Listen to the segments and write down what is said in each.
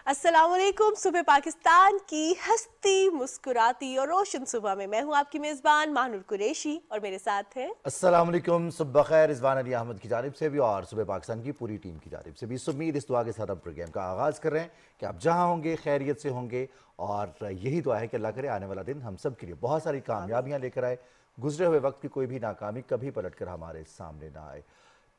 अस्सलाम वालेकुम। सुबह पाकिस्तान की हंसती मुस्कुराती और रोशन सुबह में मैं हूं आपकी मेज़बान माहनूर कुरैशी और मेरे साथ हैं अस्सलाम वालेकुम। सुबह खैर रिजवान अली अहमद की जानिब से भी और सुबह पाकिस्तान की पूरी टीम की जानिब से भी इस उम्मीद इस दुआ के साथ हम प्रोग्राम का आगाज़ कर रहे हैं कि आप जहां होंगे खैरियत से होंगे और यही दुआ है कि अल्लाह करे आने वाला दिन हम सब के लिए बहुत सारी कामयाबियां लेकर आए, गुजरे हुए वक्त की कोई भी नाकामी कभी पलट कर हमारे सामने ना आए।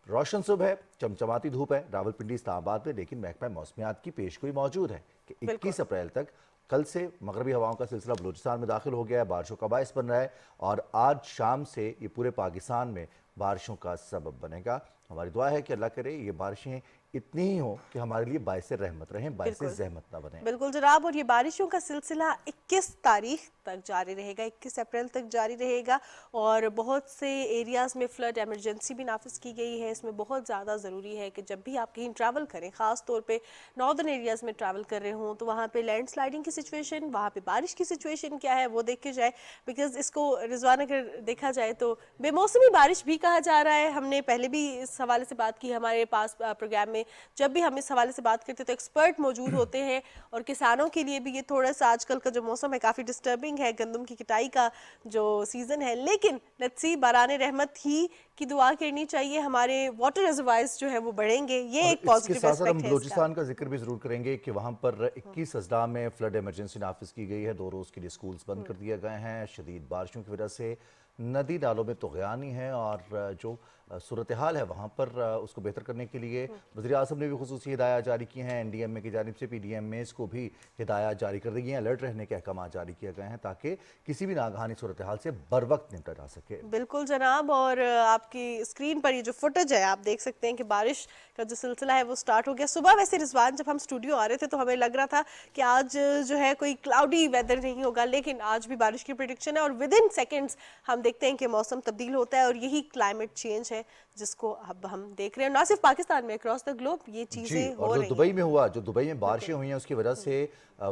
रोशन सुबह है, चमचमाती धूप है रावलपिंडी इस्लामाबाद में, लेकिन महकमा मौसमियात की पेशगोई मौजूद है कि 21 अप्रैल तक कल से मगरबी हवाओं का सिलसिला बलूचिस्तान में दाखिल हो गया है, बारिशों का बायस बन रहा है और आज शाम से ये पूरे पाकिस्तान में बारिशों का सबब बनेगा। हमारी दुआ है कि अल्लाह करे ये बारिशें इतनी ही हो कि हमारे लिए बाइस रहमत रहें, बाइस ज़हमत ना बने। बिल्कुल जनाब, और ये बारिशों का सिलसिला 21 तारीख तक जारी रहेगा, 21 अप्रैल तक जारी रहेगा और बहुत से एरियाज़ में फ़्लड एमरजेंसी भी नाफिज की गई है। इसमें बहुत ज़्यादा ज़रूरी है कि जब भी आप कहीं ट्रैवल करें, ख़ास तौर पे नॉर्दर्न एरियाज़ में ट्रैवल कर रहे हों, तो वहाँ पे लैंड स्लाइडिंग की सिचुएशन, वहाँ पे बारिश की सिचुएशन क्या है वो देख के जाए। बिकॉज़ इसको रिजवान अगर देखा जाए तो बेमौसमी बारिश भी कहा जा रहा है। हमने पहले भी इस हवाले से बात की, हमारे पास प्रोग्राम में जब भी हम इस हवाले से बात करते हैं तो एक्सपर्ट मौजूद होते हैं और किसानों के लिए भी ये थोड़ा सा आजकल का जो मौसम है काफ़ी डिस्टर्बिंग है, गंदम की कटाई का जो सीज़न है। लेकिन लेट्स सी, बाराने रहमत ही की दुआ करनी चाहिए, हमारे वाटर रिजर्वायर्स जो है वो बढ़ेंगे, ये एक पॉजिटिव एस्पेक्ट है। हम बलूचिस्तान का जिक्र भी जरूर करेंगे कि वहाँ पर 21 अजला में फ्लड इमरजेंसी नाफिज की गई है, 2 रोज़ के लिए स्कूल्स बंद कर दिए गए हैं। शदीद बारिशों की वजह से नदी नालों में तुग़यानी है और जो सूरत हाल है वहाँ पर उसको बेहतर करने के लिए वज़ीर आज़म ने भी खुसूसी हिदायत जारी की हैं। NDMA की जानिब से PDMAs को भी हिदायत जारी कर दी गई हैं, अलर्ट रहने के अहकाम जारी किए गए हैं ताकि किसी भी नागहानी सूरत हाल से बर वक्त निपटा जा सके। बिल्कुल जनाब, और आपकी स्क्रीन पर ये जो फुटेज है आप देख सकते हैं कि बारिश का जो सिलसिला है वो स्टार्ट हो गया। सुबह वैसे रिजवान जब हम स्टूडियो आ रहे थे तो हमें लग रहा था कि आज जो है कोई क्लाउडी वेदर नहीं होगा, लेकिन आज भी बारिश की प्रेडिक्शन है और विद इन सेकेंड्स हम देखते हैं कि मौसम तब्दील होता है और यही क्लाइमेट चेंज है जिसको अब हम देख रहे हैं। ना सिर्फ पाकिस्तान में, अक्रॉस द ग्लोब ये चीज़ें हो रही हैं। दुबई में हुआ, जो दुबई में बारिशें हुई हैं उसकी वजह से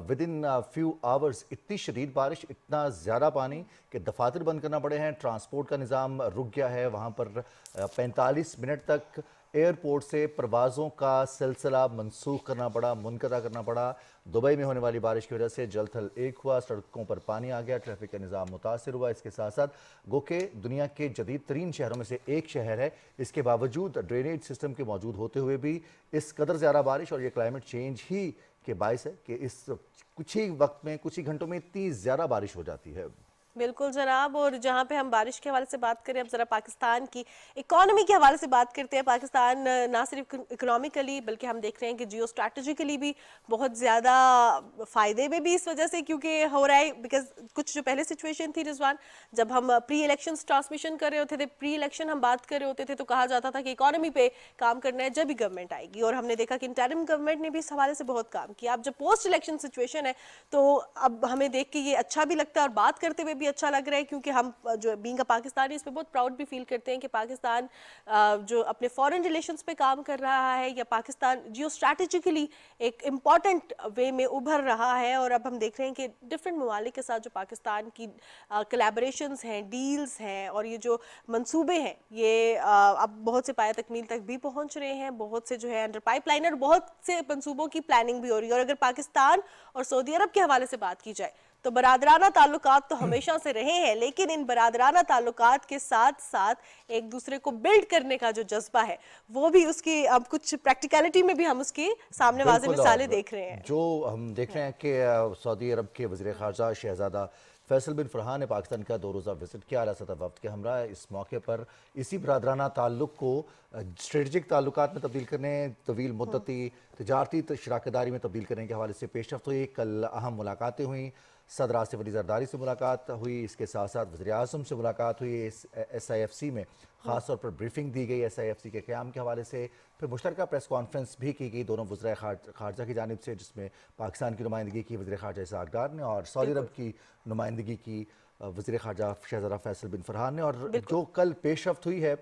विद इन फ्यू आवर्स इतनी शदीद बारिश, इतना ज़्यादा पानी कि दफातर बंद करना पड़े हैं, ट्रांसपोर्ट का निज़ाम रुक गया है। वहाँ पर 45 मिनट तक एयरपोर्ट से परवाज़ों का सिलसिला मनसूख करना पड़ा, मुनक़ता करना पड़ा। दुबई में होने वाली बारिश की वजह से जल थल एक हुआ, सड़कों पर पानी आ गया, ट्रैफिक का निज़ाम मुतासर हुआ। इसके साथ साथ गो के दुनिया के जदीद तरीन शहरों में से एक शहर है, इसके बावजूद ड्रेनेज सिस्टम के मौजूद होते हुए भी इस कदर ज़्यादा बारिश और ये क्लाइमेट चेंज ही के बायस है कि इस कुछ ही वक्त में, कुछ ही घंटों में इतनी ज़्यादा बारिश हो जाती है। बिल्कुल जनाब, और जहाँ पे हम बारिश के हवाले से बात करें, अब ज़रा पाकिस्तान की इकोनॉमी के हवाले से बात करते हैं। पाकिस्तान ना सिर्फ इकोनॉमिकली बल्कि हम देख रहे हैं कि जियो स्ट्रैटेजिकली भी बहुत ज़्यादा फ़ायदे में भी इस वजह से क्योंकि हो रहा है। बिकॉज कुछ जो पहले सिचुएशन थी रिजवान, जब हम प्री इलेक्शन ट्रांसमिशन कर रहे होते थे, प्री इलेक्शन हम बात कर रहे होते थे तो कहा जाता था कि इकोनॉमी पे काम करना है जब भी गवर्नमेंट आएगी, और हमने देखा कि इंटरिम गवर्नमेंट ने भी इस हवाले से बहुत काम किया। अब जब पोस्ट इलेक्शन सिचुएशन है तो अब हमें देख के ये अच्छा भी लगता है और बात करते हुए भी अच्छा लग रहा है, क्योंकि हम जो बीइंग अ पाकिस्तानी इस पे बहुत प्राउड भी फील करते हैं कि पाकिस्तान जो अपने फॉरेन रिलेशंस पे काम कर रहा है, या पाकिस्तान जियो स्ट्रैटेजिकली एक इम्पॉर्टेंट वे में उभर रहा है। और अब हम देख रहे हैं कि डिफरेंट ममालिक के साथ जो पाकिस्तान की कोलैबोरेशंस हैं, डील्स हैं और ये जो मंसूबे हैं, ये अब बहुत से पाया तकमील तक भी पहुंच रहे हैं, बहुत से जो है अंडर पाइपलाइन, और बहुत से मंसूबों की प्लानिंग भी हो रही है। और अगर पाकिस्तान और सऊदी अरब के हवाले से बात की जाए तो बरादराना ताल्लुकात तो हमेशा से रहे हैं, लेकिन इन बरादराना ताल्लुकात के साथ साथ एक दूसरे को बिल्ड करने का जो जज्बा है वो भी उसकी अब कुछ प्रैक्टिकलिटी में भी हम उसकी सामने वाज़े मिसालें देख रहे हैं। जो हम देख रहे हैं कि सऊदी अरब के वज़ीर ख़ारजा शहज़ादा फैसल बिन फरहान ने पाकिस्तान का 2 रोज़ा विजिट किया आला सतह वफ़द के हमरा। इस मौके पर इसी बरादराना ताल्लुक़ को स्ट्रेटजिक ताल्लुकात में तब्दील करने, तवील मुद्दती तजारती शराकतदारी में तब्दील करने के हवाले से पेशरफ्त हुई। कल अहम मुलाकातें हुई, सदर आसिफ अली ज़रदारी से मुलाकात हुई, इसके साथ साथ वज़ीर आज़म से मुलाकात हुई। SIFC में ख़ास तौर पर ब्रीफिंग दी गई SIFC के क़याम के हवाले से। फिर मुश्तरका प्रेस कॉन्फ्रेंस भी की गई दोनों वज़ीर ख़ारजा की जानिब से, जिसमें पाकिस्तान की नुमाइंदगी की वज़ीर ख़ारजा इसहाक़ डार ने और सऊदी अरब की नुमाइंदगी की वज़ीर ख़ारजा शहज़ादा फैसल बिन फरहान ने। और जो कल पेशरफ्त हुई है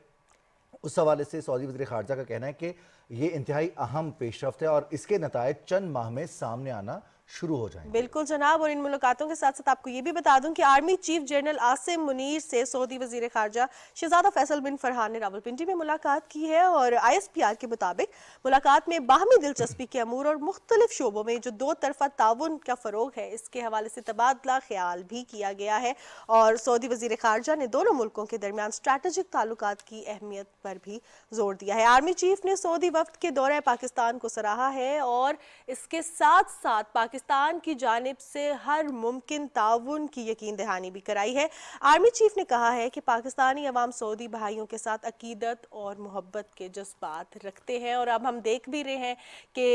उस हवाले से सऊदी वज़ीर ख़ारजा का कहना है कि ये इंतहाई अहम पेशरफ्त है और इसके नतायज चंद माह में सामने आना शुरू हो जाएंगे। बिल्कुल जनाब, और इन मुलाकातों के साथ साथ आपको ये भी बता दूं कि army chief general Asim Munir से सऊदी वजीर खारजा शहजादा फैसल बिन फरहान ने रावलपिंडी में मुलाकात की है। और ISPR के मुताबिक मुलाकात में बाहमी दिलचस्पी के अमूर और मुख्तलिफ शोबों में जो दो तरफा ताउन का फ़रोग है इसके हवाले से तबादला ख्याल भी किया गया है। और सऊदी वजीर खारजा ने दोनों मुल्कों के दरमियान स्ट्रैटेजिक ताल्लुकात की अहमियत पर भी जोर दिया है। आर्मी चीफ ने सऊदी वफ्द के दौरे पाकिस्तान को सराहा है और इसके साथ साथ पाकिस्तान की जानिब से हर मुमकिन ताउन की यकीन दहानी भी कराई है। आर्मी चीफ ने कहा है कि पाकिस्तानी अवाम सऊदी भाइयों के साथ अकीदत और मोहब्बत के जज्बात रखते हैं। और अब हम देख भी रहे हैं कि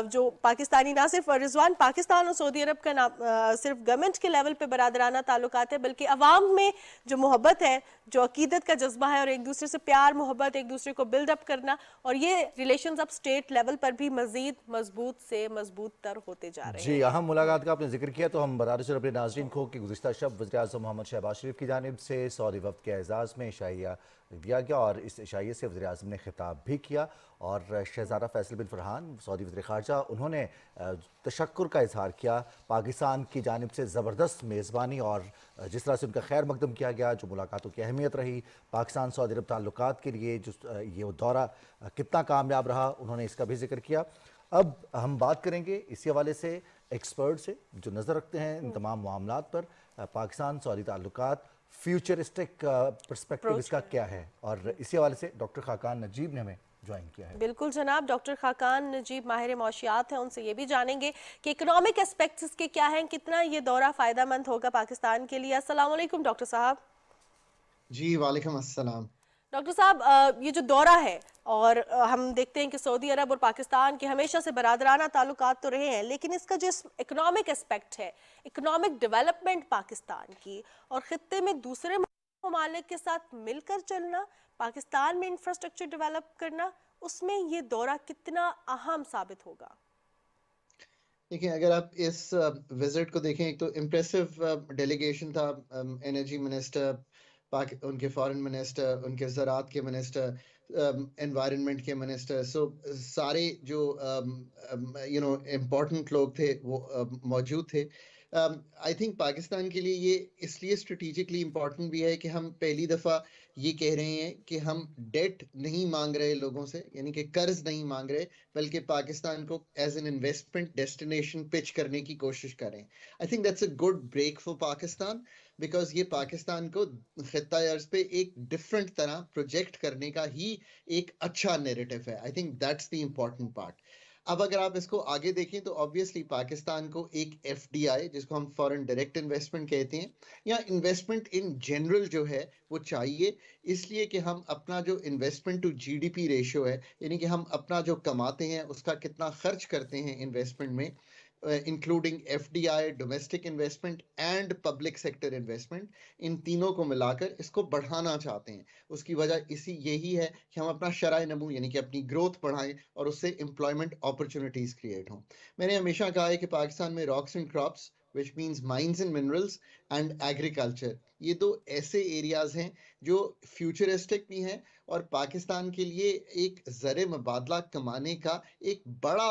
जो पाकिस्तानी ना सिर्फ रिजवान पाकिस्तान और सऊदी अरब का सिर्फ गवर्नमेंट के लेवल पे बरादराना ताल्लुकात है, बल्कि अवाम में जो मोहब्बत है, जो अकीदत का जज्बा है और एक दूसरे से प्यार मोहब्बत, एक दूसरे को बिल्डअप करना, और ये रिलेशंस अब स्टेट लेवल पर भी मजीद मजबूत से मजबूत तर होते जा रहे हैं। जी, अहम मुलाकात का आपने जिक्र किया तो हम बता दें अपने नाज़रीन को कि गुज़िश्ता शब वज़ीर-ए-आज़म मोहम्मद शहबाज शरीफ की जानिब से सऊदी वफ़द के एज़ाज़ में इशाइया दिया गया और इस इशाइये से वज़ीर-ए-आज़म ने खिताब भी किया। और शहज़ादा फैसल बिन फरहान सऊदी वज़ीर ख़ारजा उन्होंने तशक्कुर का इज़हार किया पाकिस्तान की जानिब से ज़बरदस्त मेज़बानी और जिस तरह से उनका खैर मकदम किया गया, जो मुलाकातों की अहमियत रही पाकिस्तान सऊदी अरब ताल्लुकात के लिए, जो ये दौरा कितना कामयाब रहा, उन्होंने इसका भी जिक्र किया। अब हम बात करेंगे इसी हवाले से एक्सपर्ट से जो नज़र रखते हैं इन तमाम मामलात पर, पाकिस्तान सऊदी ताल्लुकात फ्यूचरिस्टिक पर्सपेक्टिव इसका क्या है, और इसी हवाले से डॉक्टर खाकान नजीब ने हमें ज्वाइन किया है। बिल्कुल जनाब, डॉक्टर खाकान नजीब माहिर मौशियात हैं, उनसे ये भी जानेंगे कि इकोनॉमिक एस्पेक्ट्स इसके क्या हैं, कितना ये दौरा फ़ायदा मंद होगा पाकिस्तान के लिए। अस्सलाम वालेकुम डॉक्टर साहब। जी वालेकुम अस्सलाम। डॉक्टर साहब, ये जो दौरा है और हम देखते हैं कि सऊदी अरब और पाकिस्तान के हमेशा से बरादराना ताल्लुकात तो रहे हैं, लेकिन इसका जो इकोनॉमिक एस्पेक्ट है, इकोनॉमिक डेवलपमेंट पाकिस्तान की और ख़ित्ते में दूसरे ममालिक के साथ मिलकर चलना, पाकिस्तान में इंफ्रास्ट्रक्चर डेवलप करना, उसमें ये दौरा कितना अहम साबित होगा? देखिए, अगर आप इस विजिट को देखें, एक तो इम्प्रेसिव डेलीगेशन था, एनर्जी मिनिस्टर, उनके फॉरेन मिनिस्टर, उनके ज़राअत के मिनिस्टर, एनवायरनमेंट के मिनिस्टर, सो सारे जो इम्पोर्टेंट लोग थे वो मौजूद थे। आई थिंक पाकिस्तान के लिए ये इसलिए स्ट्रेटिजिकली इम्पोर्टेंट भी है कि हम पहली दफ़ा ये कह रहे हैं कि हम डेट नहीं मांग रहे लोगों से, यानी कि कर्ज नहीं मांग रहे, बल्कि पाकिस्तान को as an investment destination pitch करने की कोशिश करें। I think that's a good break for Pakistan, because ये पाकिस्तान को खित्ता अर्ज पे एक डिफरेंट तरह प्रोजेक्ट करने का ही एक अच्छा नैरेटिव है। आई think that's the important part. अब अगर आप इसको आगे देखें तो ऑब्वियसली पाकिस्तान को एक FDI, जिसको हम फॉरेन डायरेक्ट इन्वेस्टमेंट कहते हैं, या इन्वेस्टमेंट इन जनरल जो है वो चाहिए, इसलिए कि हम अपना जो इन्वेस्टमेंट टू GDP रेशियो है, यानी कि हम अपना जो कमाते हैं उसका कितना खर्च करते हैं इन्वेस्टमेंट में, including FDI, domestic investment and public sector investment, इन तीनों को मिलाकर इसको बढ़ाना चाहते हैं। उसकी वजह यही है कि हम अपना शराय नमू यानी कि अपनी ग्रोथ बढ़ाएं और उससे एम्प्लॉयमेंट अपॉर्चुनिटीज क्रिएट हों। मैंने हमेशा कहा है कि पाकिस्तान में rocks and crops, which means mines and minerals and agriculture, ये दो ऐसे एरियाज हैं जो फ्यूचरिस्टिक भी हैं और पाकिस्तान के लिए एक ज़र मुबादला कमाने का एक बड़ा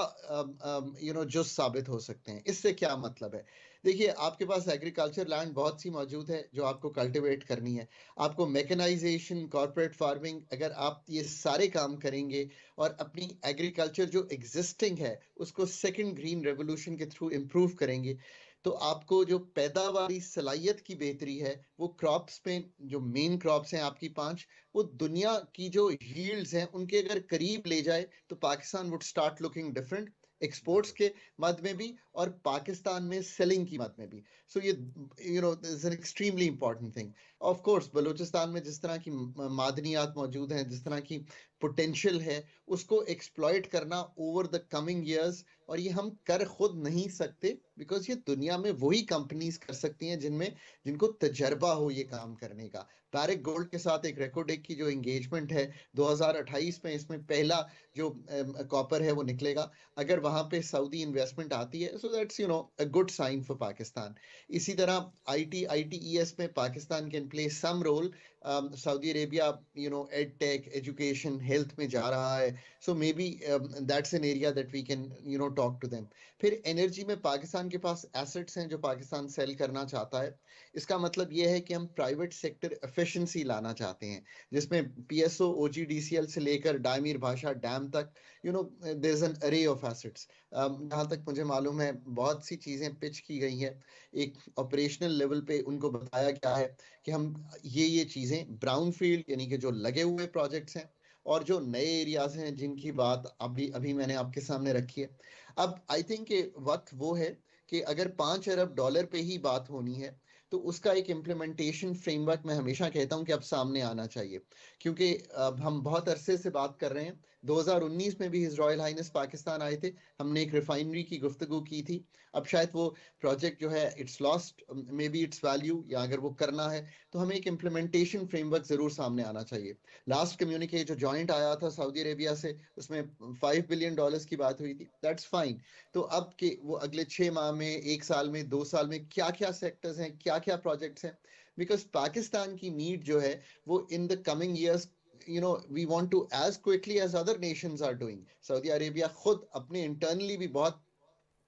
जो साबित हो सकते हैं। इससे क्या मतलब है? देखिए, आपके पास एग्रीकल्चर लैंड बहुत सी मौजूद है जो आपको कल्टिवेट करनी है, आपको मैकेनाइजेशन, कॉर्पोरेट फार्मिंग, अगर आप ये सारे काम करेंगे और अपनी एग्रीकल्चर जो एग्जिस्टिंग है उसको सेकंड ग्रीन रेवोल्यूशन के थ्रू इम्प्रूव करेंगे, तो आपको जो पैदावारी सलाहियत की बेहतरी है वो क्रॉप्स में, जो मेन क्रॉप्स हैं आपकी 5, वो दुनिया की जो यील्ड्स हैं उनके अगर करीब ले जाए तो Pakistan would start looking different, exports के मद में भी और पाकिस्तान में सेलिंग की मद में भी। सो ये is an extremely important thing. Of course Balochistan में जिस तरह की मादनियात मौजूद हैं, जिस तरह की पोटेंशियल है, उसको एक्सप्लॉइट करना ओवर द कमिंग ईयर्स, और ये हम कर खुद नहीं सकते बिकॉज ये दुनिया में वही कंपनीज कर सकती हैं जिनको तजर्बा हो ये काम करने का। बैरिक गोल्ड के साथ एक रेकोडेक की जो एंगेजमेंट है 2028 में, इसमें पहला जो कॉपर है वो निकलेगा। अगर वहां पे सऊदी इन्वेस्टमेंट आती है, so that's a good sign for Pakistan. इसी तरह ITES में Pakistan can play some role. Saudi Arabia edtech, education, health में जा रहा है, so maybe that's an area that we can talk to them. फिर energy में पाकिस्तान के पास assets हैं जो पाकिस्तान sell करना चाहता है. इसका मतलब ये है कि हम private sector efficiency लाना चाहते हैं, जिसमें PSO, OGDCL से लेकर डायमीर भाषा डैम तक, there's an array of assets. जहाँ तक मुझे मालूम है बहुत सी चीजें पिच की गई हैं, एक ऑपरेशनल लेवल पे उनको बताया गया है कि हम ये चीजें ब्राउन फील्ड यानी कि जो लगे हुए प्रोजेक्ट्स हैं और जो नए एरियाज हैं जिनकी बात अभी मैंने आपके सामने रखी है. अब आई थिंक वक्त वो है कि अगर $5 अरब पे ही बात होनी है तो उसका एक इम्प्लीमेंटेशन फ्रेमवर्क मैं हमेशा कहता हूं कि अब सामने आना चाहिए, क्योंकि अब हम बहुत अरसे से बात कर रहे हैं. 2019 में भी हिज रॉयल हाइनेस पाकिस्तान आए थे, हमने एक रिफाइनरी की गुफ्तगू की थी. अब शायद वो प्रोजेक्ट जो है it's lost may be it's value, या अगर वो करना है तो हमें एक इम्प्लीमेंटेशन फ्रेमवर्क जरूर सामने आना चाहिए. लास्ट कम्युनिके जो जॉइंट आया था सऊदी अरेबिया से, उसमें $5 बिलियन की बात हुई थी. That's fine. तो अब के वो अगले 6 माह में, 1 साल में, 2 साल में क्या क्या सेक्टर्स हैं, क्या क्या प्रोजेक्ट्स हैं, बिकॉज पाकिस्तान की नीड जो है वो in the coming years, we want to as quickly as other nations are doing. Saudi Arabia खुद अपने इंटरनली भी बहुत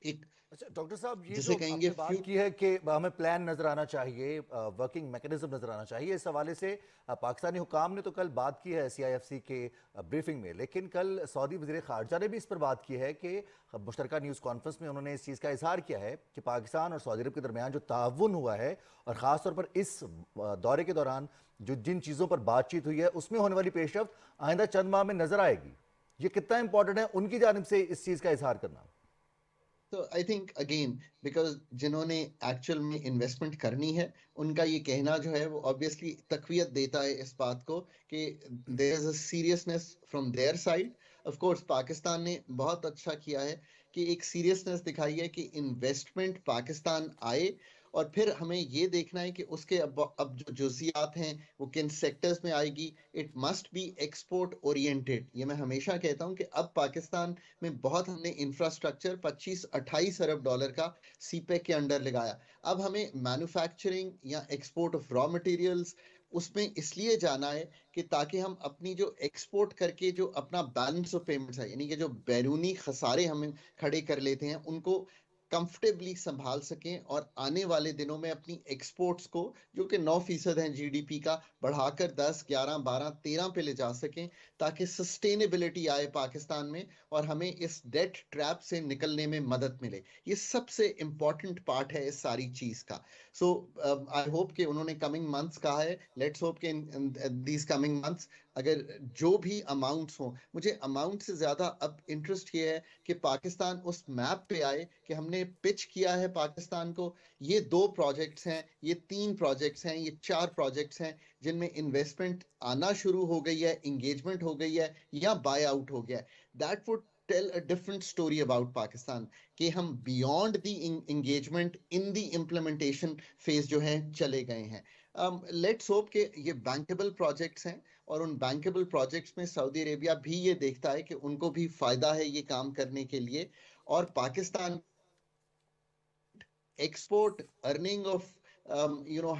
एक, अच्छा डॉक्टर साहब, ये जिसे जो कहेंगे आपने बात की है कि हमें प्लान नजर आना चाहिए, वर्किंग मैकेनिज्म नजर आना चाहिए, इस हवाले से पाकिस्तानी हुकाम ने तो कल बात की है CIFC के ब्रीफिंग में, लेकिन कल सऊदी वज़ीर ख़ारजा ने भी इस पर बात की है कि मुश्तरका न्यूज़ कॉन्फ्रेंस में उन्होंने इस चीज़ का इजहार किया है कि पाकिस्तान और सऊदी अरब के दरमियान जो ताउन हुआ है और ख़ास तौर पर इस दौरे के दौरान जो जिन चीज़ों पर बातचीत हुई है उसमें होने वाली पेशरफ्त आइंदा चंद माह में नजर आएगी. ये कितना इंपॉर्टेंट है उनकी जानिब से इस चीज़ का इजहार करना? तो आई थिंक अगेन बिकॉज जिन्होंने एक्चुअल में इन्वेस्टमेंट करनी है उनका ये कहना जो है वो ऑब्वियसली तकवीयत देता है इस बात को कि there is a seriousness from their side. Of course Pakistan ने बहुत अच्छा किया है कि एक सीरियसनेस दिखाई है कि इन्वेस्टमेंट पाकिस्तान आए, और फिर हमें ये देखना है कि उसके अब जो जुजियात हैं वो किन सेक्टर्स में आएगी. It must be export oriented. ये मैं हमेशा कहता हूं कि अब पाकिस्तान में बहुत हमने इंफ्रास्ट्रक्चर $25-28 अरब का CPEC के अंडर लगाया. अब हमें मैन्युफैक्चरिंग या एक्सपोर्ट ऑफ रॉ मटेरियल्स उसमें इसलिए जाना है कि ताकि हम अपनी जो एक्सपोर्ट करके जो अपना बैलेंस ऑफ पेमेंट्स है, यानी कि जो बैरूनी खसारे हमें खड़े कर लेते हैं, उनको कंफर्टेबली संभाल सकें और आने वाले दिनों में अपनी एक्सपोर्ट्स को, जो कि 9% हैं GDP का, बढ़ाकर 10, 11, 12, 13 पे ले जा सकें, ताकि सस्टेनेबिलिटी आए पाकिस्तान में और हमें इस डेट ट्रैप से निकलने में मदद मिले. ये सबसे इंपॉर्टेंट पार्ट है इस सारी चीज का. सो आई होप कि उन्होंने कमिंग मंथ्स कहा है, लेट्स होप कि इन दीज कमिंग मंथ्स अगर जो भी अमाउंट्स हों, मुझे अमाउंट से ज्यादा अब इंटरेस्ट ये है कि पाकिस्तान उस मैप पे आए कि हमने पिच किया है पाकिस्तान को, ये 2 प्रोजेक्ट्स हैं, ये 3 प्रोजेक्ट्स हैं, ये 4 प्रोजेक्ट्स हैं जिनमें इन्वेस्टमेंट आना शुरू हो गई है, इंगेजमेंट हो गई है या बाय आउट हो गया है. That would tell a different story about Pakistan कि हम beyond the engagement in the implementation phase जो है चले गए हैं. लेट्स होप कि ये बैंकेबल प्रोजेक्ट्स हैं और उन बैंकेबल प्रोजेक्ट्स में सऊदी अरेबिया भी ये देखता है कि उनको भी फायदा है ये काम करने के लिए, और Pakistan export, earning of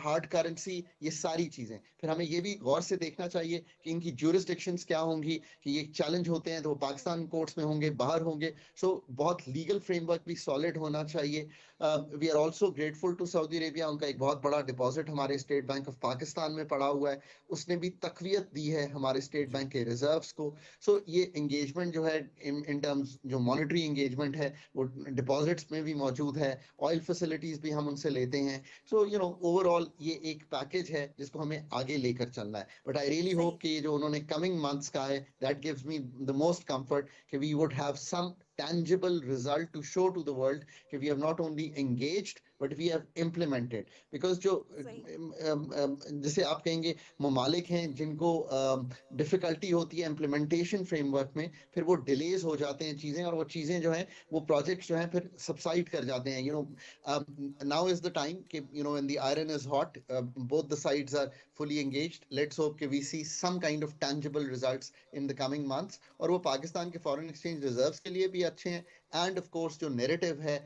hard currency, ये सारी चीजें. फिर हमें ये भी गौर से देखना चाहिए कि इनकी ज्यूरिसडिक्शंस क्या होंगी, कि ये चैलेंज होते हैं तो वो पाकिस्तान कोर्ट्स में होंगे, बाहर होंगे. सो बहुत लीगल फ्रेमवर्क भी सॉलिड होना चाहिए. We are also grateful to Saudi Arabia. उनका एक बहुत बड़ा डिपॉजिट हमारे स्टेट बैंक ऑफ पाकिस्तान में पड़ा हुआ है, उसने भी तकवीयत दी है हमारे स्टेट बैंक के रिजर्व्स को. सो ये एंगेजमेंट जो है इन टर्म्स जो मॉनेटरी एंगेजमेंट है वो डिपॉजिट्स में भी मौजूद है, ऑयल फैसिलिटीज भी हम उनसे लेते हैं. सो ओवरऑल ये एक पैकेज है जिसको हमें आगे लेकर चलना है. बट आई रियली होप कि जो उन्होंने कमिंग मंथ्स का है, that gives me the most comfort कि we would have some tangible result to show to the world that we have not only engaged but we have implemented. Because जो जैसे आप कहेंगे ममालिक हैं जिनको डिफिकल्टी होती है इम्प्लीमेंटेशन फ्रेमवर्क में, फिर वो डिलेज हो जाते हैं चीजें, और वो चीजें जो हैं वो प्रोजेक्ट्स जो हैं फिर सबसाइड कर जाते हैं. नाउ इज द टाइम कि when the iron is hot, both the sides are fully engaged. Let's hope कि we see some kind of tangible results in the coming months. और वो पाकिस्तान के फॉरेन एक्सचेंज रिजर्व्स के लिए भी अच्छे हैं, एंड ऑफ कोर्स जो नैरेटिव है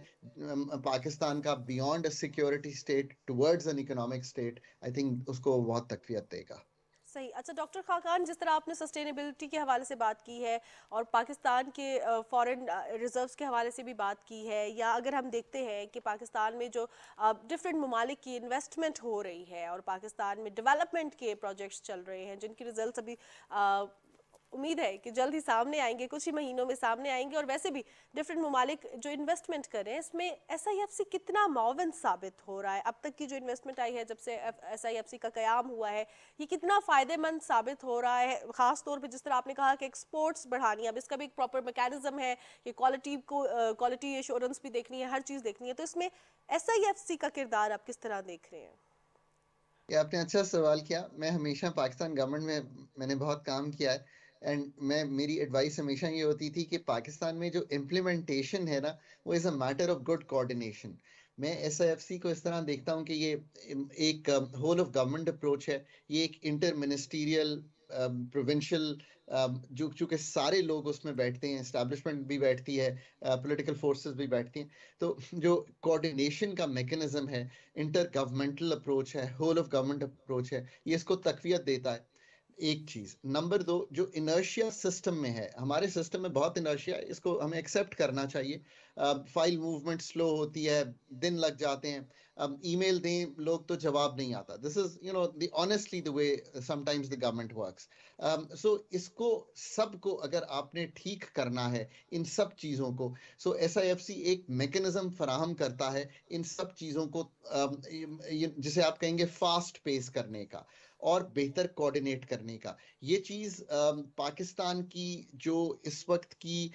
पाकिस्तान का beyond a security state towards an economic state, I think उसको बहुत तकवीयत देगा. صحیح. اچھا ڈاکٹر خاقان، جس طرح آپ نے سسٹینیبلٹی کے حوالے سے بات کی ہے اور پاکستان کے فارن ریزروز کے حوالے سے بھی بات کی ہے، یا اگر ہم دیکھتے ہیں کہ پاکستان میں جو ڈفرینٹ ممالک کی انویسٹمنٹ ہو رہی ہے اور پاکستان میں ڈیولپمنٹ کے پروجیکٹس چل رہے ہیں جن کی ریزلٹس ابھی امید ہے کہ جلد ہی سامنے آئیں گے، کچھ ہی مہینوں میں سامنے آئیں گے، اور ویسے بھی ڈفرینٹ ممالک جو انویسٹمنٹ کر رہے ہیں، اس میں ایس آئی ایف سی کتنا معاون ثابت ہو رہا ہے؟ اب تک کی جو انویسٹمنٹ آئی ہے جب سے ایس آئی ایف سی کا قیام ہوا ہے، یہ کتنا فائدہ مند ثابت ہو رہا ہے؟ خاص طور پہ جس طرح آپ نے کہا کہ ایکسپورٹس بڑھانی ہے، اب اس کا بھی ایک پراپر میکینزم ہے کہ کوالٹی ایشورنس بھی دیکھنی ہے، ہر چیز دیکھنی ہے، تو اس میں ایس آئی ایف سی کا کردار آپ کس طرح دیکھ رہے ہیں؟ یہ آپ نے اچھا سوال کیا. میں ہمیشہ پاکستان گورنمنٹ میں نے بہت کام کیا ہے، اینڈ میری ایڈوائس ہمیشہ یہ ہوتی تھی کہ پاکستان میں جو امپلیمنٹیشن ہے نا، وہ is a matter of good coordination. میں ایس آئی ایف سی کو اس طرح دیکھتا ہوں کہ یہ ایک ہول آف گورنمنٹ اپروچ ہے. یہ ایک انٹر منسٹیریل پروونشل، چونکہ سارے لوگ اس میں بیٹھتے ہیں، اسٹیبلشمنٹ بھی بیٹھتی ہے، پولیٹیکل فورسز بھی بیٹھتی ہیں، تو جو کوآرڈینیشن کا میکنزم ہے، انٹر گورنمنٹل اپروچ ہے، ہول آف گورنمنٹ اپروچ ہے، یہ اس کو تقویت دیتا ہے. ایک چیز. نمبر دو، جو انرشیا سسٹم میں ہے، ہمارے سسٹم میں بہت انرشیا ہے، اس کو ہمیں ایکسیپٹ کرنا چاہیے. فائل موومنٹ سلو ہوتی ہے، دن لگ جاتے ہیں. ای میل دیں لوگ تو جواب نہیں آتا. This is the honestly the way sometimes the government works. So اس کو سب کو اگر آپ نے ٹھیک کرنا ہے ان سب چیزوں کو، سو ایس آئی ایف سی ایک میکنزم فراہم کرتا ہے ان سب چیزوں کو جسے آپ کہیں گے فاسٹ پیس کرنے کا اور بہتر کوآرڈینیٹ کرنے کا. یہ چیز پاکستان کی جو اس وقت کی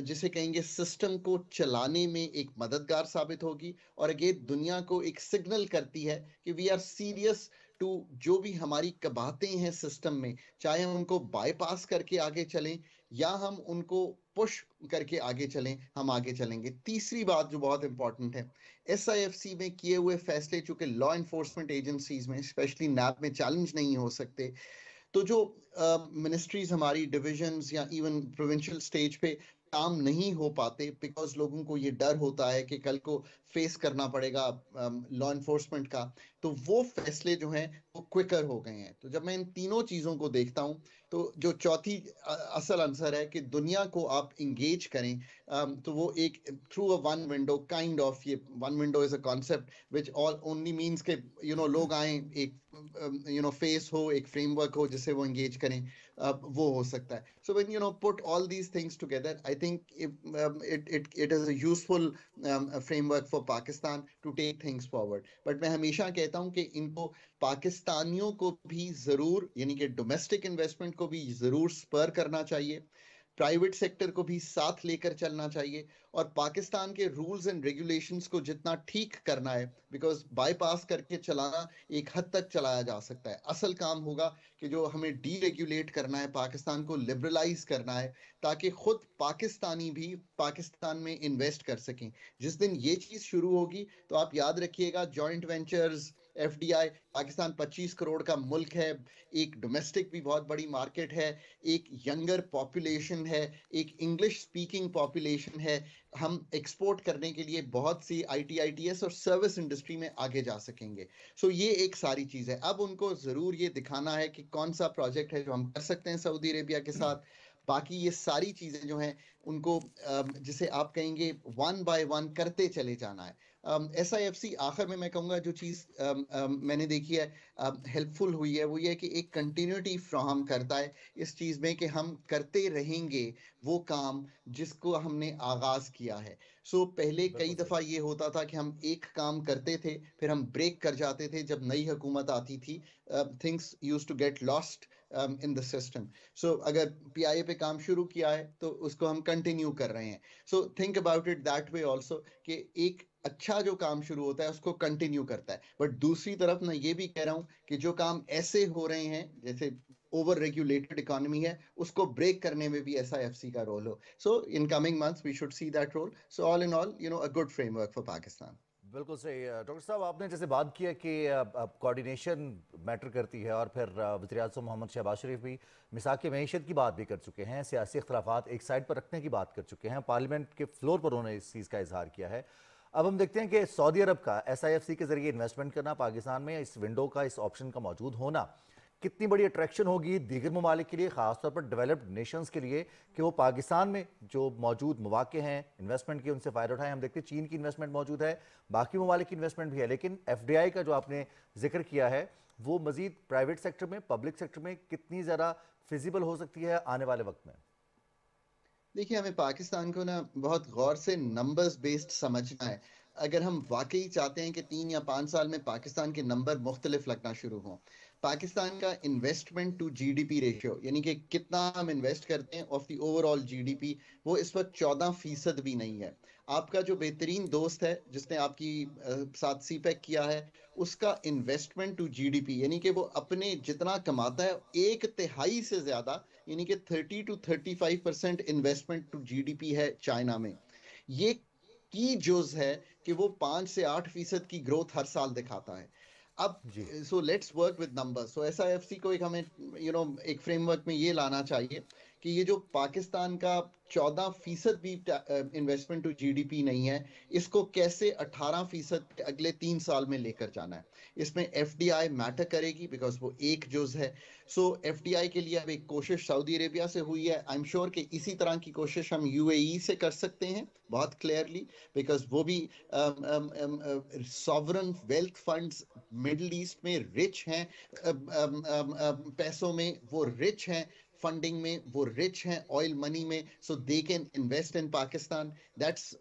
جسے کہیں گے سسٹم کو چلانے میں ایک مددگار ثابت ہوگی، اور اگین دنیا کو ایک سگنل کرتی ہے کہ وی آر سیریس ٹو جو بھی ہماری کباہتیں ہیں سسٹم میں، چاہے ہم ان کو بائی پاس کر کے آگے چلیں یا ہم ان کو پش کر کے آگے چلیں، ہم آگے چلیں گے. تیسری بات جو بہت امپورٹنٹ ہے، ایس آئی ایف سی میں کیے ہوئے فیصلے چونکہ لا انفورسمنٹ ایجنسیز میں اسپیشلی نیب میں چیلنج نہیں ہو سکتے، تو جو منسٹریز ہماری ڈویژنز یا ایون پروونشل سٹیج پہ کام نہیں ہو پاتے بیکاز لوگوں کو یہ ڈر ہوتا ہے کہ کل کو فیس کرنا پڑے گا لا انفورسمنٹ کا، تو وہ فیصلے جو ہیں وہ کوئکر ہو گئے ہیں. تو جب میں ان تینوں چیزوں کو دیکھتا ہوں تو جو چوتھی اصل عنصر ہے کہ دنیا کو آپ انگیج کریں، تو وہ ایک through a one window kind of, یہ one window is a concept which all only means کہ لوگ آئیں، ایک فیس ہو، ایک فریم ورک ہو جسے وہ انگیج کریں، وہ ہو سکتا ہے. So when put all these things together, I think it is a useful framework for Pakistan to take things forward. But میں ہمیشہ کہتا ہوں کہ ان کو پاکستانیوں کو بھی ضرور، یعنی کہ ڈومیسٹک انویسٹمنٹ کو بھی ضرور سپر کرنا چاہیے، پرائیویٹ سیکٹر کو بھی ساتھ لے کر چلنا چاہیے، اور پاکستان کے رولز اینڈ ریگولیشنز کو جتنا ٹھیک کرنا ہے، بیکاز بائی پاس کر کے چلانا ایک حد تک چلایا جا سکتا ہے. اصل کام ہوگا کہ جو ہمیں ڈی ریگولیٹ کرنا ہے، پاکستان کو لبرلائز کرنا ہے تاکہ خود پاکستانی بھی پاکستان میں انویسٹ کر سکیں. جس دن یہ چیز شروع ہوگی تو آپ یاد رکھیے گا joint ventures, F D I, Pakistan 25 crore کا ملک ہے، ایک ڈومیسٹک بھی بہت بڑی مارکیٹ ہے، ایک ینگر پاپولیشن ہے، ایک انگلش سپیکنگ پاپولیشن ہے، ہم ایکسپورٹ کرنے کے لیے بہت سی آئی ٹی ایس اور سروس انڈسٹری میں آگے جا سکیں گے. سو یہ ایک ساری چیز ہے. اب ان کو ضرور یہ دکھانا ہے کہ کون سا پروجیکٹ ہے جو ہم کر سکتے ہیں سعودی عربیہ کے ساتھ. باقی یہ ساری چیزیں جو ہیں ان کو جسے آپ کہیں گے ون بائی ون کرتے چلے جانا ہے. ایس آئی ایف سی آخر میں کہوں گا جو چیز میں نے دیکھی ہے ہیلپ فل ہوئی ہے وہ یہ ہے کہ ایک کنٹینیوٹی فراہم کرتا ہے اس چیز میں کہ ہم کرتے رہیں گے وہ کام جس کو ہم نے آغاز کیا ہے. سو پہلے کئی دفعہ یہ ہوتا تھا کہ ہم ایک کام کرتے تھے پھر ہم بریک کر جاتے تھے جب نئی حکومت آتی تھی، things used to get lost in the system. So اگر پی آئی اے پہ کام شروع کیا ہے تو اس کو ہم کنٹینیو کر رہے ہیں. So think about it that way also کہ ایک اچھا جو کام شروع ہوتا ہے اس کو کنٹینیو کرتا ہے. بٹ دوسری طرف میں یہ بھی کہہ رہا ہوں کہ جو کام ایسے ہو رہے ہیں جیسے اوور ریگولیٹڈ اکانومی ہے اس کو بریک کرنے میں بھی ایس آئی ایف سی کا رول ہو. So in coming months we should see that role. So all in all a good framework for Pakistan. بالکل صحیح. ڈاکٹر صاحب آپ نے جیسے بات کیا کہ کوارڈینیشن میٹر کرتی ہے، اور پھر وزیر اعظم محمد شہباز شریف بھی مساق معیشت کی بات بھی کر چکے ہیں، سیاسی اختلافات ایک سائڈ پر رکھنے کی بات کر چکے ہیں، پارلیمنٹ کے فلور پر انہوں نے اس چیز کا اظہار کیا ہے. اب ہم دیکھتے ہیں کہ سعودی عرب کا ایس آئی ایف سی کے ذریعے انویسٹمنٹ کرنا پاکستان میں، اس ونڈو کا، اس آپشن کا موجود ہونا کتنی بڑی اٹریکشن ہوگی دیگر ممالک کے لیے، خاص طور پر ڈیولپڈ نیشنز کے لیے، کہ وہ پاکستان میں جو موجود مواقع ہیں انویسٹمنٹ کے ان سے فائدہ اٹھائیں. ہم دیکھتے ہیں چین کی انویسٹمنٹ موجود ہے، باقی ممالک کی انویسٹمنٹ بھی ہے، لیکن ایف ڈی آئی کا جو آپ نے ذکر کیا ہے وہ مزید پرائیویٹ سیکٹر میں، پبلک سیکٹر میں کتنی زیادہ فیزیبل ہو سکتی ہے آنے والے وقت میں؟ دیکھیے ہمیں پاکستان کو نا بہت غور سے نمبرز بیسڈ سمجھنا ہے. اگر ہم واقعی چاہتے ہیں کہ 3 یا 5 سال میں پاکستان کے نمبر مختلف لگنا شروع ہوں، پاکستان کا investment to G D P ratio, یعنی کہ کتنا ہم انویسٹ کرتے ہیں of the overall G D P, وہ اس وقت 14% بھی نہیں ہے. آپ کا جو بہترین دوست ہے جس نے آپ کی ساتھ سی پیک کیا ہے، اس کا investment to G D P یعنی کہ وہ اپنے جتنا کماتا ہے 1/3 سے زیادہ، یعنی کہ 30 to 35% investment to G D P ہے چائنا میں. یہ کی جز ہے کہ وہ 5 سے 8% کی گروتھ ہر سال دکھاتا ہے. اب جی so let's work with number. So S I F C کو ایک ہمیں ایک فریم ورک میں یہ لانا چاہیے کہ یہ جو پاکستان کا 14% بھی investment to G D P نہیں ہے، اس کو کیسے 18% اگلے 3 سال میں لے کر جانا ہے. اس میں ایف ڈی آئی میٹر کرے گی بیکاز وہ ایک جز ہے. سو ایف ڈی آئی کے لیے اب ایک کوشش سعودی عربیہ سے ہوئی ہے. آئی ایم شیور کہ اسی طرح کی کوشش ہم یو اے ای سے کر سکتے ہیں بہت کلیئرلی، بیکاز وہ بھی sovereign wealth funds Middle East میں رچ ہیں، پیسوں میں وہ رچ ہیں، فنڈنگ میں وہ رچ ہیں، آئل منی میں. So they can invest in Pakistan. That's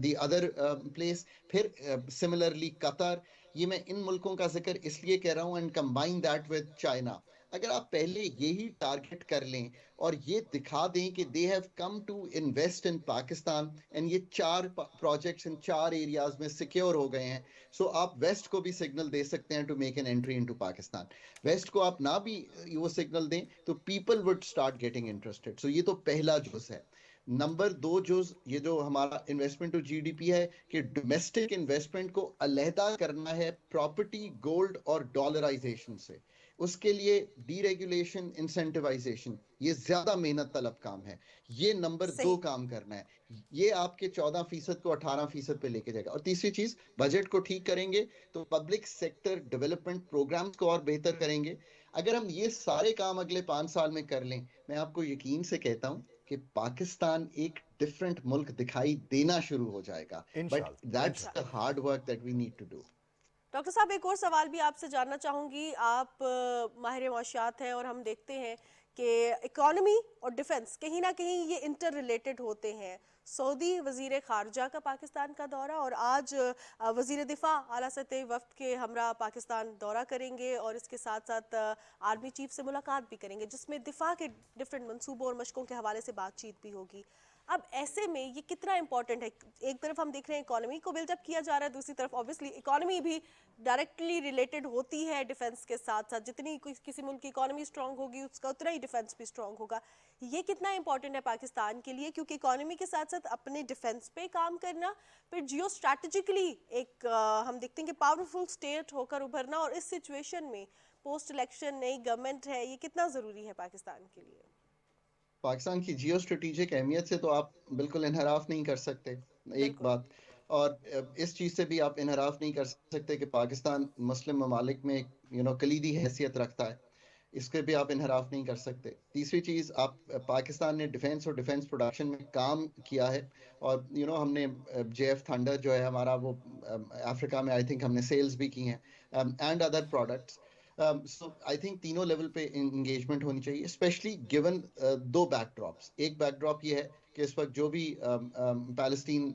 the other place. پھر سملرلی قطر. یہ میں ان ملکوں کا ذکر اس لیے کہہ رہا ہوں and combine that with China. اگر آپ پہلے یہی ٹارگٹ کر لیں اور یہ دکھا دیں کہ they have come to invest in Pakistan and یہ 4 پروجیکٹس ان 4 ایریاز میں سیکیور ہو گئے ہیں، سو آپ ویسٹ کو بھی سگنل دے سکتے ہیں to make an entry into Pakistan. West کو آپ نہ بھی وہ سگنل دیں تو people would start getting interested. So یہ تو پہلا جز ہے. نمبر 2 جز یہ جو ہمارا investment to G D P ہے کہ ڈومیسٹک انویسٹمنٹ کو علیحدہ کرنا ہے پراپرٹی، گولڈ اور ڈالرائزیشن سے. اس کے لیے ڈی ریگولیشن، انسینٹیوائزیشن، یہ زیادہ محنت طلب کام ہے. یہ نمبر 2 کام کرنا ہے. یہ آپ کے 14% کو 18% پہ لے کے جائے گا. اور تیسری چیز، بجٹ کو ٹھیک کریں گے تو پبلک سیکٹر ڈیولپمنٹ پروگرامز کو اور بہتر کریں گے. اگر ہم یہ سارے کام اگلے 5 سال میں کر لیں، میں آپ کو یقین سے کہتا ہوں کہ پاکستان ایک ڈفرنٹ ملک دکھائی دینا شروع ہو جائے گا. بٹ انشاءاللہ that's the hard work that we need to do. Doctor صاحب ایک اور سوال بھی آپ سے جاننا چاہوں گی. آپ ماہر معاشیات ہیں اور ہم دیکھتے ہیں کہ اکانومی اور ڈیفنس کہیں نہ کہیں یہ انٹر ریلیٹڈ ہوتے ہیں. سعودی وزیر خارجہ کا پاکستان کا دورہ اور آج وزیر دفاع اعلیٰ سطحی وفد کے ہمراہ پاکستان دورہ کریں گے اور اس کے ساتھ ساتھ آرمی چیف سے ملاقات بھی کریں گے جس میں دفاع کے ڈفرینٹ منصوبوں اور مشقوں کے حوالے سے بات چیت بھی ہوگی. اب ایسے میں یہ کتنا امپورٹنٹ ہے؟ ایک طرف ہم دیکھ رہے ہیں اکانومی کو بلڈ اپ کیا جا رہا ہے، دوسری طرف اوبویسلی اکانومی بھی ڈائریکٹلی ریلیٹڈ ہوتی ہے ڈیفنس کے ساتھ ساتھ. جتنی کسی ملک کی اکانومی اسٹرانگ ہوگی اس کا اتنا ہی ڈیفنس بھی اسٹرانگ ہوگا. یہ کتنا امپورٹنٹ ہے پاکستان کے لیے؟ کیونکہ اکانومی کے ساتھ ساتھ اپنے ڈیفنس پہ کام کرنا، پھر جیو اسٹریٹجیکلی ایک ہم دیکھتے ہیں کہ پاورفل اسٹیٹ ہو کر ابھرنا، اور اس سچویشن میں پوسٹ الیکشن نئی گورنمنٹ ہے، یہ کتنا ضروری ہے پاکستان کے لیے؟ پاکستان کی جیو اسٹریٹجک اہمیت سے تو آپ بالکل انحراف نہیں کر سکتے، ایک بالکل. بات. اور اس چیز سے بھی آپ انحراف نہیں کر سکتے کہ پاکستان مسلم ممالک میں کلیدی حیثیت رکھتا ہے، اس کے بھی آپ انحراف نہیں کر سکتے. تیسری چیز، آپ پاکستان نے ڈیفنس اور ڈیفنس پروڈکشن میں کام کیا ہے، اور ہم نے جے ایف تھنڈر جو ہے ہمارا، وہ افریقہ میں آئی تھنک ہم نے سیلز بھی کی ہیں، and other products. So I think تینوں لیول پہ انگیجمنٹ ہونی چاہیے، اسپیشلی گیون 2 بیک ڈراپس. ایک بیک ڈراپ یہ ہے کہ اس وقت جو بھی پیلسٹین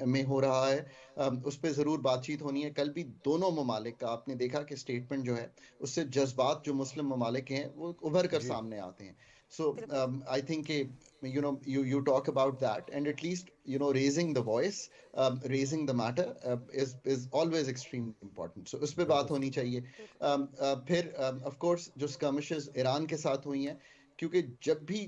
میں ہو رہا ہے اس پہ ضرور بات چیت ہونی ہے. کل بھی دونوں ممالک کا آپ نے دیکھا کہ اسٹیٹمنٹ جو ہے اس سے جذبات جو مسلم ممالک ہیں وہ ابھر کر جی سامنے آتے ہیں. سو آئی تھنک کہ you talk about that, and at least raising the voice, raising the matter is always extremely important. So اس پہ بات ہونی چاہیے. پھر of course جو skirmishes ایران کے ساتھ ہوئی ہیں، کیونکہ جب بھی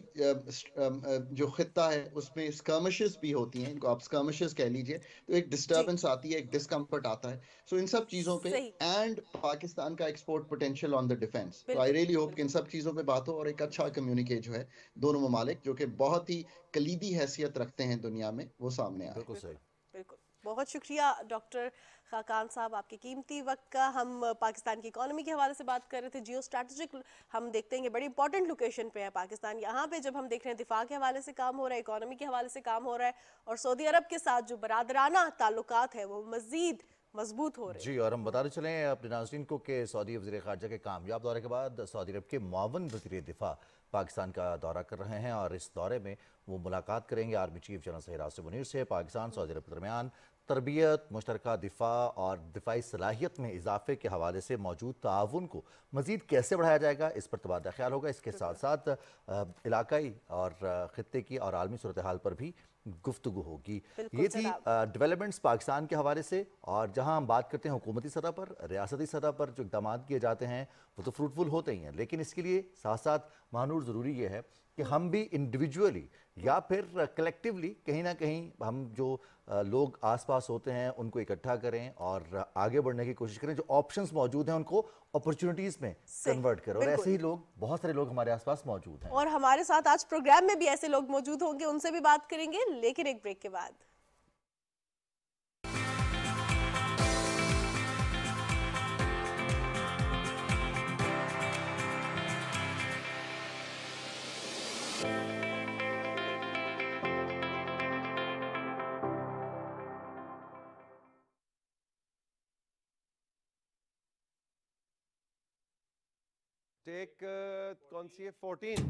جو خطہ ہے اس میں skirmishes بھی ہوتی ہیں، ان کو آپ skirmishes کہہ لیجئے، تو ایک ڈسٹربنس آتی ہے، ایک ڈسکمفرٹ آتا ہے. سو ان سب چیزوں پہ اینڈ پاکستان کا ایکسپورٹ پوٹینشیل آن دا ڈیفense. تو آئی ریئلی ہوپ کہ ان سب چیزوں پہ بات ہو اور ایک اچھا کمیونیکیٹ جو ہے دونوں ممالک جو کہ بہت ہی کلیدی حیثیت رکھتے ہیں دنیا میں، وہ سامنے آئے. بالکل صحیح. بالکل. बहुत शुक्रिया डॉक्टर खाकान साहब आपके कीमती वक्त का। हम पाकिस्तान की इकोनॉमी के हवाले से बात कर रहे थे, जियो स्ट्रैटेजिक हम देखते हैं कि बड़ी इंपॉर्टेंट लोकेशन पे है पाकिस्तान। यहाँ पे जब हम देख रहे हैं दिफा के हवाले से काम हो रहा है, इकोनॉमी के हवाले से काम हो रहा है, और सऊदी अरब के साथ जो बरादराना ताल्लुकात है वो मज़ीद मजबूत हो रहे हैं। जी, और हम बताते चलें अपने नाज़रीन को कि सऊदी वज़ीर ख़ारजा के कामयाब दौरे के बाद सऊदी अरब के मुआवन वज़ीर दिफा पाकिस्तान का दौरा कर रहे हैं, और इस दौरे में वो मुलाकात करेंगे आर्मी चीफ जनरल सहीद आसिम मुनीर से। पाकिस्तान सऊदी अरब के दरमियान तरबियत, मुश्तरका दिफा और दिफाई सलाहियत में इजाफे के हवाले से मौजूद ताउन को मज़ीद कैसे बढ़ाया जाएगा, इस पर तबादला ख्याल होगा। इसके साथ साथ इलाकाई और ख़ित्ते की और आलमी सूरत हाल पर भी गुफ्तगू होगी। ये थी डेवलपमेंट्स पाकिस्तान के हवाले से। और जहां हम बात करते हैं हुकूमती सतह पर, रियासती सतह पर जो इक़दाम किए जाते हैं वो तो फ्रूटफुल होते ही हैं, लेकिन इसके लिए साथ साथ महानूर ज़रूरी ये है कि हम भी इंडिविजुअली या फिर कलेक्टिवली कहीं ना कहीं हम जो लोग आसपास होते हैं उनको इकट्ठा करें और आगे बढ़ने की कोशिश करें। जो ऑप्शंस मौजूद हैं उनको अपॉर्चुनिटीज़ में कन्वर्ट करें, और ऐसे ही लोग, बहुत सारे लोग हमारे आसपास मौजूद हैं। और हमारे साथ आज प्रोग्राम में भी ऐसे लोग मौजूद होंगे, उनसे भी बात करेंगे, लेकिन एक ब्रेक के बाद। टेक कौन सी है 14।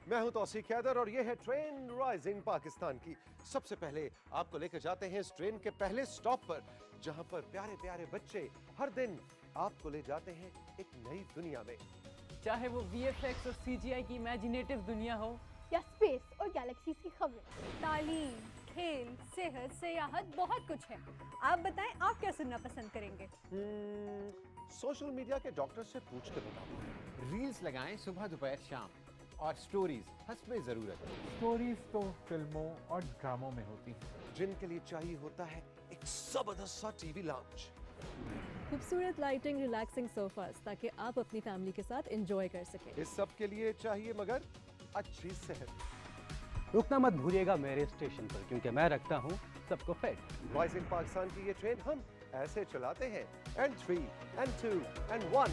मैं हूं तौसीक हैदर और ये है ट्रेन राइजिंग पाकिस्तान की। सबसे पहले आपको लेकर जाते हैं इस ट्रेन के पहले स्टॉप पर, जहां पर प्यारे प्यारे बच्चे हर दिन आपको ले जाते हैं एक नई दुनिया में। चाहे वो VFX और CGI की इमेजिनेटिव दुनिया हो, या स्पेस और गैलेक्सीज की खबरें, तालीम, खेल, सेहत, सियाहत, बहुत कुछ है। आप बताएं आप क्या सुनना पसंद करेंगे? सोशल मीडिया के डॉक्टर से पूछ के बताओ। रील्स लगाएं सुबह दोपहर शाम, और स्टोरीज हस्बे जरूरत। स्टोरीज तो फिल्मों और ड्रामों में होती हैं, जिनके लिए चाहिए होता है एक जबरदस्त सा टीवी लाउंज, खूबसूरत लाइटिंग, रिलैक्सिंग सोफास, ताकि आप अपनी फैमिली के साथ एंजॉय कर सकें। इस सब के लिए चाहिए मगर अच्छी सेहत। रुकना मत भूलिएगा मेरे स्टेशन पर, क्योंकि मैं रखता हूँ सबको फिट। राइजिंग पाकिस्तान की ये ट्रेन हम ऐसे चलाते हैं, N3, N2, N1।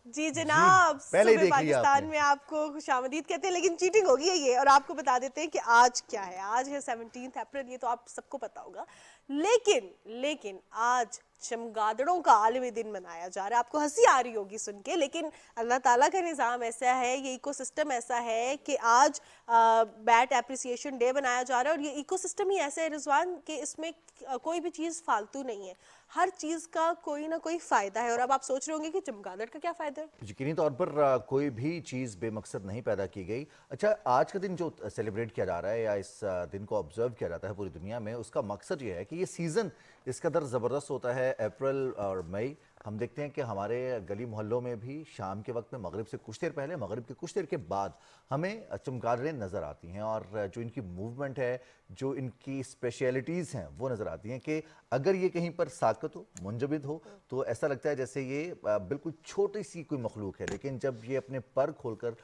जी जनाब, पहले ही सुबह देख लिया पाकिस्तान आपने। में आपको खुशामदीद कहते हैं, लेकिन चीटिंग होगी है ये। और आपको बता देते हैं कि आज क्या है। आज है 17 अप्रैल, ये तो आप सबको पता होगा। लेकिन आज चमगादड़ों का आलमी दिन मनाया जा रहा है। आपको हंसी आ रही होगी सुन के, लेकिन अल्लाह ताला का निज़ाम ऐसा है, ये इकोसिस्टम ऐसा है कि आज बैट एप्रिसिएशन डे बनाया जा रहा है। और ये इकोसिस्टम ही ऐसा है रिजवान कि इसमें कोई भी चीज़ फालतू नहीं है, हर चीज़ का कोई ना कोई फ़ायदा है। और अब आप सोच रहे होंगे कि चमगादड़ का क्या फ़ायदा है? यकीनी तौर पर कोई भी चीज़ बेमकसद नहीं पैदा की गई। अच्छा, आज का दिन जो सेलिब्रेट किया जा रहा है या इस दिन को ऑब्जर्व किया जाता है पूरी दुनिया में, उसका मकसद ये है कि ये सीज़न इस कदर ज़बरदस्त होता है। अप्रैल और मई हम देखते हैं कि हमारे गली मोहल्लों में भी शाम के वक्त में मगरिब से कुछ देर पहले, मगरिब के कुछ देर के बाद हमें चमगादड़ें नज़र आती हैं। और जो इनकी मूवमेंट है, जो इनकी स्पेशलिटीज़ हैं, वो नज़र आती हैं कि अगर ये कहीं पर साकत हो, मुंजबिद हो, तो ऐसा लगता है जैसे ये बिल्कुल छोटी सी कोई मखलूक है। लेकिन जब ये अपने पर खोलकर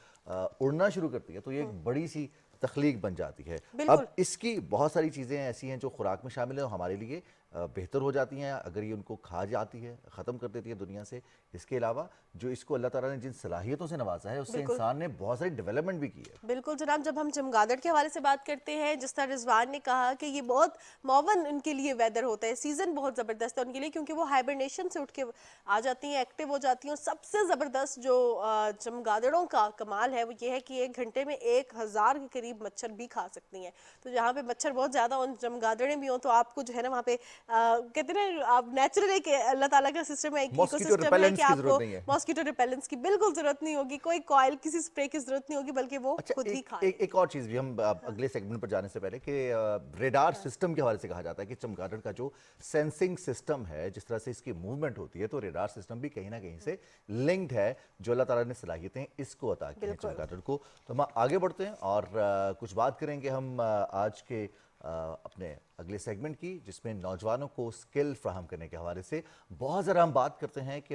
उड़ना शुरू करती है तो ये एक बड़ी सी तख्लीक बन जाती है। अब इसकी बहुत सारी चीज़ें ऐसी हैं जो खुराक में शामिल है और हमारे लिए बेहतर हो जाती हैं अगर ये उनको खा जाती है, ख़त्म कर देती है दुनिया से। इसके अलावा जो इसको अल्लाह ताला ने जिन सलाहियतों से नवाजा है, उससे इंसान ने बहुत सारी डेवलपमेंट भी की है। बिल्कुल जनाब, जब हम चमगादड़ के हवाले से बात करते हैं, जिस तरह रिजवान ने कहा कि ये बहुत मौवन उनके लिए वेदर होता है, सीज़न बहुत ज़बरदस्त है उनके लिए, क्योंकि वो हाइबरनेशन से उठ के आ जाती हैं, एक्टिव हो जाती हैं। और सबसे ज़बरदस्त जो चमगादड़ों का कमाल है वो ये है कि 1 घंटे में 1000 के करीब मच्छर भी खा सकती हैं। तो जहाँ पे मच्छर बहुत ज़्यादा उन चमगादड़ें भी हों तो आपको जो है ना वहाँ पे कहते हैं ना आप नेचुरल एक अल्लाह ताला का सिस्टम है, एक Mosquito इकोसिस्टम है repellents कि की आपको जरूरत नहीं है। मॉस्किटो रिपेलेंट्स की बिल्कुल जरूरत नहीं होगी, कोई कॉइल किसी स्प्रे की जरूरत नहीं होगी, बल्कि वो अच्छा, खुद ही एक, खा एक, एक और चीज़ भी हम अगले सेगमेंट पर जाने से पहले कि रेडार सिस्टम के हवाले से कहा जाता है कि चमगादड़ का जो सेंसिंग सिस्टम है, जिस तरह से इसकी मूवमेंट होती है, तो रेडार सिस्टम भी कहीं ना कहीं से लिंक्ड है, जो अल्लाह ताला ने सलाहियतें इसको अता की हैं चमगादड़ को। तो हम आगे बढ़ते हैं और कुछ बात करेंगे हम आज के अपने अगले सेगमेंट की, जिसमें नौजवानों को स्किल फ्राहम करने के हवाले से बहुत ज़रा हम बात करते हैं कि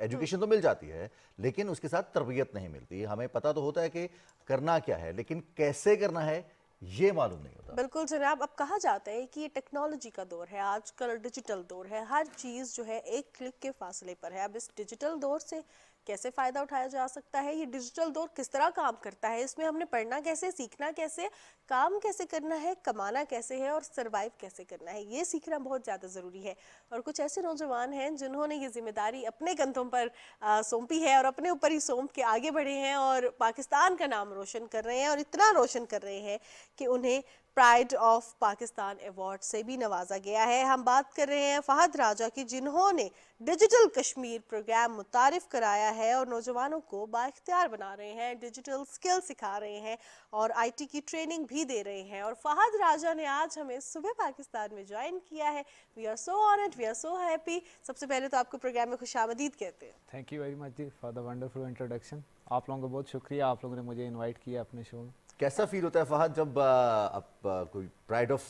एजुकेशन तो मिल जाती है लेकिन उसके साथ तरबियत नहीं मिलती। हमें पता तो होता है कि करना क्या है, लेकिन कैसे करना है ये मालूम नहीं होता। बिल्कुल जनाब, अब कहा जाता है कि ये टेक्नोलॉजी का दौर है, आजकल डिजिटल दौर है, हर चीज़ जो है एक क्लिक के फासले पर है। अब इस डिजिटल दौर से कैसे फ़ायदा उठाया जा सकता है, ये डिजिटल दौर किस तरह काम करता है, इसमें हमने पढ़ना कैसे, सीखना कैसे, काम कैसे करना है, कमाना कैसे है और सरवाइव कैसे करना है, ये सीखना बहुत ज़्यादा ज़रूरी है। और कुछ ऐसे नौजवान हैं जिन्होंने ये जिम्मेदारी अपने कंधों पर सौंपी है और अपने ऊपर ही सौंप के आगे बढ़े हैं और पाकिस्तान का नाम रोशन कर रहे हैं, और इतना रोशन कर रहे हैं कि उन्हें प्राइड ऑफ पाकिस्तान अवार्ड से भी नवाजा गया है। हम बात कर रहे हैं फहद राजा की, जिन्होंने डिजिटल कश्मीर प्रोग्राम मुतारिफ कराया है और नौजवानों को बाइख्तियार बना रहे हैं, डिजिटल स्किल सिखा रहे हैं और आईटी की ट्रेनिंग भी दे रहे हैं। और फहद राजा ने आज हमें सुबह पाकिस्तान में ज्वाइन किया है। We are so honoured, we are so happy. सबसे पहले तो आपको प्रोग्राम में खुशामदीद कहते हैं। Thank you very much ji for the wonderful introduction. आप लोगों का बहुत शुक्रिया, आप लोगों ने मुझे इन्वाइट किया अपने शो में। कैसा फील होता है फहद जब आप कोई प्राइड ऑफ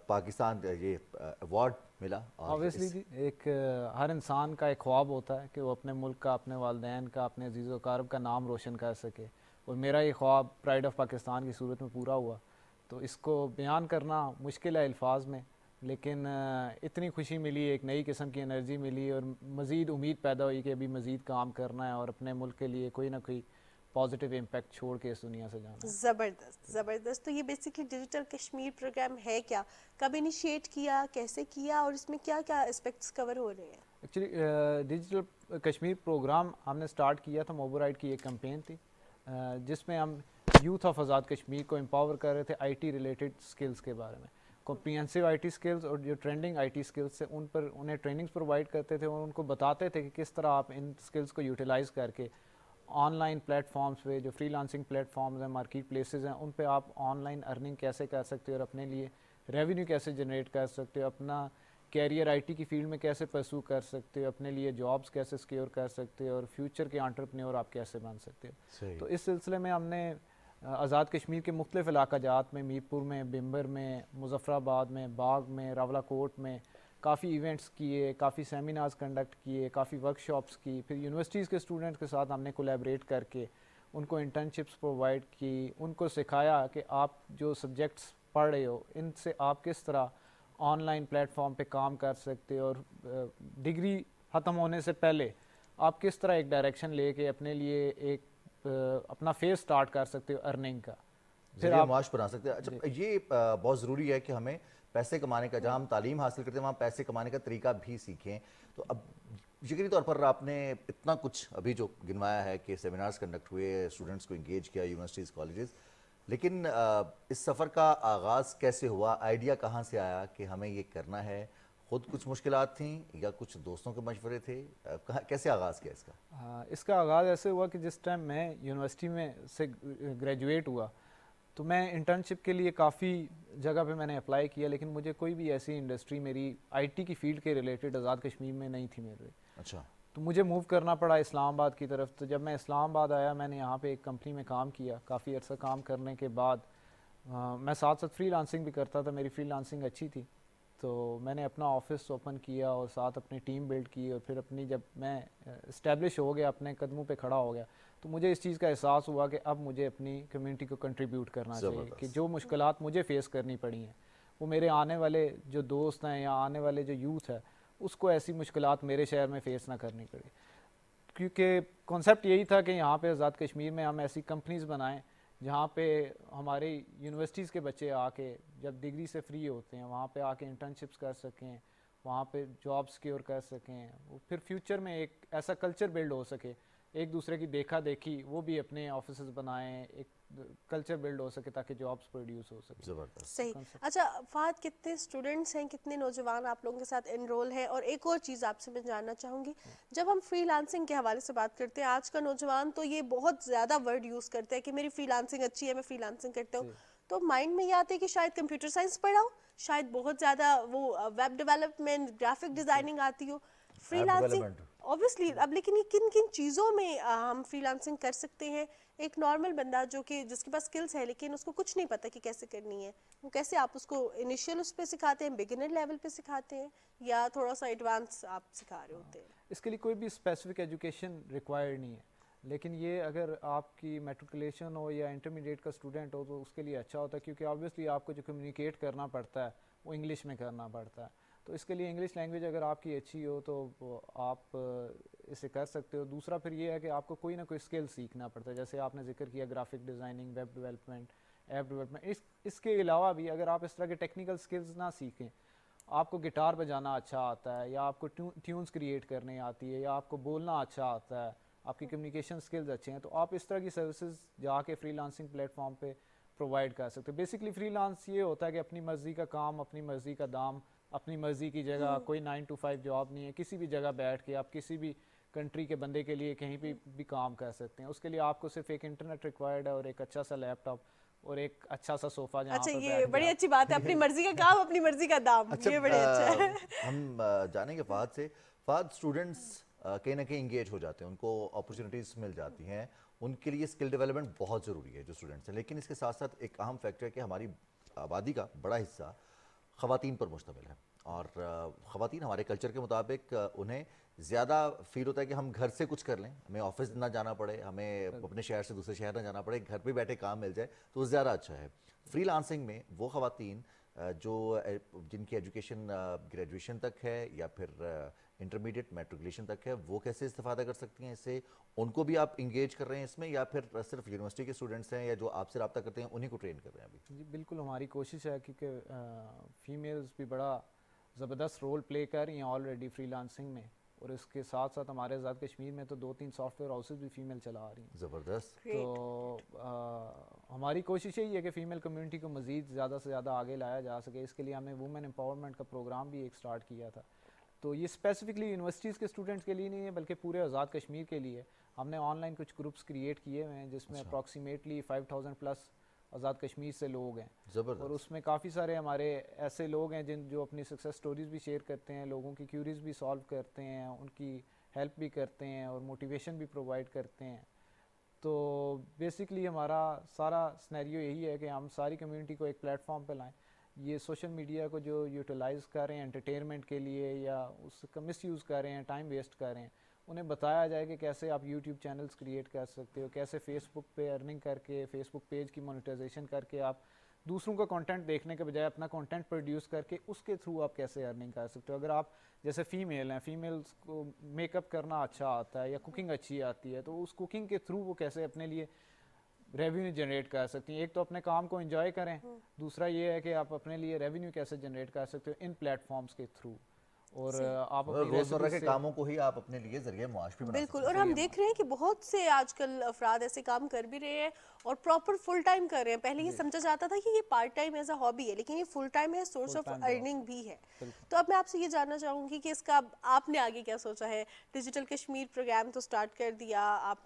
पाकिस्तान ये अवार्ड मिला? ऑब्वियसली जी, एक हर इंसान का एक ख्वाब होता है कि वो अपने मुल्क का, अपने वालिदैन का, अपने अजीज़ व अकारब का नाम रोशन कर सके, और मेरा ये ख्वाब प्राइड ऑफ पाकिस्तान की सूरत में पूरा हुआ। तो इसको बयान करना मुश्किल है अल्फाज में, लेकिन इतनी खुशी मिली, एक नई किस्म की एनर्जी मिली और मज़ीद उम्मीद पैदा हुई कि अभी मज़ीद काम करना है और अपने मुल्क के लिए कोई ना कोई पॉजिटिव इम्पैक्ट छोड़ के इस दुनिया से जाना। ज़बरदस्त ज़बरदस्त। तो ये बेसिकली डिजिटल कश्मीर प्रोग्राम है क्या, कब इनिशिएट किया, कैसे किया और इसमें क्या क्या एस्पेक्ट्स कवर हो रहे हैं? एक्चुअली डिजिटल कश्मीर प्रोग्राम हमने स्टार्ट किया था, मोबोराइट की एक कैंपेन थी जिसमें हम यूथ ऑफ आज़ाद कश्मीर को एम्पावर कर रहे थे आईटी रिलेटेड स्किल्स के बारे में। कॉम्प्रिहेंसिव आईटी स्किल्स और जो ट्रेंडिंग आईटी स्किल्स थे उन पर उन्हें ट्रेनिंग्स प्रोवाइड करते थे और उनको बताते थे कि किस तरह आप इन स्किल्स को यूटिलाइज़ करके ऑनलाइन प्लेटफॉर्म्स पे, जो फ्रीलांसिंग प्लेटफॉर्म्स हैं, मार्केट प्लेसेस हैं, उन पे आप ऑनलाइन अर्निंग कैसे कर सकते हो और अपने लिए रेवेन्यू कैसे जनरेट कर सकते हो, अपना कैरियर आईटी की फील्ड में कैसे परसू कर सकते हो, अपने लिए जॉब्स कैसे सिक्योर कर सकते हो और फ्यूचर के एंटरप्रेन्योर आप कैसे बन सकते हो। तो इस सिलसिले में हमने आज़ाद कश्मीर के मुख्तलिफ इलाक़ाजात में, मीरपुर में, बिम्बर में, मुजफ्फराबाद में, बाग में, रावलाकोट में काफ़ी इवेंट्स किए, काफ़ी सेमिनार्स कंडक्ट किए, काफ़ी वर्कशॉप्स की, फिर यूनिवर्सिटीज़ के स्टूडेंट्स के साथ हमने कोलैबोरेट करके उनको इंटर्नशिप्स प्रोवाइड की, उनको सिखाया कि आप जो सब्जेक्ट्स पढ़ रहे हो इनसे आप किस तरह ऑनलाइन प्लेटफॉर्म पे काम कर सकते हो और डिग्री ख़त्म होने से पहले आप किस तरह एक डायरेक्शन लेके अपने लिए एक अपना फेस स्टार्ट कर सकते हो अर्निंग का, फिर आप माश बना सकते हैं। अच्छा, ये बहुत ज़रूरी है कि हमें पैसे कमाने का, जहाँ हम तालीम हासिल करते हैं वहाँ पैसे कमाने का तरीका भी सीखें। तो अब यकीनी तौर पर आपने इतना कुछ अभी जो गिनवाया है कि सेमिनार्स कंडक्ट हुए, स्टूडेंट्स को इंगेज किया, यूनिवर्सिटीज़, कॉलेजेस, लेकिन इस सफ़र का आगाज़ कैसे हुआ? आइडिया कहाँ से आया कि हमें ये करना है? खुद कुछ मुश्किलात थी या कुछ दोस्तों के मशवरे थे? कैसे आगाज़ किया इसका? इसका आगाज़ ऐसे हुआ कि जिस टाइम मैं यूनिवर्सिटी में से ग्रेजुएट हुआ तो मैं इंटर्नशिप के लिए काफ़ी जगह पे मैंने अप्लाई किया, लेकिन मुझे कोई भी ऐसी इंडस्ट्री मेरी आईटी की फील्ड के रिलेटेड आज़ाद कश्मीर में नहीं थी मेरे। अच्छा। तो मुझे मूव करना पड़ा इस्लामाबाद की तरफ। तो जब मैं इस्लामाबाद आया, मैंने यहाँ पे एक कंपनी में काम किया। काफ़ी अर्सा काम करने के बाद मैं साथ साथ फ्रीलांसिंग भी करता था, मेरी फ्रीलांसिंग अच्छी थी। तो मैंने अपना ऑफिस ओपन किया और साथ अपनी टीम बिल्ड की, और फिर अपनी जब मैं इस्टेब्लिश हो गया, अपने कदमों पे खड़ा हो गया, तो मुझे इस चीज़ का एहसास हुआ कि अब मुझे अपनी कम्युनिटी को कंट्रीब्यूट करना चाहिए कि जो मुश्किलात मुझे फेस करनी पड़ी हैं वो मेरे आने वाले जो दोस्त हैं या आने वाले जो यूथ है उसको ऐसी मुश्किलात मेरे शहर में फेस ना करनी पड़े। क्योंकि कॉन्सेप्ट यही था कि यहाँ पे आज़ाद कश्मीर में हम ऐसी कंपनीज़ बनाएं जहाँ पे हमारे यूनिवर्सिटीज़ के बच्चे आके जब डिग्री से फ्री होते हैं वहाँ पे आके इंटर्नशिप्स कर सकें, वहाँ पे जॉब सिक्योर कर सकें, फिर फ्यूचर में एक ऐसा कल्चर बिल्ड हो सके, एक दूसरे की देखा देखी, वो भी अपने ऑफिस बनाएं, एक कल्चर बिल्ड हो सके ताकि जॉब्स प्रोड्यूस हो सके। ज़बरदस्त। सही। अच्छा फहद, कितने स्टूडेंट्स हैं, कितने नौजवान आप लोगों के साथ एनरोल हैं? और एक और चीज़ आपसे मैं जानना चाहूँगी, जब हम फ्रीलांसिंग के हवाले से बात करते हैं, आज का नौजवान तो ये बहुत ज़्यादा वर्ड यूज़ करते हैं कि मेरी फ्रीलांसिंग अच्छी है, मैं फ्रीलांसिंग करता हूँ, तो माइंड में ये आता है कि शायद कंप्यूटर साइंस पढ़ा हो, शायद बहुत ज़्यादा वो वेब डेवलपमेंट, ग्राफिक डिज़ाइनिंग आती हो, फ्रीलांसिंग ऑब्वियसली। अब लेकिन ये किन किन चीज़ों में हम फ्रीलांसिंग कर सकते हैं? एक नॉर्मल बंदा जो कि जिसके पास स्किल्स है लेकिन उसको कुछ नहीं पता कि कैसे करनी है, वो कैसे आप उसको इनिशियल उस पे सिखाते हैं, बिगिनर लेवल पे सिखाते हैं, या थोड़ा सा एडवांस आप सिखा रहे होते हैं? इसके लिए कोई भी स्पेसिफिक एजुकेशन रिक्वायर्ड नहीं है, लेकिन ये अगर आपकी मैट्रिकुलेशन हो या इंटरमीडिएट का स्टूडेंट हो तो उसके लिए अच्छा होता है, क्योंकि ऑब्वियसली आपको जो कम्युनिकेट करना पड़ता है वो इंग्लिश में करना पड़ता है। तो इसके लिए इंग्लिश लैंग्वेज अगर आपकी अच्छी हो तो आप इसे कर सकते हो। दूसरा फिर ये है कि आपको कोई ना कोई स्किल सीखना पड़ता है, जैसे आपने जिक्र किया graphic designing, web development, app development. इसके अलावा भी अगर आप इस तरह के टेक्निकल स्किल्स ना सीखें, आपको गिटार बजाना अच्छा आता है या आपको ट्यून्स क्रिएट करने आती है या आपको बोलना अच्छा आता है, आपकी कम्युनिकेशन स्किल्स अच्छे हैं, तो आप इस तरह की सर्विसेज जाके फ्रीलांसिंग प्लेटफॉर्म पे प्रोवाइड कर सकते हो। बेसिकली फ्रीलांस ये होता है कि अपनी मर्ज़ी का काम, अपनी मर्ज़ी का दाम, अपनी मर्ज़ी की जगह, कोई 9 to 5 जॉब नहीं है, किसी भी जगह बैठ के आप किसी भी कंट्री के बंदे के लिए कहीं भी काम कर सकते हैं। उसके लिए आपको सिर्फ एक इंटरनेट रिक्वायर्ड है और एक अच्छा सा लैपटॉप और एक अच्छा सा सोफा जहाँ अच्छा, पे ये बड़ी अच्छी बात है, अपनी मर्जी का काम, अपनी मर्जी का दाम। अच्छा, ये बड़े अच्छा है। हम जानेंगे फहद से। फहद, स्टूडेंट्स कहीं ना कहीं इंगेज हो जाते हैं, उनको अपॉर्चुनिटीज़ मिल जाती हैं, उनके लिए स्किल डेवलपमेंट बहुत ज़रूरी है जो स्टूडेंट्स हैं, लेकिन इसके साथ साथ एक अहम फैक्टर है कि हमारी आबादी का बड़ा हिस्सा ख़वातीन पर मुश्तमिल है, और ख़वातीन हमारे कल्चर के मुताबिक उन्हें ज़्यादा फील होता है कि हम घर से कुछ कर लें, हमें ऑफिस ना जाना पड़े, हमें अपने शहर से दूसरे शहर ना जाना पड़े, घर पे बैठे काम मिल जाए तो ज़्यादा अच्छा है। फ्रीलांसिंग में वो ख़वातीन जो जिनकी एजुकेशन ग्रेजुएशन तक है या फिर इंटरमीडिएट मैट्रिकुलेशन तक है, वो कैसे इस्तेफादा कर सकती हैं इससे? उनको भी आप इंगेज कर रहे हैं इसमें, या फिर सिर्फ यूनिवर्सिटी के स्टूडेंट्स हैं या जो आपसे रब्ता करते हैं उन्हीं को ट्रेन कर रहे हैं अभी? जी बिल्कुल, हमारी कोशिश है क्योंकि फीमेल्स भी बड़ा ज़बरदस्त रोल प्ले कर रही हैं ऑलरेडी फ्रीलांसिंग में, और इसके साथ साथ हमारे आज़ाद कश्मीर में तो 2-3 सॉफ्टवेयर हाउसेज भी फीमेल चला रही हैं। ज़बरदस्त। तो हमारी कोशिश यही है कि फ़ीमेल कम्युनिटी को मज़ीद ज़्यादा से ज़्यादा आगे लाया जा सके। इसके लिए हमने वुमेन एम्पावरमेंट का प्रोग्राम भी एक स्टार्ट किया था। तो ये स्पेसिफिकली यूनिवर्सिटीज़ के स्टूडेंट्स के लिए नहीं है बल्कि पूरे आज़ाद कश्मीर के लिए। हमने ऑनलाइन कुछ ग्रुप्स क्रिएट किए हुए हैं जिसमें अप्रॉक्सीमेटली 5000 प्लस आज़ाद कश्मीर से लोग हैं, और उसमें काफ़ी सारे हमारे ऐसे लोग हैं जो अपनी सक्सेस स्टोरीज़ भी शेयर करते हैं, लोगों की क्यूरीज़ भी सॉल्व करते हैं, उनकी हेल्प भी करते हैं और मोटिवेशन भी प्रोवाइड करते हैं। तो बेसिकली हमारा सारा सिनेरियो यही है कि हम सारी कम्युनिटी को एक प्लेटफॉर्म पे लाएं। ये सोशल मीडिया को जो यूटिलाइज़ कर रहे हैं एंटरटेनमेंट के लिए या उसका मिसयूज़ कर रहे हैं, टाइम वेस्ट कर रहे हैं, उन्हें बताया जाए कि कैसे आप यूट्यूब चैनल्स क्रिएट कर सकते हो, कैसे फेसबुक पे अर्निंग करके, फेसबुक पेज की मोनेटाइजेशन करके आप दूसरों का कंटेंट देखने के बजाय अपना कंटेंट प्रोड्यूस करके उसके थ्रू आप कैसे अर्निंग कर सकते हो। अगर आप जैसे फीमेल हैं, फीमेल्स को मेकअप करना अच्छा आता है या कुकिंग अच्छी आती है, तो उस कुकिंग के थ्रू वो कैसे अपने लिए रेवेन्यू जनरेट कर सकती हैं। एक तो अपने काम को एंजॉय करें, दूसरा ये है कि आप अपने लिए रेवेन्यू कैसे जनरेट कर सकते हो इन प्लेटफॉर्म्स के थ्रू, और आप रोजमर्रा के कामों को ही आप अपने लिए जरिए मुआश भी बना सकते हैं। बिल्कुल, और हम देख रहे हैं कि बहुत से आजकल अफराद ऐसे काम कर भी रहे हैं और प्रॉपर फुल टाइम कर रहे हैं। पहले ये समझा जाता था कि ये part time as a hobby है, लेकिन ये फुल टाइम है, सोर्स ऑफ अर्निंग भी है। तो अब मैं आपसे ये जानना चाहूँगी कि इसका आपने आगे क्या सोचा है? डिजिटल कश्मीर प्रोग्राम तो स्टार्ट कर दिया आप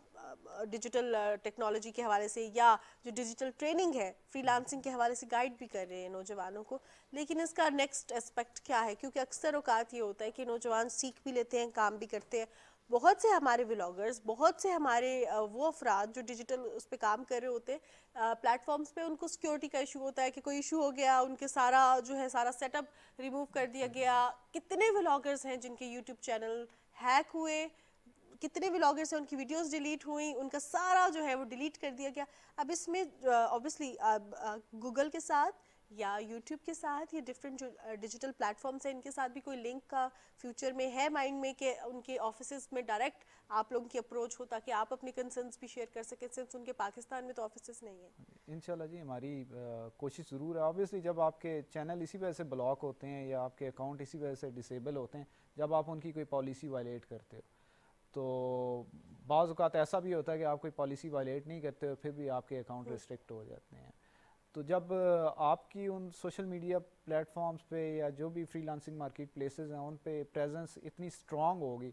डिजिटल टेक्नोलॉजी के हवाले से, या जो डिजिटल ट्रेनिंग है फ्रीलांसिंग के हवाले से गाइड भी कर रहे हैं नौजवानों को, लेकिन इसका नेक्स्ट एस्पेक्ट क्या है? क्योंकि अक्सर औकात ये होता है कि नौजवान सीख भी लेते हैं, काम भी करते हैं। बहुत से हमारे व्लॉगर्स, बहुत से हमारे वो अफराद जो डिजिटल उस पर काम कर रहे होते हैं प्लेटफॉर्म्स पे, उनको सिक्योरिटी का इशू होता है कि कोई इशू हो गया, उनके सारा जो है सारा सेटअप रिमूव कर दिया गया। कितने व्लॉगर्स हैं जिनके यूट्यूब चैनल हैक हुए, कितने व्लॉगर्स हैं उनकी वीडियोस डिलीट हुई, उनका सारा जो है वो डिलीट कर दिया गया। अब इसमें ऑब्वियसली गूगल के साथ या यूट्यूब के साथ, ये डिफरेंट जो डिजिटल प्लेटफॉर्म्स हैं इनके साथ भी कोई लिंक का फ्यूचर में है माइंड में कि उनके ऑफिसेज में डायरेक्ट आप लोगों की अप्रोच हो ताकि आप अपने कंसर्न्स भी शेयर कर सकें, सिंस उनके पाकिस्तान में तो ऑफिसेज नहीं है? इंशाल्लाह जी, हमारी कोशिश ज़रूर है। ऑब्वियसली जब आपके चैनल इसी वजह से ब्लॉक होते हैं या आपके अकाउंट इसी वजह से डिसेबल होते हैं जब आप उनकी कोई पॉलिसी वायलेट करते हो, तो بعض اوقات ایسا بھی ہوتا ہے کہ آپ کوئی پالیسی وائلیٹ نہیں کرتے ہو پھر بھی آپ کے اکاؤنٹ ریسٹرکٹ ہو جاتے ہیں. تو جب آپ کی ان سوشل میڈیا پلیٹ فارمز پہ یا جو بھی فری لانسنگ مارکیٹ پلیسز ہیں ان پہ پریزنس اتنی اسٹرانگ ہوگی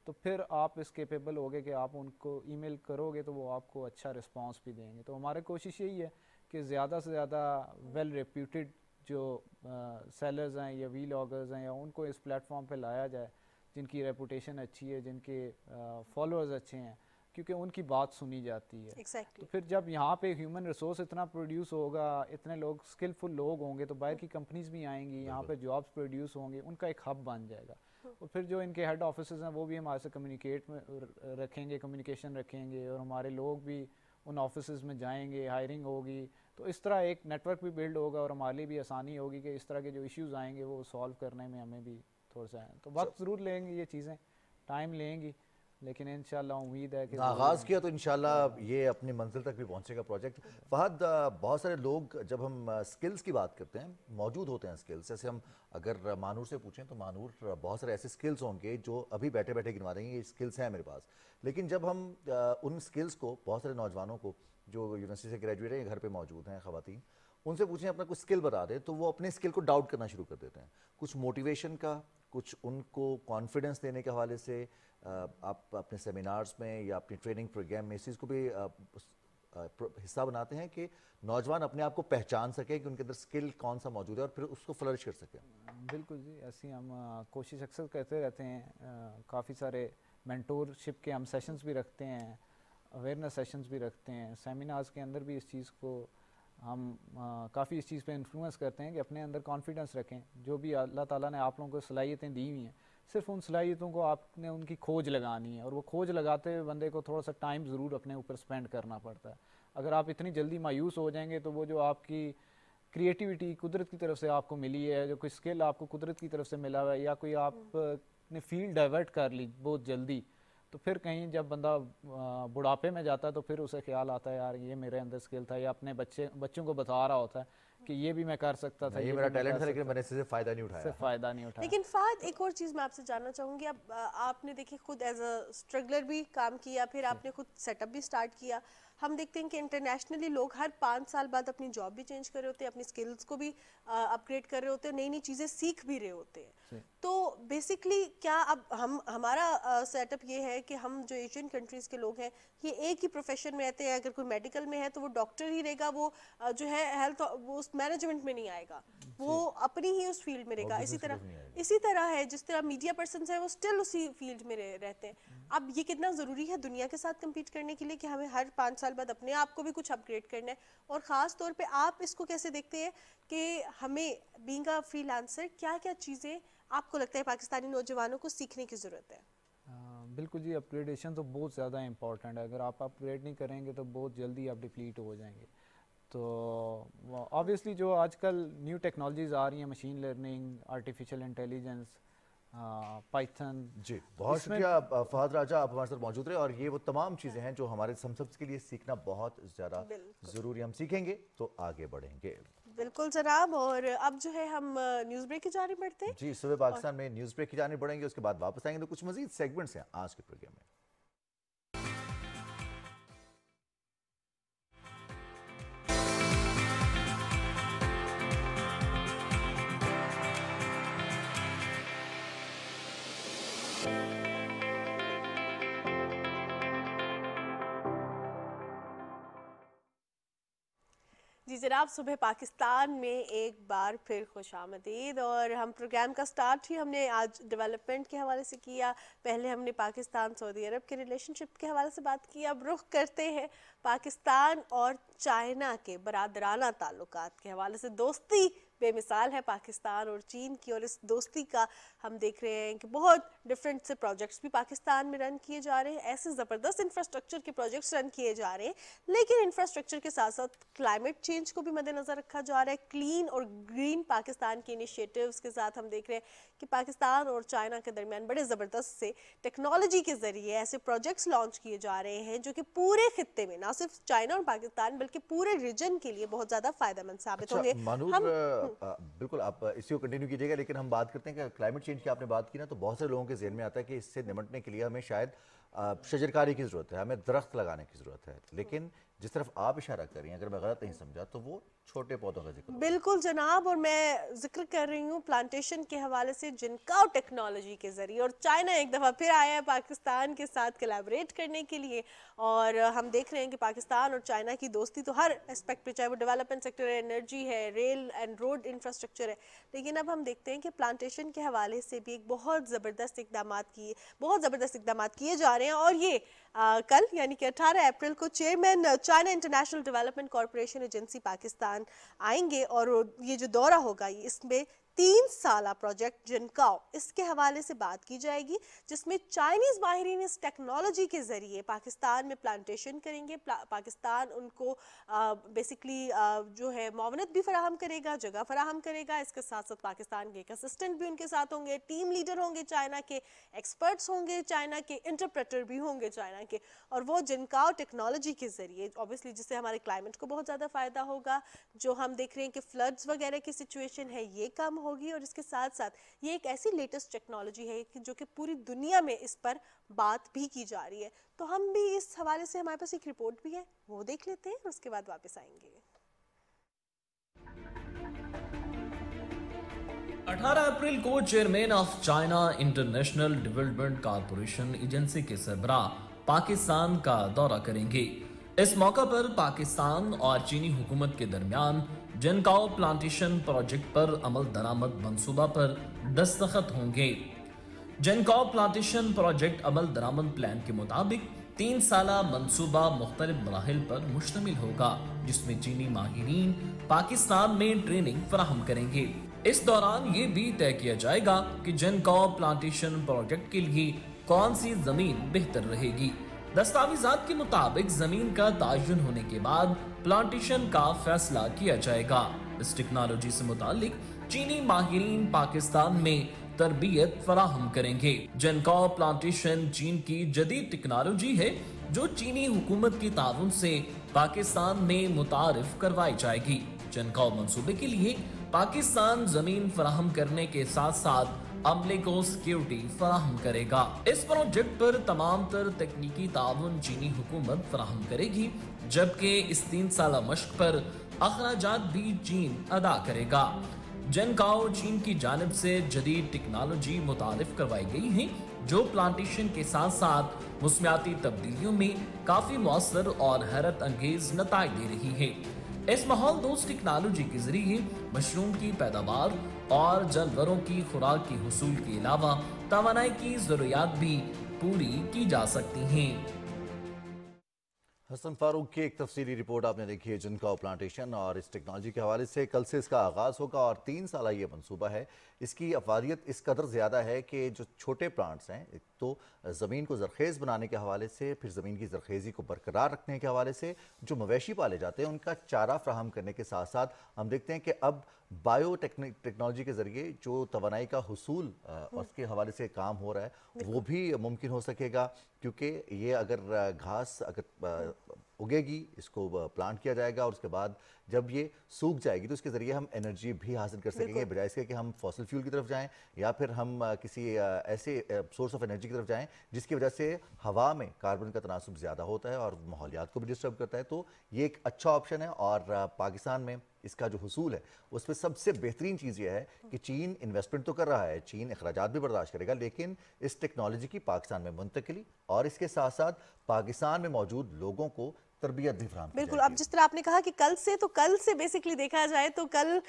تو پھر آپ اس کیپیبل ہوگے کہ آپ ان کو ای میل کرو گے تو وہ آپ کو اچھا رسپانس بھی دیں گے. تو ہماری کوشش یہی ہے کہ زیادہ سے زیادہ ویل ریپیوٹیڈ جو سیلرز ہیں یا وی لاگرز ہیں یا ان کو اس پلیٹ فارم پہ لایا جائے جن کی ریپوٹیشن اچھی ہے, جن کے فالوورز اچھے ہیں, کیونکہ ان کی بات سنی جاتی ہے. تو پھر جب یہاں پہ ہیومن ریسورس اتنا پروڈیوس ہوگا, اتنے لوگ اسکلفل لوگ ہوں گے تو باہر کی کمپنیز بھی آئیں گی, یہاں پہ جابس پروڈیوس ہوں گے, ان کا ایک ہب بن جائے گا. اور پھر جو ان کے ہیڈ آفیسز ہیں وہ بھی ہمارے سے کمیونیکیٹ میں رکھیں گے, کمیونیکیشن رکھیں گے, اور ہمارے لوگ بھی ان آفیسز میں جائیں گے, ہائرنگ ہوگی. تو اس طرح ایک نیٹ ورک بھی بلڈ ہوگا اور ہمارے لیے بھی آسانی ہوگی کہ اس طرح کے جو ایشوز آئیں گے وہ سالو کرنے میں ہمیں بھی تھوڑا سا ہے. تو وقت ضرور لیں گے, یہ چیزیں ٹائم لیں گی, لیکن انشاءاللہ امید ہے کہ آغاز کیا تو انشاءاللہ یہ اپنی منزل تک بھی پہنچے گا پروجیکٹ. فہد, بہت سارے لوگ جب ہم سکلز کی بات کرتے ہیں موجود ہوتے ہیں سکلز, جیسے ہم اگر مانور سے پوچھیں تو مانور بہت سارے ایسے سکلز ہوں گے جو ابھی بیٹھے بیٹھے گنوا دیں گے یہ سکلز ہیں میرے پاس. لیکن جب ہم ان سکلز کو بہت سارے نوجوانوں کو جو یونیورسٹی سے گریجویٹ ہیں, گھر پہ موجود ہیں خواتین, ان سے پوچھیں اپنا کچھ سکل بتا دیں تو وہ اپنے سکل کو ڈاؤٹ کرنا شروع کر دیتے ہیں. کچھ موٹیویشن کا, کچھ ان کو کانفیڈنس دینے کے حوالے سے آپ اپنے سیمینارز میں یا اپنی ٹریننگ پروگرام میں اس چیز کو بھی حصہ بناتے ہیں کہ نوجوان اپنے آپ کو پہچان سکیں کہ ان کے اندر سکل کون سا موجود ہے اور پھر اس کو فلرش کر سکیں. بالکل جی, ایسی ہم کوشش اکثر کرتے رہتے ہیں. کافی سارے مینٹورشپ کے ہم سیشنز بھی رکھتے ہیں, اویئرنیس سیشنز بھی رکھتے ہیں. سیمینارز کے اندر بھی اس چیز کو ہم کافی اس چیز پہ انفلوئنس کرتے ہیں کہ اپنے اندر کانفیڈنس رکھیں. جو بھی اللہ تعالیٰ نے آپ لوگوں کو صلاحیتیں دی ہوئی ہیں, صرف ان صلاحیتوں کو آپ نے ان کی کھوج لگانی ہے, اور وہ کھوج لگاتے ہوئے بندے کو تھوڑا سا ٹائم ضرور اپنے اوپر سپینڈ کرنا پڑتا ہے. اگر آپ اتنی جلدی مایوس ہو جائیں گے تو وہ جو آپ کی کریٹیوٹی قدرت کی طرف سے آپ کو ملی ہے, جو کوئی سکل آپ کو قدرت کی طرف سے ملا ہوا ہے, یا کوئی آپ نے فیلڈ ڈائیورٹ کر لی بہت جلدی, تو پھر کہیں جب بندہ بڑھاپے میں جاتا ہے تو پھر اسے خیال آتا ہے یار یہ میرے اندر سکل تھا, یا اپنے بچوں کو بتا رہا ہوتا ہے کہ یہ بھی میں کر سکتا تھا, یہ میرا ٹیلنٹ تھا لیکن میں نے اس سے فائدہ نہیں اٹھایا. لیکن فہد, ایک اور چیز میں آپ سے جاننا چاہوں گی, اب آپ نے دیکھیں خود ایز اے اسٹرگلر بھی کام کیا, پھر آپ نے خود سیٹ اپ بھی اسٹارٹ کیا. ہم دیکھتے ہیں کہ انٹرنیشنلی لوگ ہر 5 سال بعد اپنی جاب بھی چینج کر رہے ہوتے ہیں, اپنی سکلز کو بھی اپ گریڈ کر رہے ہوتے ہیں, نئی نئی چیزیں سیکھ بھی رہے ہوتے ہیں. تو بیسکلی کیا اب ہمارا سیٹ اپ یہ ہے کہ ہم جو ایشین کنٹریز کے لوگ ہیں یہ ایک ہی پروفیشن میں رہتے ہیں, اگر کوئی میڈیکل میں ہے تو وہ ڈاکٹر ہی رہے گا, وہ جو ہے ہیلتھ وہ اس مینجمنٹ میں نہیں آئے گا, وہ اپنی ہی اس فیلڈ میں رہے گا. اسی طرح ہے جس طرح میڈیا پرسنز ہیں وہ اسٹل اسی فیلڈ میں رہتے ہیں. اب یہ کتنا ضروری ہے دنیا کے ساتھ کمپیٹ کرنے کے لیے کہ ہمیں ہر 5 سال بعد اپنے آپ کو بھی کچھ اپ گریڈ کرنا ہے, اور خاص طور پہ آپ اس کو کیسے دیکھتے ہیں کہ ہمیں بینگ اے فری لانسر کیا کیا چیزیں آپ کو لگتا ہے پاکستانی نوجوانوں کو سیکھنے کی ضرورت ہے؟ بالکل جی, اپ گریڈیشن تو بہت زیادہ امپورٹنٹ ہے. اگر آپ اپ گریڈ نہیں کریں گے تو بہت جلدی آپ ڈپلیٹ ہو جائیں گے. تو آبویسلی جو آج کل نیو ٹیکنالوجیز آ رہی ہیں, machine learning, artificial intelligence, Python. جی بہت شکریہ فہد راجہ, آپ ہمارے ساتھ موجود رہے, اور یہ وہ تمام چیزیں ہیں جو ہمارے سب کے لیے سیکھنا بہت زیادہ ضروری. ہم سیکھیں گے تو آگے بڑھیں گے. بالکل جناب, اور اب جو ہے ہم نیوز بریک کی جانب بڑھتے ہیں. جی, صبح پاکستان میں نیوز بریک کی جانب بڑھیں گے, اس کے بعد واپس آئیں گے تو کچھ مزید سیگمنٹس ہیں آج کے پروگرام میں. جی جناب, صبح پاکستان میں ایک بار پھر خوش آمدید. اور ہم پروگرام کا سٹارٹ ہی ہم نے آج ڈیولپمنٹ کے حوالے سے کیا. پہلے ہم نے پاکستان سعودی عرب کے ریلیشن شپ کے حوالے سے بات کی. اب رخ کرتے ہیں پاکستان اور چائنا کے برادرانہ تعلقات کے حوالے سے. دوستی بے مثال ہے پاکستان اور چین کی, اور اس دوستی کا ہم دیکھ رہے ہیں کہ بہت ڈفرینٹ سے پروجیکٹس بھی پاکستان میں رن کیے جا رہے ہیں. ایسے زبردست انفراسٹرکچر کے پروجیکٹس رن کیے جا رہے ہیں, لیکن انفراسٹرکچر کے ساتھ ساتھ کلائمیٹ چینج کو بھی مد نظر رکھا جا رہا ہے. کلین اور گرین پاکستان کے انیشیٹیوز کے ساتھ ہم دیکھ رہے ہیں کہ پاکستان اور چائنا کے درمیان بڑے زبردست سے ٹیکنالوجی کے ذریعے ایسے پروجیکٹس لانچ کیے جا رہے ہیں جو کہ پورے خطے میں, نہ صرف چائنا اور پاکستان بلکہ پورے ریجن کے لیے بہت زیادہ فائدہ مند ثابت ہوں گے. بالکل, آپ اسی کو کنٹینیو کیجیے گا, لیکن ہم بات کرتے ہیں کہ کلائمیٹ چینج کی آپ نے بات کی نا, تو بہت سے لوگوں کے ذہن میں آتا ہے کہ اس سے نمٹنے کے لیے ہمیں شاید शजरकारी की ज़रूरत है, हमें दरख्त लगाने की ज़रूरत है, लेकिन जिस तरफ आप इशारा कर रही हैं, अगर मैं गलत नहीं समझा तो वो छोटे पौधों का जिक्र। बिल्कुल जनाब, और मैं जिक्र कर रही हूँ प्लांटेशन के हवाले से जिनकाओ टेक्नोलॉजी के ज़रिए। और चाइना एक दफ़ा फिर आया है पाकिस्तान के साथ कोलैबोरेट करने के लिए, और हम देख रहे हैं कि पाकिस्तान और चाइना की दोस्ती तो हर एस्पेक्ट पे, चाहे वो डेवलपमेंट सेक्टर है, एनर्जी है, रेल एंड रोड इंफ्रास्ट्रक्चर है, लेकिन अब हम देखते हैं कि प्लांटेशन के हवाले से भी एक बहुत ज़बरदस्त इकदाम किए जा रहे हैं। और ये कल यानी कि 18 अप्रैल को chairman China international development corporation agency Pakistan आएंगे, और ये जो दौरा होगा इसमें 3 साला प्रोजेक्ट जिनकाओ, इसके हवाले से बात की जाएगी, जिसमें चाइनीज़ माहिरीन इस टेक्नोलॉजी के ज़रिए पाकिस्तान में प्लांटेशन करेंगे। पाकिस्तान उनको बेसिकली जो है मावनत भी फराहम करेगा, जगह फराहम करेगा। इसके साथ साथ पाकिस्तान के एक असिस्टेंट भी उनके साथ होंगे, टीम लीडर होंगे चाइना के, एक्सपर्ट्स होंगे चाइना के, इंटरप्रेटर भी होंगे चाइना के, और वो जिनकाओ टेक्नोलॉजी के ज़रिए ऑब्वियसली जिससे हमारे क्लाइमेट को बहुत ज़्यादा फ़ायदा होगा। जो हम देख रहे हैं कि फ्लड्स वगैरह की सिचुएशन है ये कम होगी, और इसके साथ साथ ये एक ऐसी लेटेस्ट टेक्नोलॉजी है कि जो कि पूरी दुनिया में इस पर बात भी की जा रही है। तो हम भी इस हवाले से, हमारे पास एक रिपोर्ट भी है, वो देख लेते हैं और उसके बाद वापस आएंगे। 18 अप्रैल को chairman of China international development corporation agency के सरबराह पाकिस्तान का दौरा करेंगे। इस मौका पर पाकिस्तान और चीनी हुकूमत के दरमियान जिनकाओ प्लांटेशन प्रोजेक्ट पर अमल दरामद मंसूबा पर दस्तखत होंगे। जिनकाओ प्लांटेशन प्रोजेक्ट अमल दरामद प्लान के मुताबिक 3 साला मंसूबा मुख्तलिफ मराहिल पर मुश्तमिल होगा, जिसमें चीनी माहिरीन पाकिस्तान में ट्रेनिंग फराहम करेंगे। इस दौरान ये भी तय किया जाएगा कि जिनकाओ प्लांटेशन प्रोजेक्ट के लिए कौन सी जमीन बेहतर रहेगी। दस्तावेजात के मुताबिक जमीन का तयन होने के बाद प्लांटेशन का फैसला किया जाएगा। इस टेक्नोलॉजी से मुतालिक चीनी माहिरीन पाकिस्तान में तरबियत फराहम करेंगे। जिनकाओ प्लांटेशन चीन की जदीद टेक्नोलॉजी है जो चीनी हुकूमत की ताउन से पाकिस्तान में मुतारिफ करवाई जाएगी। जिनकाओ मंसूबे के लिए पाकिस्तान जमीन फराहम करने के साथ साथ अमले को सिक्योरिटी फराहम करेगा। इस प्रोजेक्ट पर तमाम तर तकनीकी ताउन चीनी हुकूमत फराहम करेगी, जबकि इस 3 साला मश्क पर अखराजात भी चीन अदा करेगा। जिनकाओ चीन की जानिब से जदीद टेक्नोलॉजी मुतारिफ करवाई गई है, जो प्लांटेशन के साथ साथ मौसमियाती तब्दीलियों में काफी मौसर और हैरत अंगेज नताइज दे रही है। इस माहौल दोस्त टेक्नोलॉजी के जरिए मशरूम की पैदावार और जानवरों की खुराक के हुसूल के अलावा तवानाई की जरूरियात भी पूरी की जा सकती हैं। हसन फारूक की एक तफसीली रिपोर्ट आपने देखी है जिनकाओ प्लांटेशन, और इस टेक्नोलॉजी के हवाले से कल से इसका आगाज़ होगा और 3 साल ये मंसूबा है। इसकी अफादियत इस कदर ज़्यादा है कि जो छोटे प्लांट्स हैं, एक तो ज़मीन को ज़रखेज़ बनाने के हवाले से, फिर ज़मीन की ज़रखेज़ी को बरकरार रखने के हवाले से, जो मवेशी पाले जाते हैं उनका चारा फ्राहम करने के साथ साथ हम देखते हैं कि अब बायो टेक्नोलॉजी के ज़रिए जो तवानाई का हुसूल उसके हवाले से काम हो रहा है वो भी मुमकिन हो सकेगा, क्योंकि ये अगर घास अगर उगेगी, इसको प्लांट किया जाएगा और उसके बाद जब ये सूख जाएगी तो इसके ज़रिए हम एनर्जी भी हासिल कर सकेंगे, बजाय इसके कि हम फॉसिल फ्यूल की तरफ जाएं या फिर हम किसी ऐसे सोर्स ऑफ एनर्जी की तरफ जाएं जिसकी वजह से हवा में कार्बन का तनासुब ज़्यादा होता है और माहौलियात को भी डिस्टर्ब करता है। तो ये एक अच्छा ऑप्शन है, और पाकिस्तान में इसका जो हुसूल है उसमें सबसे बेहतरीन चीज़ ये है कि चीन इन्वेस्टमेंट तो कर रहा है, चीन अखराजात भी बर्दाश्त करेगा, लेकिन इस टेक्नोलॉजी की पाकिस्तान में मुंतकिली और इसके साथ साथ पाकिस्तान में मौजूद लोगों को तरबियत भी फराहम। बिल्कुल, अब जिस तरह आपने कहा कि कल से बेसिकली देखा जाए तो कल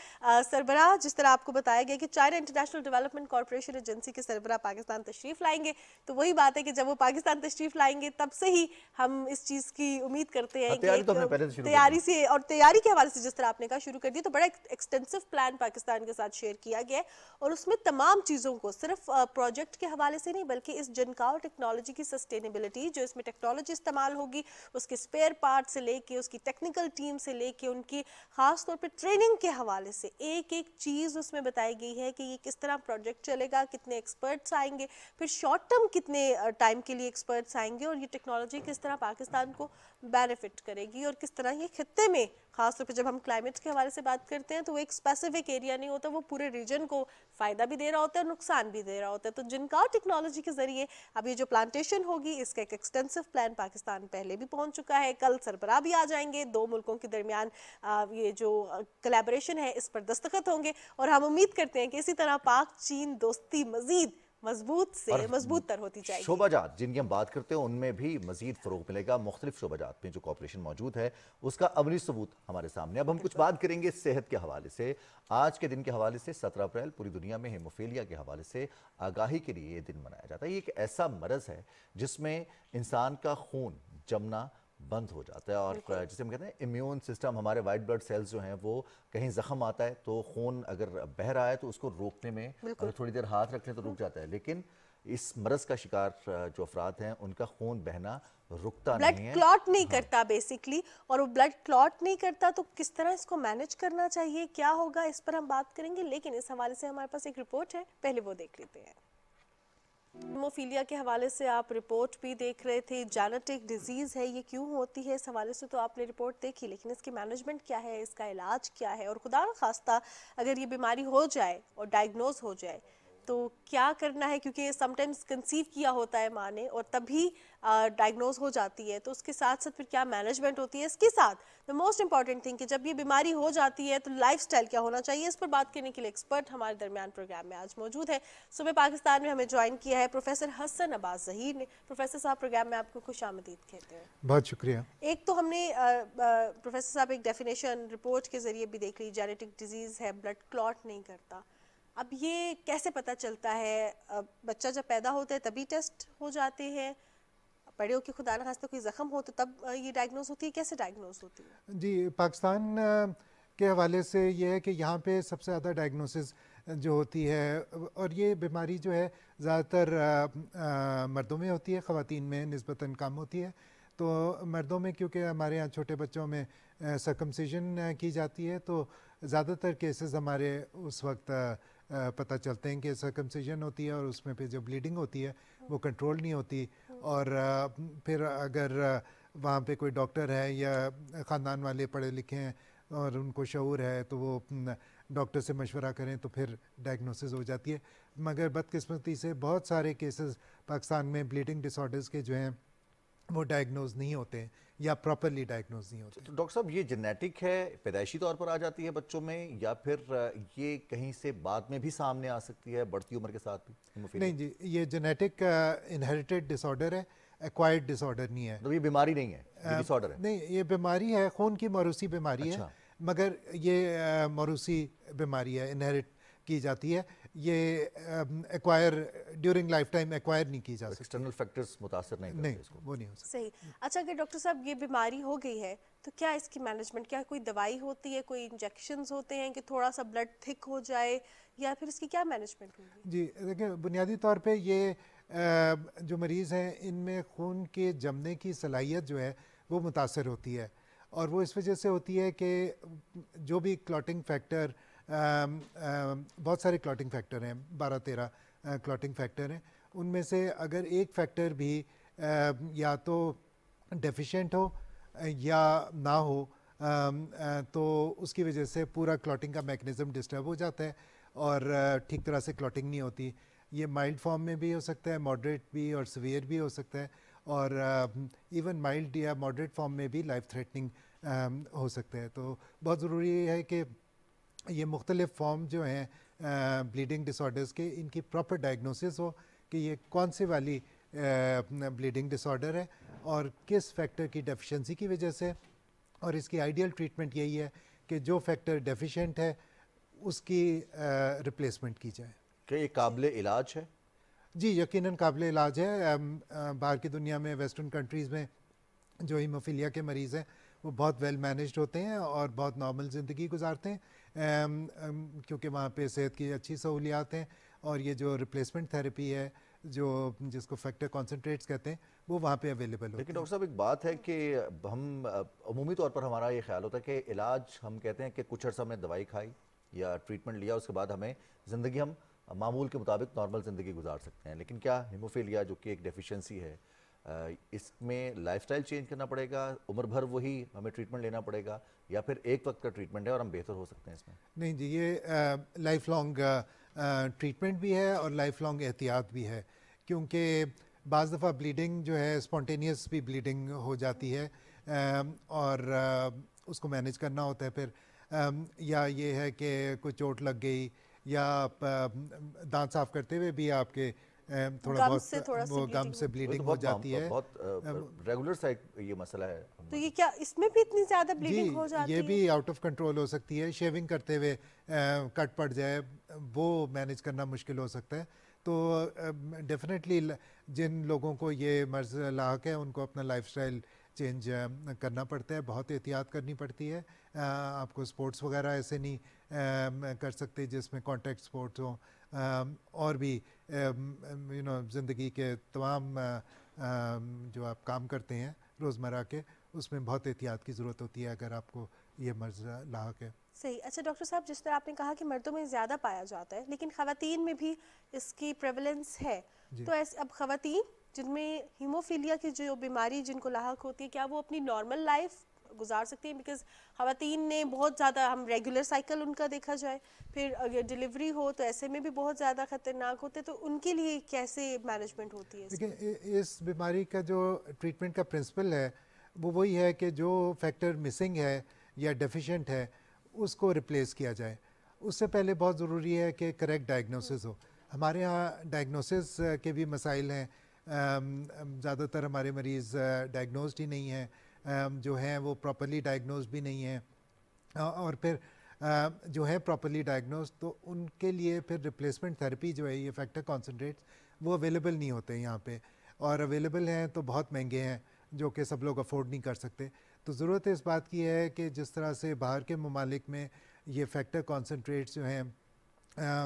सरबराह जिस तरह आपको बताया गया कि China international development corporation agency के सरबराह पाकिस्तान तशरीफ लाएंगे, तो वही बात है कि जब वो पाकिस्तान तशरीफ लाएंगे तब से ही हम इस चीज़ की उम्मीद करते हैं कि तैयारी से, और तैयारी के हवाले से जिस तरह आपने कहा शुरू कर दी, तो बड़ा एक्सटेंसिव प्लान पाकिस्तान के साथ शेयर किया गया है, और उसमें तमाम चीज़ों को सिर्फ प्रोजेक्ट के हवाले से नहीं बल्कि इस जिनकाओ टेक्नोलॉजी की सस्टेनेबिलिटी, जो इसमें टेक्नोलॉजी इस्तेमाल होगी, उसके स्पेयर पार्ट से लेके उसकी टेक्निकल टीम से लेके उनकी खास तौर पे ट्रेनिंग के हवाले से एक एक चीज़ उसमें बताई गई है कि ये किस तरह प्रोजेक्ट चलेगा, कितने एक्सपर्ट्स आएंगे, फिर शॉर्ट टर्म कितने टाइम के लिए एक्सपर्ट्स आएंगे, और ये टेक्नोलॉजी किस तरह पाकिस्तान को बेनिफिट करेगी और किस तरह ये खित्ते में, खासतौर पे जब हम क्लाइमेट के हवाले से बात करते हैं तो वो एक स्पेसिफिक एरिया नहीं होता, वो पूरे रीजन को फ़ायदा भी दे रहा होता है, नुकसान भी दे रहा होता है। तो जिनका टेक्नोलॉजी के ज़रिए अब ये जो प्लांटेशन होगी, इसका एक एक्सटेंसिव प्लान पाकिस्तान पहले भी पहुंच चुका है। कल सरबराह भी आ जाएंगे, 2 मुल्कों के दरमियान ये जो कोलैबोरेशन है इस पर दस्तखत होंगे और हम उम्मीद करते हैं कि इसी तरह पाक चीन दोस्ती मजीद मजबूत से मजबूत तर होती जाएगी। शोबाजात जिनकी हम बात करते हैं उनमें भी मजीद फ़रोग मिलेगा। मुख्तलिफ शोबाजात में जो कॉपरेशन मौजूद है उसका अमली सबूत हमारे सामने। अब हम कुछ बात करेंगे सेहत के हवाले से। आज के दिन के हवाले से 17 अप्रैल पूरी दुनिया में हेमोफीलिया के हवाले से आगाही के लिए ये दिन मनाया जाता है। ये एक ऐसा मरज़ है जिसमें इंसान का खून जमना बंद हो जाता है और जिसे हम कहते हैं इम्यून सिस्टम, हमारे वाइट ब्लड सेल्स जो हैं वो कहीं ज़ख्म आता है तो खून अगर बह रहा है तो उसको रोकने में अगर थोड़ी देर हाथ रख लें तो रुक जाता है, लेकिन इस मरज़ का शिकार जो अफराद हैं उनका खून बहना रुकता नहीं है, ब्लड क्लॉट नहीं करता बेसिकली। और वो ब्लड क्लॉट नहीं करता तो किस तरह इसको मैनेज करना चाहिए, क्या होगा, इस पर हम बात करेंगे। लेकिन इस हवाले से हमारे पास एक रिपोर्ट है, पहले वो देख लेते हैं। हेमोफीलिया के हवाले से आप रिपोर्ट भी देख रहे थे, जेनेटिक डिजीज़ है, ये क्यों होती है, इस हवाले से तो आपने रिपोर्ट देखी, लेकिन इसकी मैनेजमेंट क्या है, इसका इलाज क्या है, और खुदा न खास्ता अगर ये बीमारी हो जाए और डायग्नोज हो जाए तो क्या करना है, क्योंकि समटाइम्स कंसीव किया होता है माँ ने और तभी डायग्नोज हो जाती है, तो उसके साथ साथ फिर क्या मैनेजमेंट होती है। इसके साथ द मोस्ट इंपॉर्टेंट थिंग कि जब ये बीमारी हो जाती है तो लाइफस्टाइल क्या होना चाहिए, इस पर बात करने के लिए एक्सपर्ट हमारे दरमियान प्रोग्राम में आज मौजूद है। सुबह पाकिस्तान में हमें ज्वाइन किया है प्रोफेसर हसन अब्बास ज़हीर ने। प्रोफेसर साहब, प्रोग्राम में आपको खुशामदीद कहते हैं। बहुत शुक्रिया। एक तो हमने प्रोफेसर साहब एक डेफिनेशन रिपोर्ट के जरिए भी देख ली, जेनेटिक डिजीज़ है, ब्लड क्लॉट नहीं करता। अब ये कैसे पता चलता है? बच्चा जब पैदा होता है तभी टेस्ट हो जाते हैं, बड़े होकर खुदा न खास्ता कोई ज़ख्म हो तो तब ये डायग्नोज होती है, कैसे डायग्नोज होती है? जी, पाकिस्तान के हवाले से ये है कि यहाँ पे सबसे ज़्यादा डायग्नोसिस जो होती है, और ये बीमारी जो है ज़्यादातर मर्दों में होती है, ख़वातीन में निस्बतन कम होती है। तो मर्दों में क्योंकि हमारे यहाँ छोटे बच्चों में सर्कमसिजन की जाती है तो ज़्यादातर केसेस हमारे उस वक्त पता चलते हैं कि सर्कमसिजन होती है और उसमें फिर जो ब्लीडिंग होती है वो कंट्रोल नहीं होती। और फिर अगर वहाँ पे कोई डॉक्टर है या ख़ानदान वाले पढ़े लिखे हैं और उनको शऊर है तो वो डॉक्टर से मशवरा करें तो फिर डायग्नोसिस हो जाती है। मगर बदकिस्मती से बहुत सारे केसेस पाकिस्तान में ब्लीडिंग डिसऑर्डर्स के जो हैं वो डायग्नोज नहीं होते या प्रॉपरली डायग्नोज नहीं होते। तो डॉक्टर साहब, ये जेनेटिक है, पैदाइशी तौर पर आ जाती है बच्चों में, या फिर ये कहीं से बाद में भी सामने आ सकती है बढ़ती उम्र के साथ भी? नहीं जी, ये जेनेटिक इनहेरिटेड डिसऑर्डर है, एक्वायर्ड डिसऑर्डर नहीं है। तो ये बीमारी नहीं है, ये डिसऑर्डर है? नहीं, ये बीमारी है, खून की मौरूसी बीमारी है, मगर ये मौरूसी बीमारी है, इनहेरिट की जाती है, ये acquire during life time acquire नहीं की जा सकती। एक्सटर्नल फैक्टर्स मुतासर नहीं इसको, वो नहीं हो सकता। सही। अच्छा, अगर डॉक्टर साहब ये बीमारी हो गई है तो क्या इसकी मैनेजमेंट, क्या कोई दवाई होती है, कोई इंजेक्शंस होते हैं कि थोड़ा सा ब्लड थिक हो जाए, या फिर इसकी क्या मैनेजमेंट होगी? जी देखिए, बुनियादी तौर पे ये जो मरीज़ हैं इनमें खून के जमने की सलाहियत जो है वो मुतासर होती है, और वो इस वजह से होती है कि जो भी क्लॉटिंग फैक्टर, बहुत सारे क्लॉटिंग फैक्टर हैं, 12-13 क्लॉटिंग फैक्टर हैं, उनमें से अगर एक फैक्टर भी या तो डेफिशिएंट हो या ना हो तो उसकी वजह से पूरा क्लॉटिंग का मैकेनिज़्म डिस्टर्ब हो जाता है और ठीक तरह से क्लॉटिंग नहीं होती। ये माइल्ड फॉर्म में भी हो सकता है, मॉडरेट भी और सीवियर भी हो सकता है, और इवन माइल्ड या मॉडरेट फॉर्म में भी लाइफ थ्रेटनिंग हो सकता है। तो बहुत ज़रूरी है कि ये मुख्तलिफ फॉर्म जो हैं ब्लीडिंग डिसऑर्डर्स के, इनकी प्रॉपर डायग्नोसिस हो कि ये कौन सी वाली ब्लीडिंग डिसऑर्डर है और किस फैक्टर की डेफिशिएंसी की वजह से, और इसकी आइडियल ट्रीटमेंट यही है कि जो फैक्टर डेफिशिएंट है उसकी रिप्लेसमेंट की जाए। क्या ये काबिल इलाज है? जी, यकीनन काबिल इलाज है। बाहर की दुनिया में, वेस्टर्न कंट्रीज़ में जो हीमोफीलिया के मरीज़ हैं वो बहुत वेल मैनेज्ड होते हैं और बहुत नॉर्मल ज़िंदगी गुजारते हैं, क्योंकि वहाँ पे सेहत की अच्छी सहूलियात हैं, और ये जो रिप्लेसमेंट थेरेपी है जो जिसको फैक्टर कॉन्सनट्रेट्स कहते हैं वो वहाँ पे अवेलेबल होते हैं। लेकिन डॉक्टर साहब, एक बात है कि हम अमूमी तौर पर हमारा ये ख्याल होता है कि इलाज, हम कहते हैं कि कुछ अर्सा में दवाई खाई या ट्रीटमेंट लिया, उसके बाद हमें ज़िंदगी हम मामूल के मुताबिक नॉर्मल ज़िंदगी गुजार सकते हैं। लेकिन क्या हीमोफीलिया जो कि एक डेफिशिएंसी है اس میں لائف سٹائل چینج کرنا پڑے گا, عمر بھر وہی ہمیں ٹریٹمنٹ لینا پڑے گا, یا پھر ایک وقت کا ٹریٹمنٹ ہے اور ہم بہتر ہو سکتے ہیں اس میں؟ نہیں جی, یہ لائف لانگ ٹریٹمنٹ بھی ہے اور لائف لانگ احتیاط بھی ہے, کیونکہ بعض دفعہ بلیڈنگ جو ہے اسپونٹینیس بھی بلیڈنگ ہو جاتی ہے, اور اس کو مینیج کرنا ہوتا ہے پھر, یا یہ ہے کہ کوئی چوٹ لگ گئی, یا آپ دانت صاف کرتے ہوئے بھی آپ کے تھوڑا بہت وہ گم سے بلیڈنگ ہو جاتی ہے. بہت ریگولر سا یہ مسئلہ ہے. تو یہ کیا اس میں بھی اتنی زیادہ بلیڈنگ ہو جاتی ہے؟ یہ بھی آؤٹ آف کنٹرول ہو سکتی ہے, شیونگ کرتے ہوئے کٹ پڑ جائے, وہ مینیج کرنا مشکل ہو سکتا ہے. تو ڈیفینیٹلی جن لوگوں کو یہ مرض لاحق ہے ان کو اپنا لائف سٹائل چینج کرنا پڑتا ہے, بہت احتیاط کرنی پڑتی ہے. آپ کو سپورٹس وغیرہ ایسے نہیں کر سکتے جس میں کانٹیکٹ سپورٹس ہوں, اور بھی زندگی کے تمام جو آپ کام کرتے ہیں روزمرہ کے, اس میں بہت احتیاط کی ضرورت ہوتی ہے اگر آپ کو یہ مرض لاحق ہے. صحیح. اچھا ڈاکٹر صاحب, جس طرح آپ نے کہا کہ مردوں میں زیادہ پایا جاتا ہے لیکن خواتین میں بھی اس کی پریولنس ہے, تو ایسے اب خواتین جن میں ہیموفیلیا کی جو بیماری جن کو لاحق ہوتی ہے, کیا وہ اپنی نارمل لائف گزار سکتی ہیں؟ بیکاز خواتین نے بہت زیادہ, ہم ریگولر سائیکل ان کا دیکھا جائے, پھر اگر ڈیلیوری ہو تو ایسے میں بھی بہت زیادہ خطرناک ہوتے, تو ان کے لیے کیسے مینجمنٹ ہوتی ہے؟ دیکھیں, اس بیماری کا جو ٹریٹمنٹ کا پرنسپل ہے وہ وہی ہے کہ جو فیکٹر مسنگ ہے یا ڈیفیشینٹ ہے اس کو ریپلیس کیا جائے. اس سے پہلے بہت ضروری ہے کہ کریکٹ ڈائگنوسس ہو. ہمارے ہاں ڈائگنوسس کے بھی مسائل ہیں, زیادہ تر ہمارے مریض ڈائگنوزڈ ہی نہیں ہیں, جو ہیں وہ پراپرلی ڈائگنوز بھی نہیں ہیں, اور پھر جو ہے پراپرلی ڈائگنوز تو ان کے لیے پھر ریپلیسمنٹ تھراپی جو ہے یہ فیکٹر کانسنٹریٹس وہ اویلیبل نہیں ہوتے یہاں پہ, اور اویلیبل ہیں تو بہت مہنگے ہیں جو کہ سب لوگ افورڈ نہیں کر سکتے. تو ضرورت اس بات کی ہے کہ جس طرح سے باہر کے ممالک میں یہ فیکٹر کانسنٹریٹس جو ہیں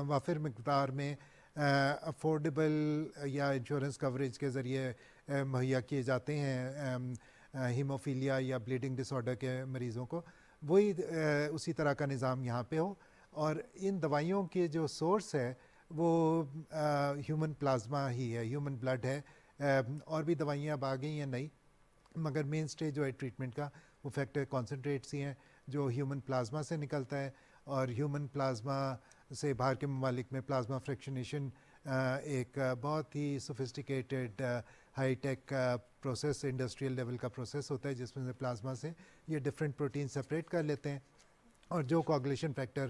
وافر مقدار میں افورڈیبل یا انشورنس کوریج کے ذریعے مہیا کیے جاتے ہیں ہیموفیلیا یا بلیڈنگ ڈس آرڈر کے مریضوں کو, وہی اسی طرح کا نظام یہاں پہ ہو. اور ان دوائیوں کے جو سورس ہے وہ ہیومن پلازما ہی ہے, ہیومن بلڈ ہے, اور بھی دوائیاں اب آ گئی ہیں نئی, مگر مین اسٹیج جو ہے ٹریٹمنٹ کا وہ فیکٹر کانسنٹریٹس ہی ہیں جو ہیومن پلازما سے نکلتا ہے. اور ہیومن پلازما سے باہر کے ممالک میں پلازما فریکشنیشن ایک بہت ہی sophisticated high tech process, industrial level کا پروسیس ہوتا ہے جس میں سے پلازما سے یہ ڈفرینٹ پروٹین سپریٹ کر لیتے ہیں, اور جو کوگولیشن فیکٹر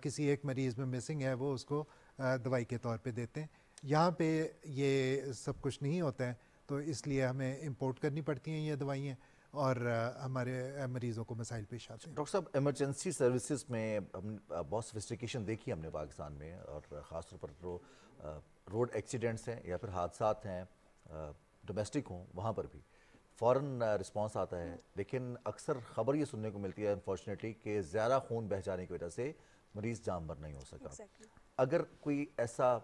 کسی ایک مریض میں مسنگ ہے وہ اس کو دوائی کے طور پہ دیتے ہیں. یہاں پہ یہ سب کچھ نہیں ہوتا ہے, تو اس لیے ہمیں امپورٹ کرنی پڑتی ہیں یہ دوائیاں, اور ہمارے مریضوں کو مسائل پیش آتے ہیں. ڈاکٹر صاحب, ایمرجنسی سروسز میں بہت سوفسٹیکیشن دیکھی ہم نے پاکستان میں, اور خاص طور پر جو روڈ ایکسیڈنٹس ہیں یا پھر حادثات ہیں ڈومیسٹک ہوں, وہاں پر بھی فوراً رسپانس آتا ہے, لیکن اکثر خبر یہ سننے کو ملتی ہے انفارچونیٹلی کہ زیادہ خون بہہ جانے کی وجہ سے مریض جان بر نہیں ہو سکا. اگر کوئی ایسا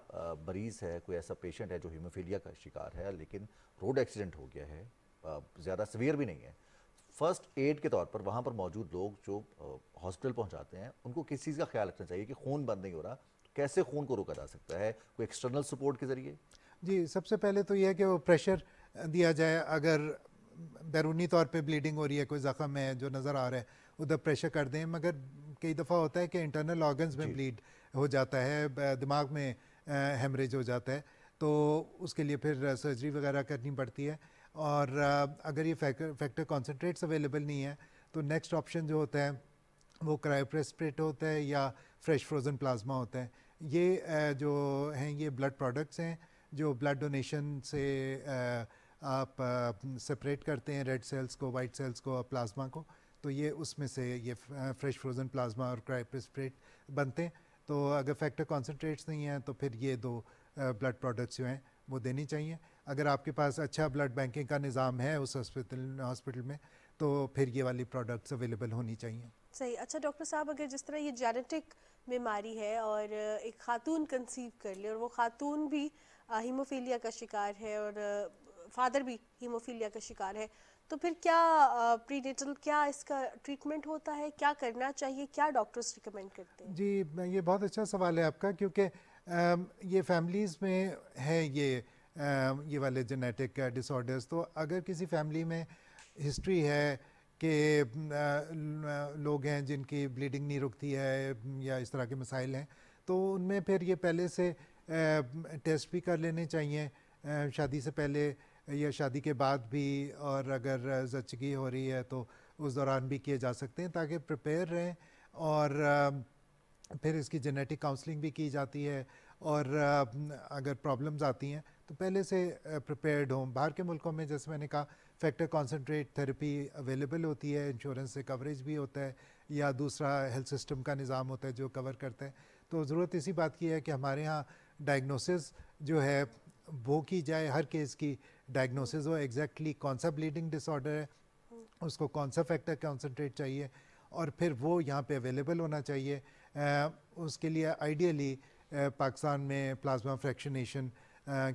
مریض ہے, کوئی ایسا پیشنٹ ہے جو ہیموفیلیا کا شکار ہے لیکن روڈ ایکسیڈنٹ ہو گیا ہے, زیادہ سویئر بھی نہیں ہے, فرسٹ ایڈ کے طور پر وہاں پر موجود لوگ جو ہاسپٹل پہنچاتے ہیں ان کو کس چیز کا خیال رکھنا چاہیے کہ خون بند نہیں ہو رہا, کیسے خون کو روکا جا سکتا ہے, کوئی ایکسٹرنل سپورٹ کے ذریعے؟ جی, سب سے پہلے تو یہ ہے کہ وہ پریشر دیا جائے. اگر بیرونی طور پہ بلیڈنگ ہو رہی ہے, کوئی زخم ہے جو نظر آ رہا ہے, ادھر پریشر کر دیں. مگر کئی دفعہ ہوتا ہے کہ انٹرنل آرگنز میں بلیڈ ہو جاتا ہے, دماغ میں ہیمریج ہو جاتا ہے, تو اس کے لیے پھر سرجری وغیرہ کرنی پڑتی ہے. اور اگر یہ فیکٹر کانسنٹریٹس اویلیبل نہیں ہے تو نیکسٹ آپشن جو ہوتا ہے وہ کرائیوپریسپریٹ ہوتا ہے یا فریش فروزن پلازما ہوتا ہے. یہ جو ہیں یہ بلڈ پروڈکٹس ہیں جو بلڈ ڈونیشن سے آپ سپریٹ کرتے ہیں ریڈ سیلز کو, وائٹ سیلز کو, پلازما کو, تو یہ اس میں سے یہ فریش فروزن پلازما اور کرائیوپریسپریٹ بنتے ہیں. تو اگر فیکٹر کانسنٹریٹس نہیں ہیں تو پھر یہ دو بلڈ پروڈکٹس جو ہیں وہ دینی چاہیے. اگر آپ کے پاس اچھا بلڈ بینکنگ کا نظام ہے اس ہاسپٹل میں تو پھر یہ والی پروڈکٹس اویلیبل ہونی چاہیے. صحیح. اچھا ڈاکٹر صاحب, اگر جس طرح یہ جینیٹک بیماری ہے اور ایک خاتون کنسیو کر لے اور وہ خاتون بھی ہیموفیلیا کا شکار ہے اور فادر بھی ہیموفیلیا کا شکار ہے, تو پھر کیا پری نیٹل کیا اس کا ٹریٹمنٹ ہوتا ہے, کیا کرنا چاہیے, کیا ڈاکٹرز ریکمینڈ کرتے ہیں؟ جی, یہ بہت اچھا سوال ہے آپ کا, کیونکہ یہ فیملیز میں ہے یہ یہ والے جینیٹک ڈسارڈرز. تو اگر کسی فیملی میں ہسٹری ہے کہ لوگ ہیں جن کی بلیڈنگ نہیں رکتی ہے یا اس طرح کے مسائل ہیں, تو ان میں پھر یہ پہلے سے ٹیسٹ بھی کر لینے چاہیے شادی سے پہلے یا شادی کے بعد بھی, اور اگر زچگی ہو رہی ہے تو اس دوران بھی کیے جا سکتے ہیں تاکہ پریپیئر رہیں. اور پھر اس کی جینیٹک کاؤنسلنگ بھی کی جاتی ہے, اور اگر پرابلمز آتی ہیں تو پہلے سے پریپیئرڈ ہوں. باہر کے ملکوں میں جیسے میں نے کہا فیکٹر کانسنٹریٹ تھیراپی اویلیبل ہوتی ہے, انشورنس سے کوریج بھی ہوتا ہے, یا دوسرا ہیلتھ سسٹم کا نظام ہوتا ہے جو کور کرتا ہے. تو ضرورت اسی بات کی ہے کہ ہمارے ہاں ڈائگنوسس جو ہے وہ کی جائے, ہر کیس کی ڈائگنوسس ہو ایگزیکٹلی کون سا بلیڈنگ ڈس آرڈر ہے, اس کو کون سا فیکٹر کانسنٹریٹ چاہیے, اور پھر وہ یہاں پہ اویلیبل ہونا چاہیے. اس کے لیے آئیڈیلی پاکستان میں پلازما فریکشنیشن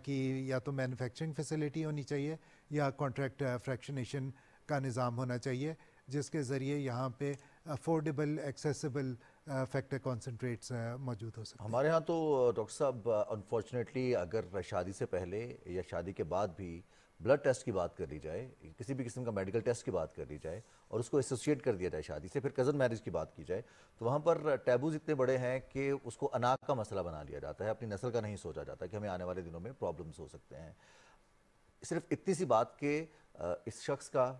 کی یا تو مینوفیکچرنگ فیسلٹی ہونی چاہیے یا کانٹریکٹ فریکشنیشن کا نظام ہونا چاہیے, جس کے ذریعے یہاں پہ افورڈیبل ایکسیسیبل فیکٹر کانسنٹریٹس موجود ہو سکتے ہیں. ہمارے ہاں تو ڈاکٹر صاحب انفارچونیٹلی اگر شادی سے پہلے یا شادی کے بعد بھی بلڈ ٹیسٹ کی بات کر لی جائے, کسی بھی قسم کا میڈیکل ٹیسٹ کی بات کر لی جائے, اور اس کو ایسوسیٹ کر دیا جائے شادی سے, پھر کزن میرج کی بات کی جائے, تو وہاں پر ٹیبوز اتنے بڑے ہیں کہ اس کو اناق کا مسئلہ بنا لیا جاتا ہے, اپنی نسل کا نہیں سوچا جاتا کہ ہمیں آنے والے دنوں میں پرابلمز ہو سکتے ہیں. صرف اتنی سی بات کہ اس شخص کا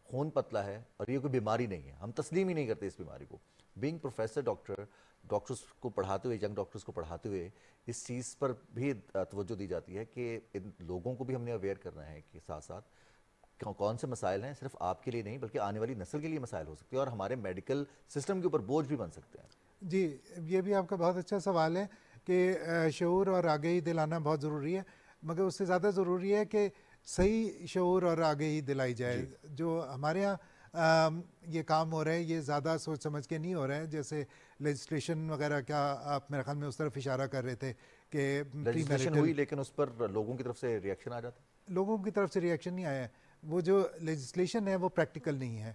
خون پتلا ہے اور یہ کوئی بیماری نہیں ہے, ہم تسلیم ہی نہیں کرتے اس بیماری کو. بینگ پروفیسر ڈاکٹرز کو پڑھاتے ہوئے, ینگ ڈاکٹرز کو پڑھاتے ہوئے اس چیز پر بھی توجہ دی جاتی ہے کہ ان لوگوں کو بھی ہم نے اویئر کرنا ہے کہ ساتھ ساتھ کون سے مسائل ہیں, صرف آپ کے لیے نہیں بلکہ آنے والی نسل کے لیے مسائل ہو سکتے ہیں اور ہمارے میڈیکل سسٹم کے اوپر بوجھ بھی بن سکتے ہیں. جی, یہ بھی آپ کا بہت اچھا سوال ہے کہ شعور اور آگہی دلانا بہت ضروری ہے, مگر اس سے زیادہ ضروری ہے کہ صحیح شعور اور آگہی دلائی جائے. جو ہمارے ہاں یہ کام ہو رہا ہے یہ زیادہ سوچ سمجھ کے نہیں ہو رہا ہے, جیسے لیجسلیشن وغیرہ, کیا آپ میرے خیال میں اس طرف اشارہ کر رہے تھے کہ لیجسلیشن ہوئی لیکن اس پر لوگوں کی طرف سے ریئیکشن آ جاتا ہے. لوگوں کی طرف سے ریئیکشن نہیں آیا ہے. وہ جو لیجسلیشن ہے وہ پریکٹیکل نہیں ہے.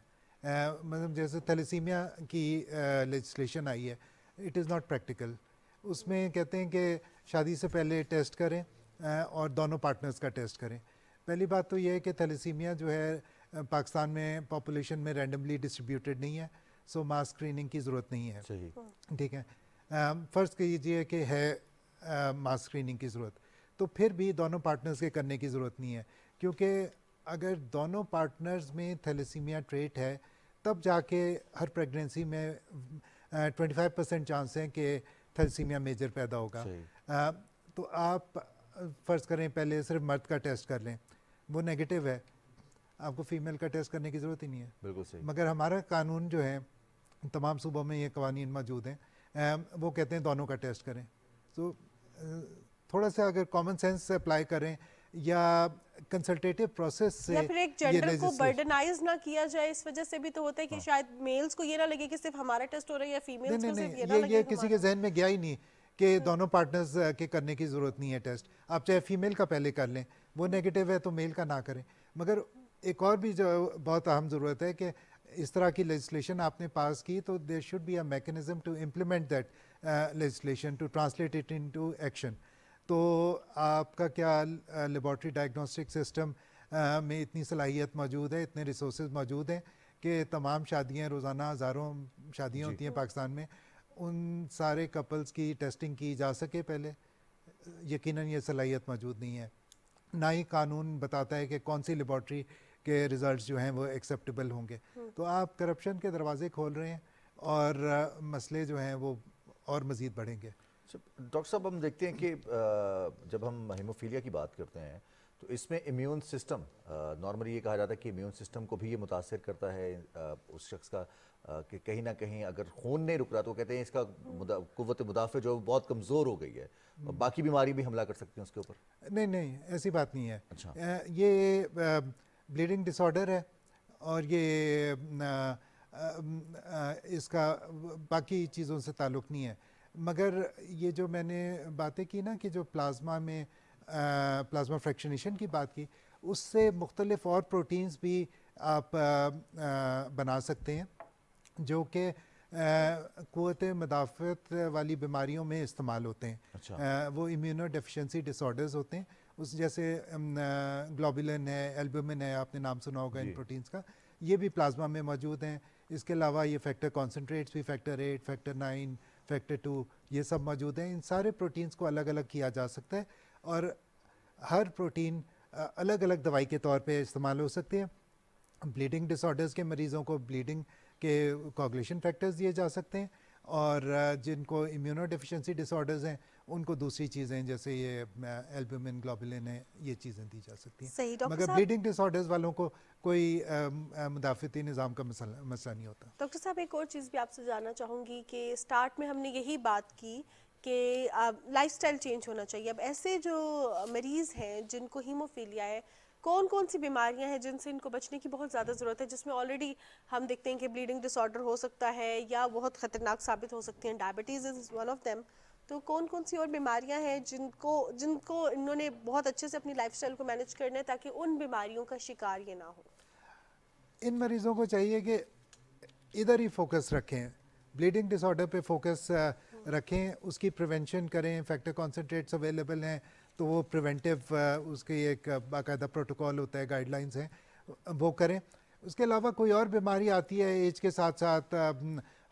مطلب جیسے تھیلیسیمیا کی لیجسلیشن آئی ہے, اٹ از ناٹ پریکٹیکل. اس میں کہتے ہیں کہ شادی سے پہلے ٹیسٹ کریں اور دونوں پارٹنرز کا ٹیسٹ کریں. پہلی بات تو یہ ہے کہ تھیلیسیمیا جو ہے پاکستان میں پاپولیشن میں رینڈملی ڈسٹریبیوٹیڈ نہیں ہے, سو ماس اسکریننگ کی ضرورت نہیں ہے. ٹھیک ہے, فرض کیجیے کہ ہے ماس اسکریننگ کی ضرورت, تو پھر بھی دونوں پارٹنرز کے کرنے کی ضرورت نہیں ہے, کیونکہ اگر دونوں پارٹنرز میں تھیلیسیمیا ٹریٹ ہے تب جا کے ہر پریگنینسی میں 25% چانس ہیں کہ تھیلیسیمیا میجر پیدا ہوگا. تو آپ فرض کریں پہلے صرف مرد کا ٹیسٹ کر لیں, وہ نیگیٹو ہے, آپ کو فیمیل کا ٹیسٹ کرنے کی ضرورت ہی نہیں ہے. بالکل صحیح. مگر ہمارا قانون جو ہے, تمام صوبوں میں یہ قوانین موجود ہیں, وہ کہتے ہیں دونوں کا ٹیسٹ کریں. تو تھوڑا سا اگر کامن سینس سے اپلائی کریں یا کنسلٹیٹیو پروسیس سے, یا پھر ایک جینڈر کو برڈنائز نہ کیا جائے, اس وجہ سے بھی تو ہوتا ہے کہ شاید میلز کو یہ نہ لگے کہ صرف ہمارا ٹیسٹ ہو رہا ہے یا فیمیلز کو صرف یہ نہ لگے. یہ کسی کے ذہن میں گیا ہی نہیں کہ دونوں پارٹنرز کے کرنے کی ضرورت نہیں ہے ٹیسٹ. آپ چاہے فیمیل کا پہلے کر لیں, وہ نیگیٹو ہے تو میل کا نہ کریں. مگر ایک اور بھی جو بہت اہم ضرورت ہے کہ اس طرح کی لیجسلیشن آپ نے پاس کی تو there should be a mechanism to implement that legislation, to translate it into action. تو آپ کا کیا لیبارٹری ڈائگنوسٹک سسٹم میں اتنی صلاحیت موجود ہے, اتنے ریسورسز موجود ہیں کہ تمام شادیاں, روزانہ ہزاروں شادیاں ہوتی ہیں پاکستان میں, ان سارے کپلز کی ٹیسٹنگ کی جا سکے پہلے؟ یقیناً یہ صلاحیت موجود نہیں ہے. نہ ہی قانون بتاتا ہے کہ کون سی لیبارٹری کے ریزلٹس جو ہیں وہ ایکسیپٹیبل ہوں گے. تو آپ کرپشن کے دروازے کھول رہے ہیں اور مسئلے جو ہیں وہ اور مزید بڑھیں گے. ڈاکٹر صاحب, ہم دیکھتے ہیں کہ جب ہم ہیموفیلیا کی بات کرتے ہیں تو اس میں امیون سسٹم, نارملی یہ کہا جاتا ہے کہ امیون سسٹم کو بھی یہ متاثر کرتا ہے اس شخص کا, کہ کہیں نہ کہیں اگر خون نہیں رک رہا تو کہتے ہیں اس کا قوت مدافع جو بہت کمزور ہو گئی ہے, باقی بیماری بھی حملہ کر سکتی ہیں اس کے اوپر. نہیں, ایسی بات نہیں ہے. یہ بلیڈنگ ڈس آرڈر ہے اور یہ اس کا باقی چیزوں سے تعلق نہیں ہے. مگر یہ جو میں نے باتیں کی نا کہ جو پلازما میں پلازما فریکشنیشن کی بات کی, اس سے مختلف اور پروٹینز بھی آپ بنا سکتے ہیں جو کہ قوت مدافعت والی بیماریوں میں استعمال ہوتے ہیں. وہ امیونو ڈیفیشنسی ڈس آرڈرز ہوتے ہیں, اس جیسے گلوبولن ہے، البومن ہے، آپ نے نام سنا ہوگا ان پروٹینز کا، یہ بھی پلازما میں موجود ہیں. اس کے علاوہ یہ فیکٹر کانسنٹریٹس بھی فیکٹر 8، فیکٹر 9، فیکٹر 2 یہ سب موجود ہیں. ان سارے پروٹینز کو الگ الگ کیا جا سکتا ہے اور ہر پروٹین الگ الگ دوائی کے طور پہ استعمال ہو سکتے ہیں. بلیڈنگ ڈس آرڈرز کے مریضوں کو بلیڈنگ کے کوگولیشن فیکٹرز دیے جا سکتے ہیں، اور جن کو امیونو ڈیفیشنسی ڈس آرڈرز ہیں ان کو دوسری چیزیں جیسے یہ البومن، گلوبولن ہے، یہ چیزیں دی جا سکتی ہیں. مگر بلیڈنگ ڈس آرڈرز والوں کو کوئی مدافعتی نظام کا مسئلہ نہیں ہوتا. ڈاکٹر صاحب ایک اور چیز بھی آپ سے جاننا چاہوں گی کہ سٹارٹ میں ہم نے یہی بات کی کہ لائف سٹائل چینج ہونا چاہیے. اب ایسے جو مریض ہیں جن کو ہیموفیلیا ہے، کون کون سی بیماریاں ہیں جن سے ان کو بچنے کی بہت زیادہ ضرورت ہے، جس میں آلریڈی ہم دیکھتے ہیں کہ بلیڈنگ ڈس آرڈر ہو سکتا ہے یا بہت خطرناک ثابت ہو سکتی ہیں، diabetes is one of them. تو کون کون سی اور بیماریاں ہیں جن کو انہوں نے بہت اچھے سے اپنی لائف سٹائل کو مینیج کرنا ہے تاکہ ان بیماریوں کا شکار یہ نہ ہو؟ ان مریضوں کو چاہیے کہ ادھر ہی فوکس رکھیں، بلیڈنگ ڈس آرڈر پہ فوکس رکھیں، اس کی پریونشن کریں. فیکٹر کانسنٹریٹس اویلیبل ہیں تو وہ پریونٹیو اس کی ایک باقاعدہ پروٹوکول ہوتا ہے، گائیڈ لائنز ہیں، وہ کریں. اس کے علاوہ کوئی اور بیماری آتی ہے ایج کے ساتھ ساتھ،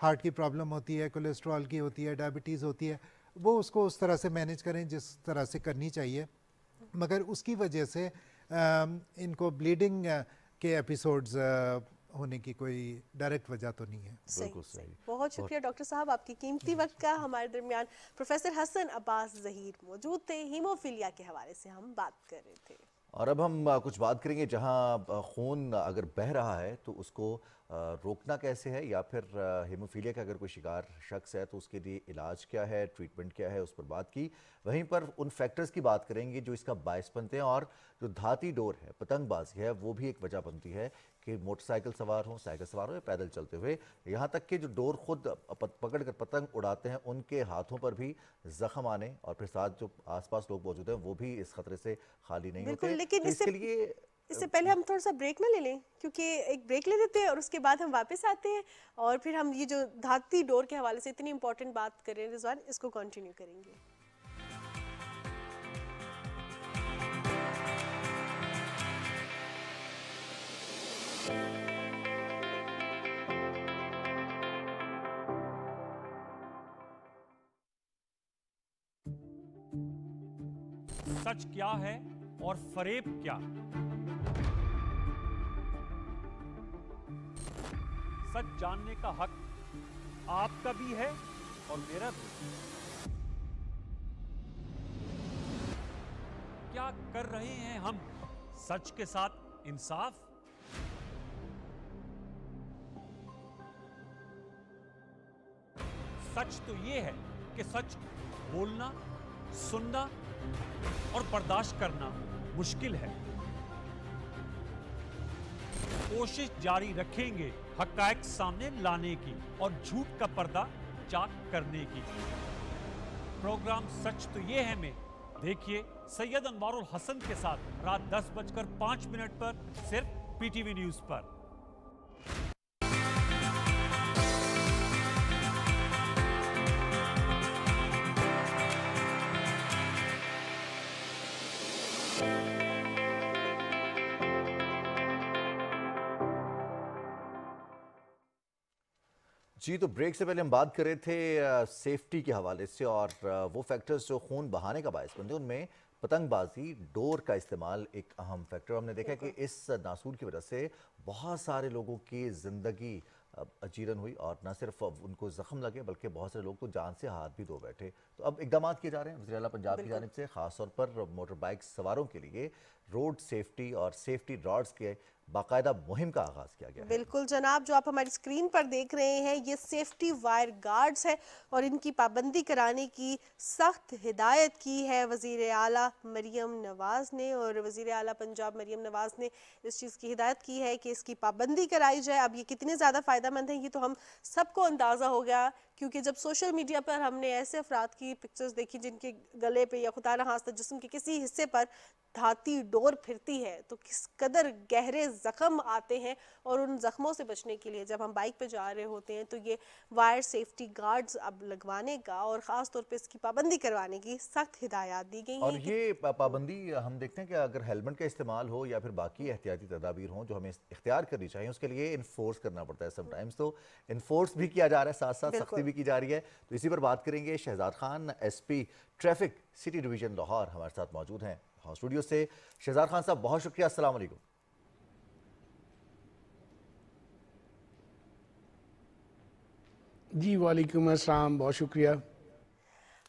ہارٹ کی پرابلم ہوتی ہے، کولیسٹرول کی ہوتی ہے، ڈائبٹیز ہوتی ہے، وہ اس کو اس طرح سے مینیج کریں جس طرح سے کرنی چاہیے. مگر اس کی وجہ سے ان کو بلیڈنگ کے ایپیسوڈز ہونے کی کوئی ڈائریکٹ وجہ تو نہیں ہے. بالکل صحیح. بہت شکریہ ڈاکٹر صاحب آپ کی قیمتی وقت کا. ہمارے درمیان پروفیسر حسن عباس ظہیر موجود تھے. ہیموفیلیا کے حوالے سے ہم بات کر رہے تھے. اور اب ہم کچھ بات کریں گے جہاں خون اگر بہہ رہا ہے تو اس کو روکنا کیسے ہے، یا پھر ہیموفیلیا کا اگر کوئی شکار شخص ہے تو اس کے لیے علاج کیا ہے، ٹریٹمنٹ کیا ہے، اس پر بات کی. وہیں پر ان فیکٹرز کی بات کریں گے جو اس کا باعث بنتے ہیں. اور جو دھاتی ڈور ہے، پتنگ بازی ہے، وہ بھی ایک وجہ بنتی ہے کہ موٹر سائیکل سوار ہوں، سائیکل سوار ہوں یا پیدل چلتے ہوئے، یہاں تک کہ جو ڈور خود پکڑ کر پتنگ اڑاتے ہیں ان کے ہاتھوں پر بھی زخم آنے، اور پھر ساتھ جو آس پاس لوگ موجود ہیں وہ بھی اس خطرے سے خالی نہیں ہوتے. لیکن اس سے پہلے ہم تھوڑا سا بریک نہ لے لیں، کیونکہ ایک بریک لے لیتے ہیں اور اس کے بعد ہم واپس آتے ہیں اور پھر ہم یہ جو دھاتی ڈور کے حوالے سے اتنی امپورٹنٹ بات کر رہے ہیں رضوان، اس کو کنٹینیو کریں گے. سچ کیا ہے اور فریب کیا؟ سچ جاننے کا حق آپ کا بھی ہے اور میرا بھی. کیا کر رہے ہیں ہم سچ کے ساتھ انصاف؟ سچ تو یہ ہے کہ سچ بولنا، سننا اور برداشت کرنا مشکل ہے. کوشش جاری رکھیں گے حقائق سامنے لانے کی اور جھوٹ کا پردہ چاک کرنے کی. پروگرام سچ تو یہ ہے میں دیکھیے سید انوار الحسن کے ساتھ رات 10:05 پر صرف پی ٹی وی نیوز پر. جی تو بریک سے پہلے ہم بات کر رہے تھے سیفٹی کے حوالے سے، اور وہ فیکٹرز جو خون بہانے کا باعث بنتے ہیں ان میں پتنگ بازی، ڈور کا استعمال ایک اہم فیکٹر. ہم نے دیکھا کہ اس ناسور کی وجہ سے بہت سارے لوگوں کی زندگی اجیرن ہوئی، اور نہ صرف ان کو زخم لگے بلکہ بہت سارے لوگ تو جان سے ہاتھ بھی دھو بیٹھے. تو اب اقدامات کیے جا رہے ہیں وزیر اعلیٰ پنجاب کی جانب سے، خاص طور پر موٹر بائک سواروں کے لیے روڈ سیفٹی اور سیفٹی راڈز کے باقاعدہ مہم کا آغاز کیا گیا ہے. بالکل جناب، جو آپ ہماری اسکرین پر دیکھ رہے ہیں یہ سیفٹی وائر گارڈز ہے اور ان کی پابندی کرانے کی سخت ہدایت کی ہے وزیر اعلیٰ مریم نواز نے. اور وزیر اعلیٰ پنجاب مریم نواز نے اس چیز کی ہدایت کی ہے کہ اس کی پابندی کرائی جائے. اب یہ کتنے زیادہ فائدہ مند ہیں یہ تو ہم سب کو اندازہ ہو گیا، کیونکہ جب سوشل میڈیا پر ہم نے ایسے افراد کی پکچرز دیکھی جن کے گلے پہ یا خدا نخواستہ جسم کے کسی حصے پر دھاتی ڈور پھرتی ہے تو کس قدر گہرے जख्म आते हैं और उन जख्मों से बचने के लिए जब हम बाइक पे जा रहे होते हैं तो ये वायर सेफ्टी गार्ड्स अब लगवाने का और ख़ास तौर पे इसकी पाबंदी करवाने की सख्त हिदायत दी गई और हैं। ये पाबंदी हम देखते हैं कि अगर हेलमेट का इस्तेमाल हो या फिर बाकी एहतियाती तदाबीर हों जो हमें इख्तियार करनी चाहिए, उसके लिए इन्फोर्स करना पड़ता है समटाइम्स, तो इन्फोर्स भी किया जा रहा है, साथ साथ सख्ती भी की जा रही है। तो इसी पर बात करेंगे। Shahzad Khan SP traffic city division Lahore हमारे साथ मौजूद हैं स्टूडियो से। शहजाद खान साहब बहुत शुक्रिया, अस्सलाम वालेकुम। जी वालेकुम अस्सलाम, बहुत शुक्रिया।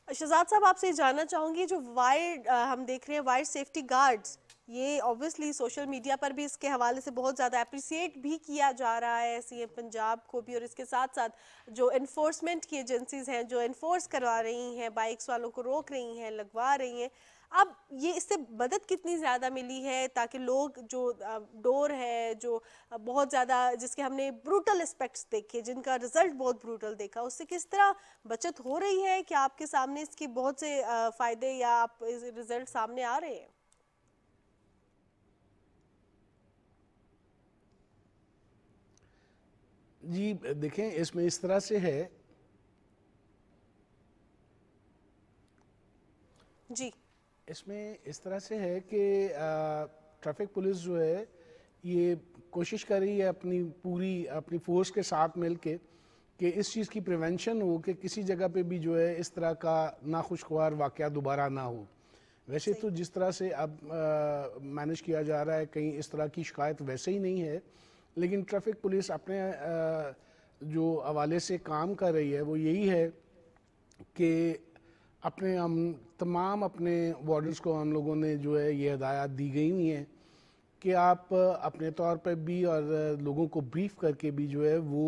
शहजाद साहब आपसे जानना चाहूँगी जो वायर हम देख रहे हैं वायर सेफ्टी गार्ड्स, ये ऑब्वियसली सोशल मीडिया पर भी इसके हवाले से बहुत ज़्यादा अप्रिसिएट भी किया जा रहा है CM पंजाब को भी, और इसके साथ साथ जो इन्फोर्समेंट की एजेंसीज़ हैं जो इन्फोर्स करवा रही हैं, बाइक्स वालों को रोक रही हैं, लगवा रही हैं, अब ये इससे मदद कितनी ज़्यादा मिली है ताकि लोग जो डोर है जो बहुत ज़्यादा जिसके हमने ब्रूटल एस्पेक्ट्स देखे, जिनका रिज़ल्ट बहुत ब्रूटल देखा, उससे किस तरह बचत हो रही है? क्या आपके सामने इसके बहुत से फ़ायदे या आप रिज़ल्ट सामने आ रहे हैं? जी देखें, इसमें इस तरह से है जी, इसमें इस तरह से है कि ट्रैफिक पुलिस जो है ये कोशिश कर रही है अपनी फोर्स के साथ मिलके कि इस चीज़ की प्रिवेंशन हो कि किसी जगह पे भी जो है इस तरह का नाखुशगवार वाक़या दोबारा ना हो। वैसे तो जिस तरह से अब मैनेज किया जा रहा है, कहीं इस तरह की शिकायत वैसे ही नहीं है, लेकिन ट्रैफिक पुलिस अपने जो हवाले से काम कर रही है वो यही है कि हम तमाम अपने वार्डर्स को हम लोगों ने जो है ये हिदायत दी गई हुई हैं कि आप अपने तौर पर भी और लोगों को ब्रीफ करके भी जो है वो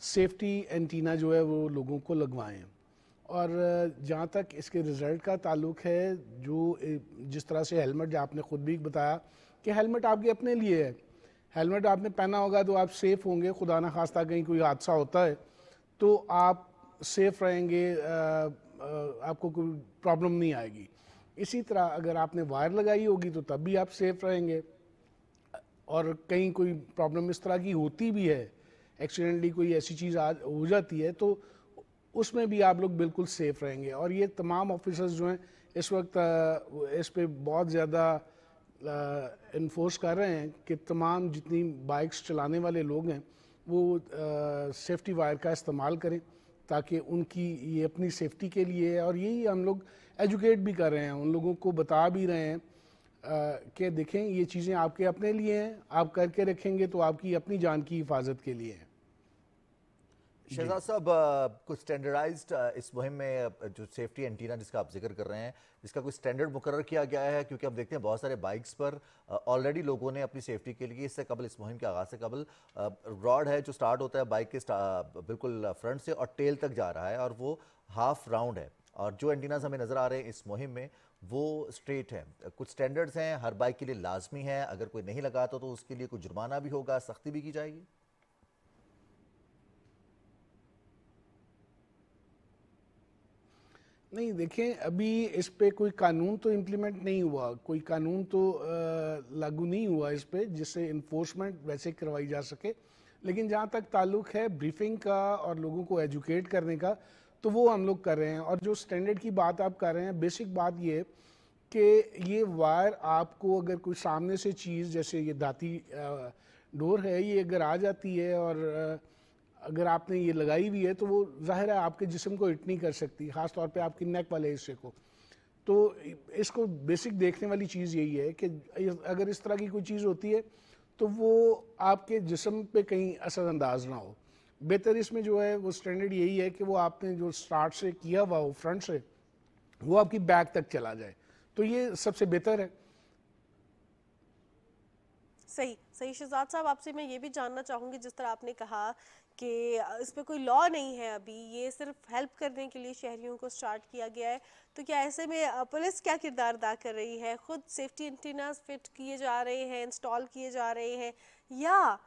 सेफ्टी एंटीना जो है वो लोगों को लगवाएं। और जहाँ तक इसके रिज़ल्ट का ताल्लुक है, जो जिस तरह से हेलमेट आपने ख़ुद भी बताया कि हेलमेट आपके अपने लिए है, हेलमेट आपने पहना होगा तो आप सेफ़ होंगे, खुदा ना खास्ता कहीं कोई हादसा होता है तो आप सेफ़ रहेंगे, आपको कोई प्रॉब्लम नहीं आएगी। इसी तरह अगर आपने वायर लगाई होगी तो तब भी आप सेफ़ रहेंगे, और कहीं कोई प्रॉब्लम इस तरह की होती भी है, एक्सीडेंटली कोई ऐसी चीज़ हो जाती है तो उसमें भी आप लोग बिल्कुल सेफ़ रहेंगे। और ये तमाम ऑफिसर्स जो हैं इस वक्त इस पे बहुत ज़्यादा इन्फोर्स कर रहे हैं कि तमाम जितनी बाइक्स चलाने वाले लोग हैं वो सेफ्टी वायर का इस्तेमाल करें ताकि उनकी ये अपनी सेफ्टी के लिए है। और यही हम लोग एजुकेट भी कर रहे हैं, उन लोगों को बता भी रहे हैं कि देखें ये चीज़ें आपके अपने लिए हैं, आप करके रखेंगे तो आपकी अपनी जान की हिफाजत के लिए है। शहजाद साहब, कुछ स्टैंडर्डाइज्ड इस मुहिम में जो सेफ्टी एंटीना जिसका आप जिक्र कर रहे हैं, इसका कोई स्टैंडर्ड मुकर्रर किया गया है? क्योंकि हम देखते हैं बहुत सारे बाइक्स पर ऑलरेडी लोगों ने अपनी सेफ्टी के लिए इससे कबल, इस मुहिम के आगाज़ से कबल, रॉड है जो स्टार्ट होता है बाइक के बिल्कुल फ्रंट से और टेल तक जा रहा है और वो हाफ राउंड है, और जो एंटीनाज हमें नज़र आ रहे हैं इस मुहिम में वो स्ट्रेट है। कुछ स्टैंडर्ड्स हैं, हर बाइक के लिए लाजमी है, अगर कोई नहीं लगाता तो उसके लिए कोई जुर्माना भी होगा, सख्ती भी की जाएगी? नहीं, देखें अभी इस पे कोई कानून तो इम्प्लीमेंट नहीं हुआ, कोई कानून तो लागू नहीं हुआ इस पे जिससे इन्फोर्समेंट वैसे करवाई जा सके। लेकिन जहाँ तक ताल्लुक है ब्रीफिंग का और लोगों को एजुकेट करने का, तो वो हम लोग कर रहे हैं। और जो स्टैंडर्ड की बात आप कर रहे हैं, बेसिक बात ये कि ये वायर आपको अगर कोई सामने से चीज़ जैसे ये दाती डोर है, ये अगर आ जाती है और अगर आपने ये लगाई हुई है तो वो ज़ाहिर है आपके जिस्म को हिट नहीं कर सकती, ख़ास तौर पे आपकी नेक वाले हिस्से को। तो इसको बेसिक देखने वाली चीज़ यही है कि अगर इस तरह की कोई चीज़ होती है तो वो आपके जिस्म पे कहीं असरअंदाज ना हो। बेहतर इसमें जो है वो स्टैंडर्ड यही है कि वो आपने जो स्टार्ट से किया हुआ हो फ्रंट से, वो आपकी बैक तक चला जाए, तो ये सबसे बेहतर है। सही सही। शहजाद साहब, आपसे मैं ये भी जानना चाहूँगी, जिस तरह आपने कहा कि इस पर कोई लॉ नहीं है अभी, ये सिर्फ हेल्प करने के लिए शहरियों को स्टार्ट किया गया है, तो क्या ऐसे में पुलिस क्या किरदार अदा कर रही है? खुद सेफ्टी एंटीनास फिट किए जा रहे हैं, इंस्टॉल किए जा रहे हैं, या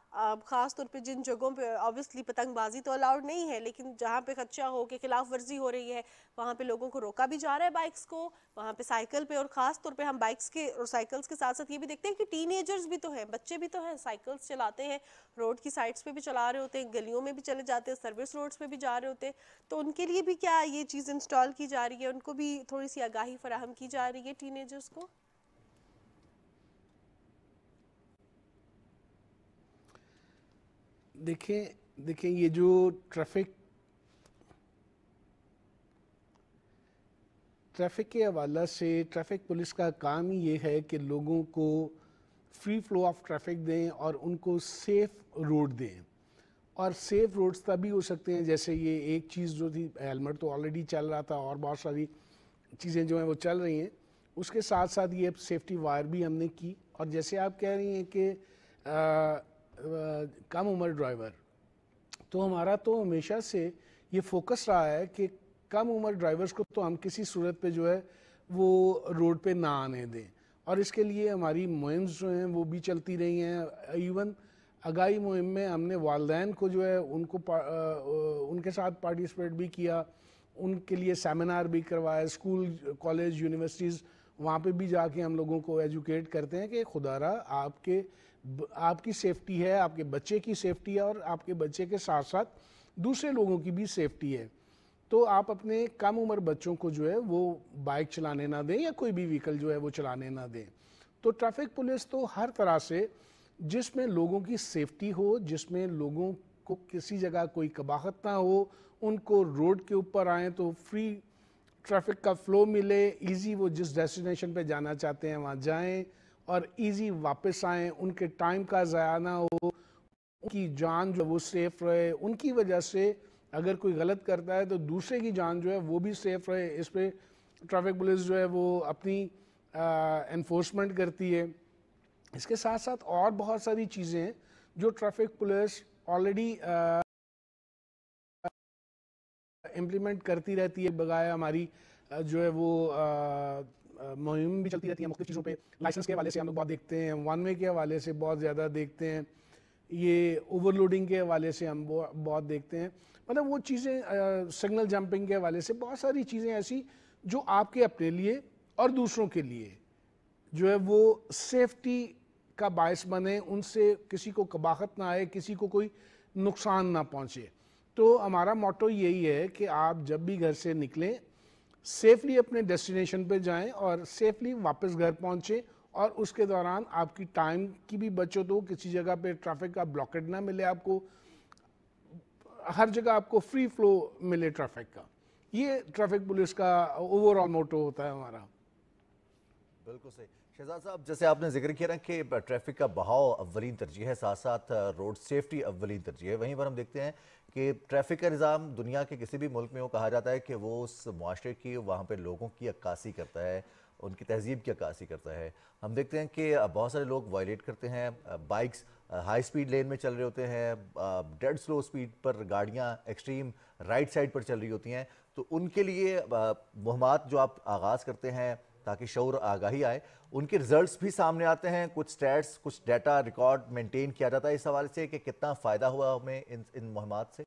ख़ास तौर पे जिन जगहों पे ऑब्वियसली पतंगबाजी तो अलाउड नहीं है, लेकिन जहाँ पे खदशा हो कि खिलाफ वर्जी हो रही है वहाँ पे लोगों को रोका भी जा रहा है बाइक्स को, वहाँ पे साइकिल पे, और ख़ास तौर पे हम बाइक्स के और साइकिल्स के साथ साथ ये भी देखते हैं कि टीनेजर्स भी तो हैं, बच्चे भी तो हैं, साइकिल्स चलाते हैं, रोड की साइड्स पे भी चला रहे होते हैं, गलियों में भी चले जाते हैं, सर्विस रोड्स पे भी जा रहे होते हैं, तो उनके लिए भी क्या ये चीज़ इंस्टॉल की जा रही है, उनको भी थोड़ी सी आगाही फराहम की जा रही है टीनेजर्स को? देखें ये जो ट्रैफिक के हवाला से ट्रैफिक पुलिस का काम ही ये है कि लोगों को फ्री फ्लो ऑफ ट्रैफिक दें और उनको सेफ रोड दें। और सेफ रोड्स तभी हो सकते हैं, जैसे ये एक चीज़ जो थी, हेलमेट तो ऑलरेडी चल रहा था और बहुत सारी चीज़ें जो हैं वो चल रही हैं, उसके साथ साथ ये सेफ्टी वायर भी हमने की। और जैसे आप कह रही हैं कि कम उम्र ड्राइवर, तो हमारा तो हमेशा से ये फोकस रहा है कि कम उम्र ड्राइवर्स को तो हम किसी सूरत पे जो है वो रोड पे ना आने दें, और इसके लिए हमारी मुहिम्स जो हैं वो भी चलती रही हैं। इवन आगाही मुहिम में हमने वालिदैन को जो है उनको उनके साथ पार्टिसिपेट भी किया, उनके लिए सेमिनार भी करवाया, स्कूल कॉलेज यूनिवर्सिटीज़ वहाँ पे भी जाके हम लोगों को एजुकेट करते हैं कि खुदारा आपकी सेफ्टी है, आपके बच्चे की सेफ्टी है, और आपके बच्चे के साथ साथ दूसरे लोगों की भी सेफ्टी है। तो आप अपने कम उम्र बच्चों को जो है वो बाइक चलाने ना दें या कोई भी व्हीकल जो है वो चलाने ना दें। तो ट्रैफिक पुलिस तो हर तरह से जिसमें लोगों की सेफ्टी हो, जिसमें लोगों को किसी जगह कोई कबाहत ना हो, उनको रोड के ऊपर आए तो फ्री ट्रैफिक का फ्लो मिले, इजी वो जिस डेस्टिनेशन पे जाना चाहते हैं वहाँ जाएं और इजी वापस आएँ, उनके टाइम का ज़ाया ना हो, उनकी जान जो वो सेफ रहे, उनकी वजह से अगर कोई गलत करता है तो दूसरे की जान जो है वो भी सेफ रहे। इस पे ट्रैफिक पुलिस जो है वो अपनी एनफोर्समेंट करती है। इसके साथ साथ और बहुत सारी चीज़ें हैं जो ट्रैफिक पुलिस ऑलरेडी इम्प्लीमेंट करती रहती है। बगैर हमारी जो है वो मुहिम भी चलती रहती है मुख्तलिफ चीज़ों पे। लाइसेंस के हवाले से हम लोग बहुत देखते हैं, वन वे के हवाले से बहुत ज़्यादा देखते हैं, ये ओवरलोडिंग के हवाले से हम बहुत देखते हैं। मतलब वो चीज़ें सिग्नल जंपिंग के हवाले से बहुत सारी चीज़ें ऐसी जो आपके अपने लिए और दूसरों के लिए जो है वो सेफ्टी का बायस बने, उनसे किसी को कबाहत ना आए, किसी को कोई नुकसान ना पहुँचे। तो हमारा मोटो यही है कि आप जब भी घर से निकलें सेफली अपने डेस्टिनेशन पे जाएं और सेफली वापस घर पहुँचें, और उसके दौरान आपकी टाइम की भी बचत हो, किसी जगह पे ट्रैफिक का ब्लॉकेट ना मिले, आपको हर जगह आपको फ्री फ्लो मिले ट्रैफिक का। ये ट्रैफिक पुलिस का ओवरऑल मोटो होता है हमारा। बिल्कुल सही। शहजाद साहब, जैसे आपने जिक्र किया ना कि ट्रैफिक का बहाव अव्वलीन तरजीह है, साथ साथ रोड सेफ्टी अव्वलीन तरजीह है, वहीं पर हम देखते हैं कि ट्रैफिक का निज़ाम दुनिया के किसी भी मुल्क में वो कहा जाता है कि वो उस मुआशरे की, वहाँ पर लोगों की अक्कासी करता है, उनकी तहजीब की अक्कासी करता है। हम देखते हैं कि बहुत सारे लोग वायलेट करते हैं, बाइक्स हाई स्पीड लेन में चल रहे होते हैं, डेड स्लो स्पीड पर गाड़ियाँ एक्सट्रीम राइट साइड पर चल रही होती हैं, तो उनके लिए मुहिमात जो आप आगाज़ करते हैं ताकि शऊर आगाही आए, उनके रिजल्ट्स भी सामने आते हैं, कुछ स्टैट्स, कुछ डाटा रिकॉर्ड मेंटेन किया जाता है इस हवाले से कि कितना फ़ायदा हुआ हमें इन मुहिमात से?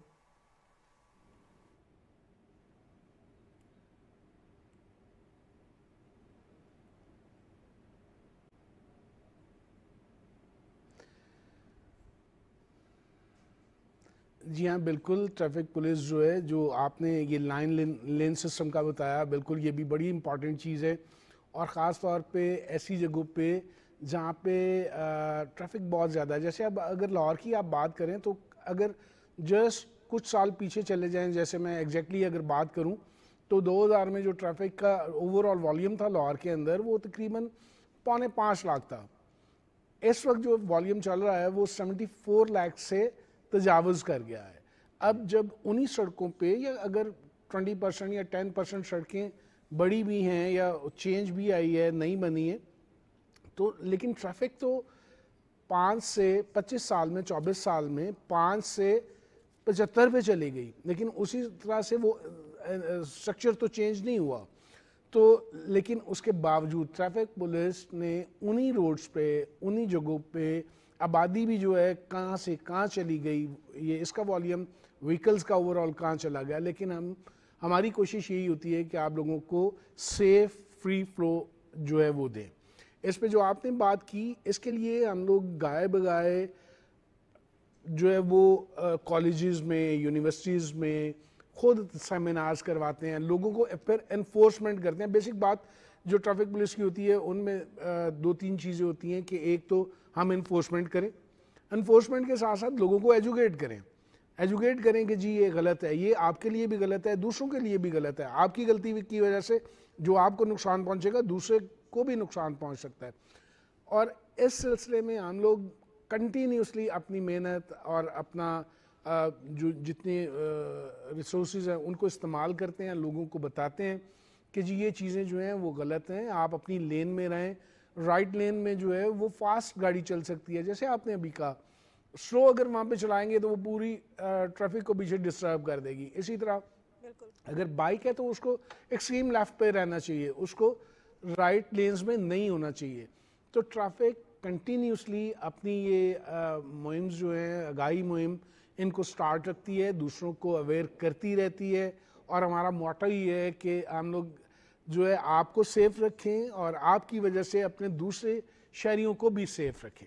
जी हाँ, बिल्कुल। ट्रैफिक पुलिस जो है, जो आपने ये लेन सिस्टम का बताया, बिल्कुल ये भी बड़ी इंपॉर्टेंट चीज़ है, और ख़ास तौर पे ऐसी जगहों पे जहाँ पे ट्रैफिक बहुत ज़्यादा है। जैसे अब अगर लाहौर की आप बात करें तो अगर जस्ट कुछ साल पीछे चले जाएं, जैसे मैं एग्जैक्टली अगर बात करूं तो 2000 में जो ट्रैफिक का ओवरऑल वॉल्यूम था लाहौर के अंदर वो तकरीबन 4.5 लाख था। इस वक्त जो वॉल्यूम चल रहा है वो 74 लाख से तजावुज़ कर गया है। अब जब उन्हीं सड़कों पे या अगर 20% या 10% सड़कें बड़ी भी हैं या चेंज भी आई है, नई बनी है, तो लेकिन ट्रैफिक तो 5 से 25 साल में, 24 साल में 5 से 75 पे चली गई, लेकिन उसी तरह से वो स्ट्रक्चर तो चेंज नहीं हुआ। तो लेकिन उसके बावजूद ट्रैफिक पुलिस ने उन्हीं रोड्स पे, उन्हीं जगहों पे आबादी भी जो है कहाँ से कहाँ चली गई, ये इसका वॉल्यूम, व्हीकल्स का ओवरऑल कहाँ चला गया। लेकिन हमारी कोशिश यही होती है कि आप लोगों को सेफ फ्री फ्लो जो है वो दें। इस पे जो आपने बात की, इसके लिए हम लोग गाए बगाए जो है वो कॉलेजेस में, यूनिवर्सिटीज़ में खुद सेमिनार्स करवाते हैं, लोगों को फिर एनफोर्समेंट करते हैं। बेसिक बात जो ट्रैफिक पुलिस की होती है उनमें दो तीन चीज़ें होती हैं कि एक तो हम इन्फोर्समेंट करें, इन्फोर्समेंट के साथ साथ लोगों को एजुकेट करें कि जी ये गलत है, ये आपके लिए भी गलत है, दूसरों के लिए भी गलत है, आपकी गलती की वजह से जो आपको नुकसान पहुंचेगा दूसरे को भी नुकसान पहुंच सकता है। और इस सिलसिले में हम लोग कंटिन्यूसली अपनी मेहनत और अपना जो जितने रिसोर्सेज हैं उनको इस्तेमाल करते हैं, लोगों को बताते हैं कि जी ये चीज़ें जो हैं वो गलत हैं, आप अपनी लेन में रहें। राइट लेन में जो है वो फास्ट गाड़ी चल सकती है, जैसे आपने अभी कहा, स्लो अगर वहाँ पे चलाएंगे तो वो पूरी ट्रैफिक को पीछे डिस्टर्ब कर देगी। इसी तरह अगर बाइक है तो उसको एक्सट्रीम लेफ्ट पे रहना चाहिए, उसको राइट लेन्स में नहीं होना चाहिए। तो ट्रैफिक कंटिन्यूसली अपनी ये मुहिम जो है, आगाही मुहिम, इनको स्टार्ट रखती है, दूसरों को अवेयर करती रहती है। और हमारा मोटो ही है कि हम लोग जो है आपको सेफ रखें और आपकी वजह से अपने दूसरे शहरियों को भी सेफ रखें।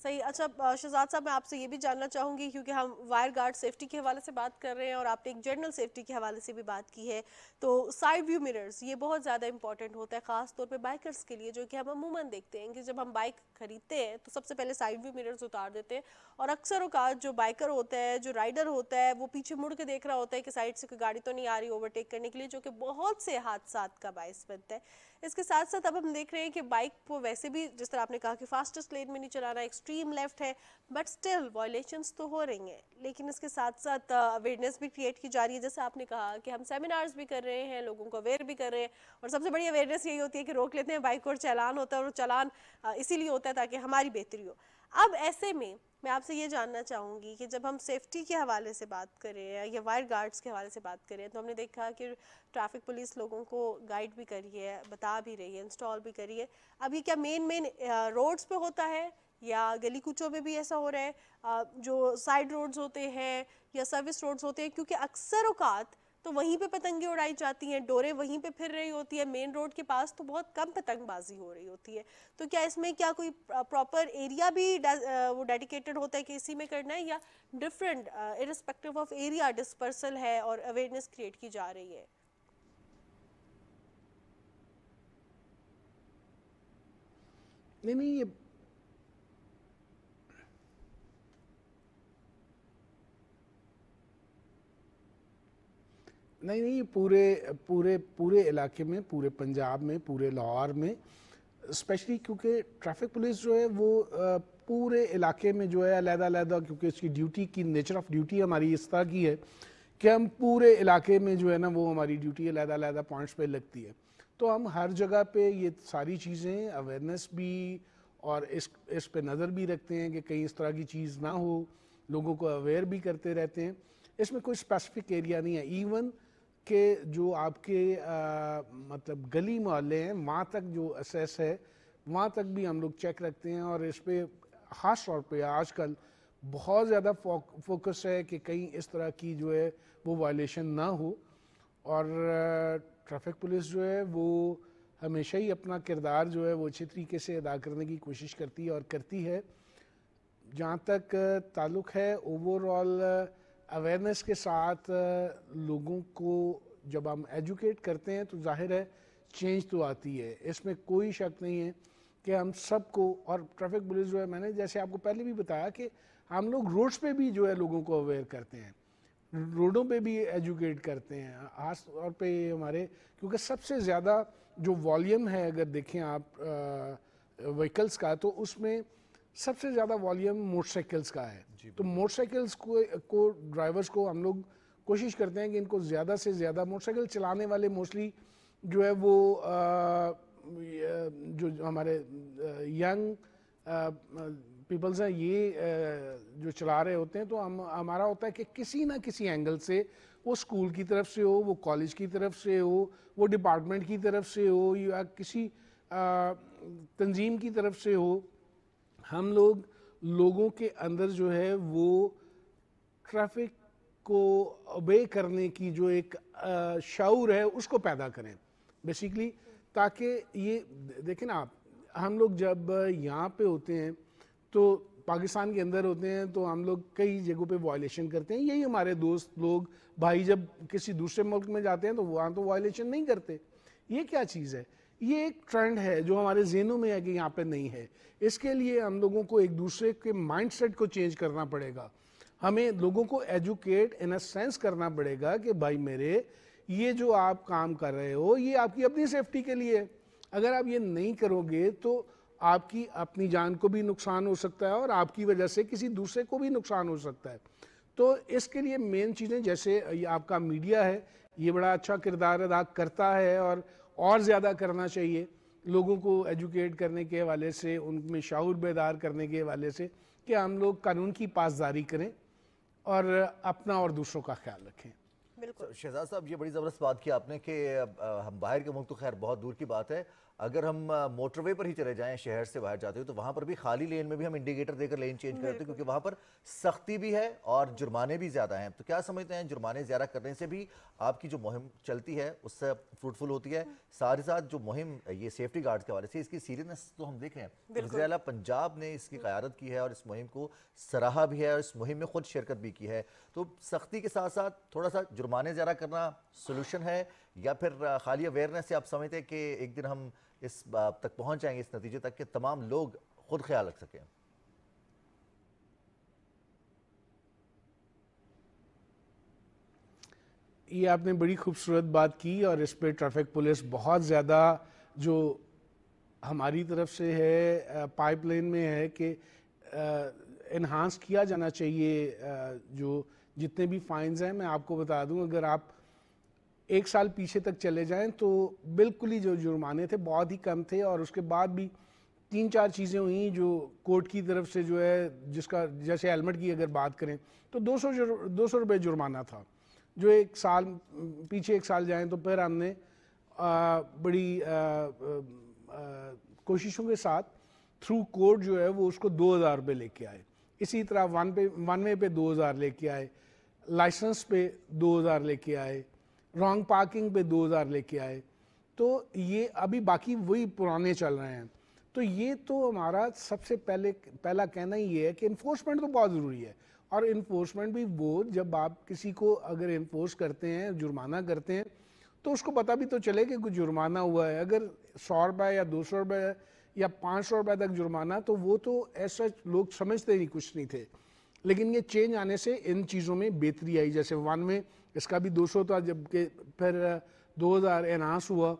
सही। अच्छा शहजाद साहब, मैं आपसे ये भी जानना चाहूँगी, क्योंकि हम वायर गार्ड सेफ्टी के हवाले से बात कर रहे हैं और आपने एक जनरल सेफ्टी के हवाले से भी बात की है, तो साइड व्यू मिरर्स ये बहुत ज़्यादा इंपॉर्टेंट होता है, ख़ास तौर पे बाइकर्स के लिए, जो कि हम अमूमन देखते हैं कि जब हम बाइक खरीदते हैं तो सबसे पहले साइड व्यू मिरर्स उतार देते हैं, और अक्सर औकात जो बाइकर होता है, जो राइडर होता है, वो पीछे मुड़ के देख रहा होता है कि साइड से कोई गाड़ी तो नहीं आ रही ओवरटेक करने के लिए, जो कि बहुत से हादसात का बायस बनता है। इसके साथ साथ अब हम देख रहे हैं कि बाइक को वैसे भी, जिस तरह आपने कहा कि फास्टेस्ट लेन में नहीं चलाना, एक्सट्रीम लेफ्ट है, बट स्टिल वायलेशंस तो हो रही हैं। लेकिन इसके साथ साथ अवेयरनेस भी क्रिएट की जा रही है, जैसे आपने कहा कि हम सेमिनार्स भी कर रहे हैं, लोगों को अवेयर भी कर रहे हैं, और सबसे बड़ी अवेयरनेस यही होती है कि रोक लेते हैं बाइक और चालान होता है, और चालान इसीलिए होता है ताकि हमारी बेहतरी हो। अब ऐसे में मैं आपसे ये जानना चाहूँगी कि जब हम सेफ्टी के हवाले से बात करें या वायर गार्ड्स के हवाले से बात करें, तो हमने देखा कि ट्रैफिक पुलिस लोगों को गाइड भी करी है, बता भी रही है, इंस्टॉल भी करी है। अब ये क्या मेन रोड्स पे होता है या गली कूचों में भी ऐसा हो रहा है, जो साइड रोड्स होते हैं या सर्विस रोड्स होते हैं? क्योंकि अक्सर औकात तो वहीं पे पतंगे उड़ाई जाती हैं, डोरे वहीं पे फिर रही होती है, मेन रोड के पास तो बहुत कम पतंगबाजी हो रही होती है। तो क्या इसमें क्या कोई प्रॉपर एरिया भी वो डेडिकेटेड होता है कि इसी में करना है, या different irrespective of area dispersal है और अवेयरनेस क्रिएट की जा रही है? नहीं, ये नहीं, पूरे इलाके में, पूरे पंजाब में, पूरे लाहौर में स्पेशली, क्योंकि ट्रैफिक पुलिस जो है वो पूरे इलाके में जो है अलग-अलग, क्योंकि इसकी ड्यूटी की नेचर ऑफ ड्यूटी हमारी इस तरह की है कि हम पूरे इलाके में जो है ना वो हमारी ड्यूटी अलग-अलग पॉइंट्स पे लगती है। तो हम हर जगह पे ये सारी चीज़ें, अवेयरनेस भी और इस पे नज़र भी रखते हैं कि कहीं इस तरह की चीज़ ना हो, लोगों को अवेयर भी करते रहते हैं। इसमें कोई स्पेसिफिक एरिया नहीं है, इवन कि जो आपके मतलब गली मोहल्ले हैं वहाँ तक जो असेस है वहाँ तक भी हम लोग चेक रखते हैं। और इस पे ख़ास तौर पे आजकल बहुत ज़्यादा फोकस है कि कहीं इस तरह की जो है वो वायलेशन ना हो। और ट्रैफिक पुलिस जो है वो हमेशा ही अपना किरदार जो है वो अच्छे तरीके से अदा करने की कोशिश करती है और करती है। जहाँ तक ताल्लुक़ है ओवरऑल अवेयरनेस के साथ लोगों को जब हम एजुकेट करते हैं तो जाहिर है चेंज तो आती है, इसमें कोई शक नहीं है कि हम सबको। और ट्रैफिक पुलिस जो है, मैंने जैसे आपको पहले भी बताया कि हम लोग रोड्स पे भी जो है लोगों को अवेयर करते हैं, रोडों पे भी एजुकेट करते हैं। खास तौर पे हमारे, क्योंकि सबसे ज़्यादा जो वॉल्यूम है अगर देखें आप व्हीकल्स का, तो उसमें सबसे ज़्यादा वॉल्यूम मोटरसाइकिल्स का है। तो मोटरसाइकिल्स को ड्राइवर्स को हम लोग कोशिश करते हैं कि इनको ज़्यादा से ज़्यादा, मोटरसाइकिल चलाने वाले मोस्टली जो है वो जो हमारे यंग पीपल्स हैं, ये जो चला रहे होते हैं, तो हमारा होता है कि किसी ना किसी एंगल से, वो स्कूल की तरफ से हो, वो कॉलेज की तरफ से हो, वो डिपार्टमेंट की तरफ से हो, या किसी तंजीम की तरफ से हो, हम लोगों के अंदर जो है वो ट्रैफिक को ओबे करने की जो एक शऊर है उसको पैदा करें बेसिकली, ताकि ये देखें ना आप, हम लोग जब यहाँ पे होते हैं तो पाकिस्तान के अंदर होते हैं तो हम लोग कई जगहों पे वायलेशन करते हैं, यही हमारे दोस्त लोग भाई जब किसी दूसरे मुल्क में जाते हैं तो वहाँ तो वायलेशन नहीं करते। ये क्या चीज़ है? ये एक ट्रेंड है जो हमारे ज़हनों में है कि यहाँ पे नहीं है। इसके लिए हम लोगों को एक दूसरे के माइंडसेट को चेंज करना पड़ेगा, हमें लोगों को एजुकेट इन अ सेंस करना पड़ेगा कि भाई मेरे ये जो आप काम कर रहे हो ये आपकी अपनी सेफ्टी के लिए है, अगर आप ये नहीं करोगे तो आपकी अपनी जान को भी नुकसान हो सकता है और आपकी वजह से किसी दूसरे को भी नुकसान हो सकता है। तो इसके लिए मेन चीज़ें जैसे ये आपका मीडिया है ये बड़ा अच्छा किरदार अदा करता है और ज़्यादा करना चाहिए लोगों को एजुकेट करने के हवाले से, उनमें शऊर बेदार करने के हवाले से कि हम लोग कानून की पासदारी करें और अपना और दूसरों का ख्याल रखें। शहजाद साहब, ये बड़ी ज़बरदस्त बात की आपने कि हम बाहर के मुल्क तो खैर बहुत दूर की बात है, अगर हम मोटरवे पर ही चले जाएं शहर से बाहर जाते हो तो वहाँ पर भी खाली लेन में भी हम इंडिकेटर देकर लेन चेंज करते हैं, क्योंकि वहाँ पर सख्ती भी है और जुर्माने भी ज़्यादा हैं। तो क्या समझते हैं जुर्माने ज़्यादा करने से भी आपकी जो मुहिम चलती है उससे फ्रूटफुल होती है? साथ ही साथ जो मुहिम ये सेफ्टी गार्ड्स के हवाले से इसकी सीरियसनेस तो हम देख रहे हैं, वज़ीर आला पंजाब ने इसकी क़यादत की है और इस मुहिम को सराहा भी है और इस मुहिम में ख़ुद शिरकत भी की है। तो सख्ती के साथ साथ थोड़ा सा जुर्माने ज़्यादा करना सोल्यूशन है या फिर खाली अवेयरनेस से आप समझते हैं कि एक दिन हम इस बात तक पहुंच जाएंगे, इस नतीजे तक कि तमाम लोग खुद ख्याल रख सकें? ये आपने बड़ी खूबसूरत बात की और इस पे ट्रैफिक पुलिस बहुत ज़्यादा जो हमारी तरफ से है पाइपलाइन में है कि इन्हांस किया जाना चाहिए। जो जितने भी फाइन्स हैं मैं आपको बता दूं, अगर आप एक साल पीछे तक चले जाएं तो बिल्कुल ही जो जुर्माने थे बहुत ही कम थे और उसके बाद भी 3-4 चीज़ें हुई जो कोर्ट की तरफ से जो है, जिसका जैसे हेलमेट की अगर बात करें तो 200 रुपये जुर्माना था, जो एक साल पीछे एक साल जाएं तो फिर हमने बड़ी कोशिशों के साथ थ्रू कोर्ट जो है वो उसको 2000 रुपये लेके आए। इसी तरह वन वे पे 2000 लेके आए, लाइसेंस पे 2000 लेके आए, रॉन्ग पार्किंग पे 2000 लेके आए। तो ये अभी बाकी वही पुराने चल रहे हैं। तो ये तो हमारा सबसे पहला कहना ही ये है कि इन्फोर्समेंट तो बहुत ज़रूरी है, और इन्फोर्समेंट भी वो जब आप किसी को अगर इन्फोर्स करते हैं, जुर्माना करते हैं, तो उसको पता भी तो चले कि कुछ जुर्माना हुआ है। अगर 100 रुपये या 200 रुपये या 500 रुपये तक जुर्माना, तो वो तो ऐसा लोग समझते ही कुछ नहीं थे। लेकिन ये चेंज आने से इन चीज़ों में बेहतरी आई। जैसे वन में इसका भी 200 था, जबकि फिर 2000 एनहांस हुआ।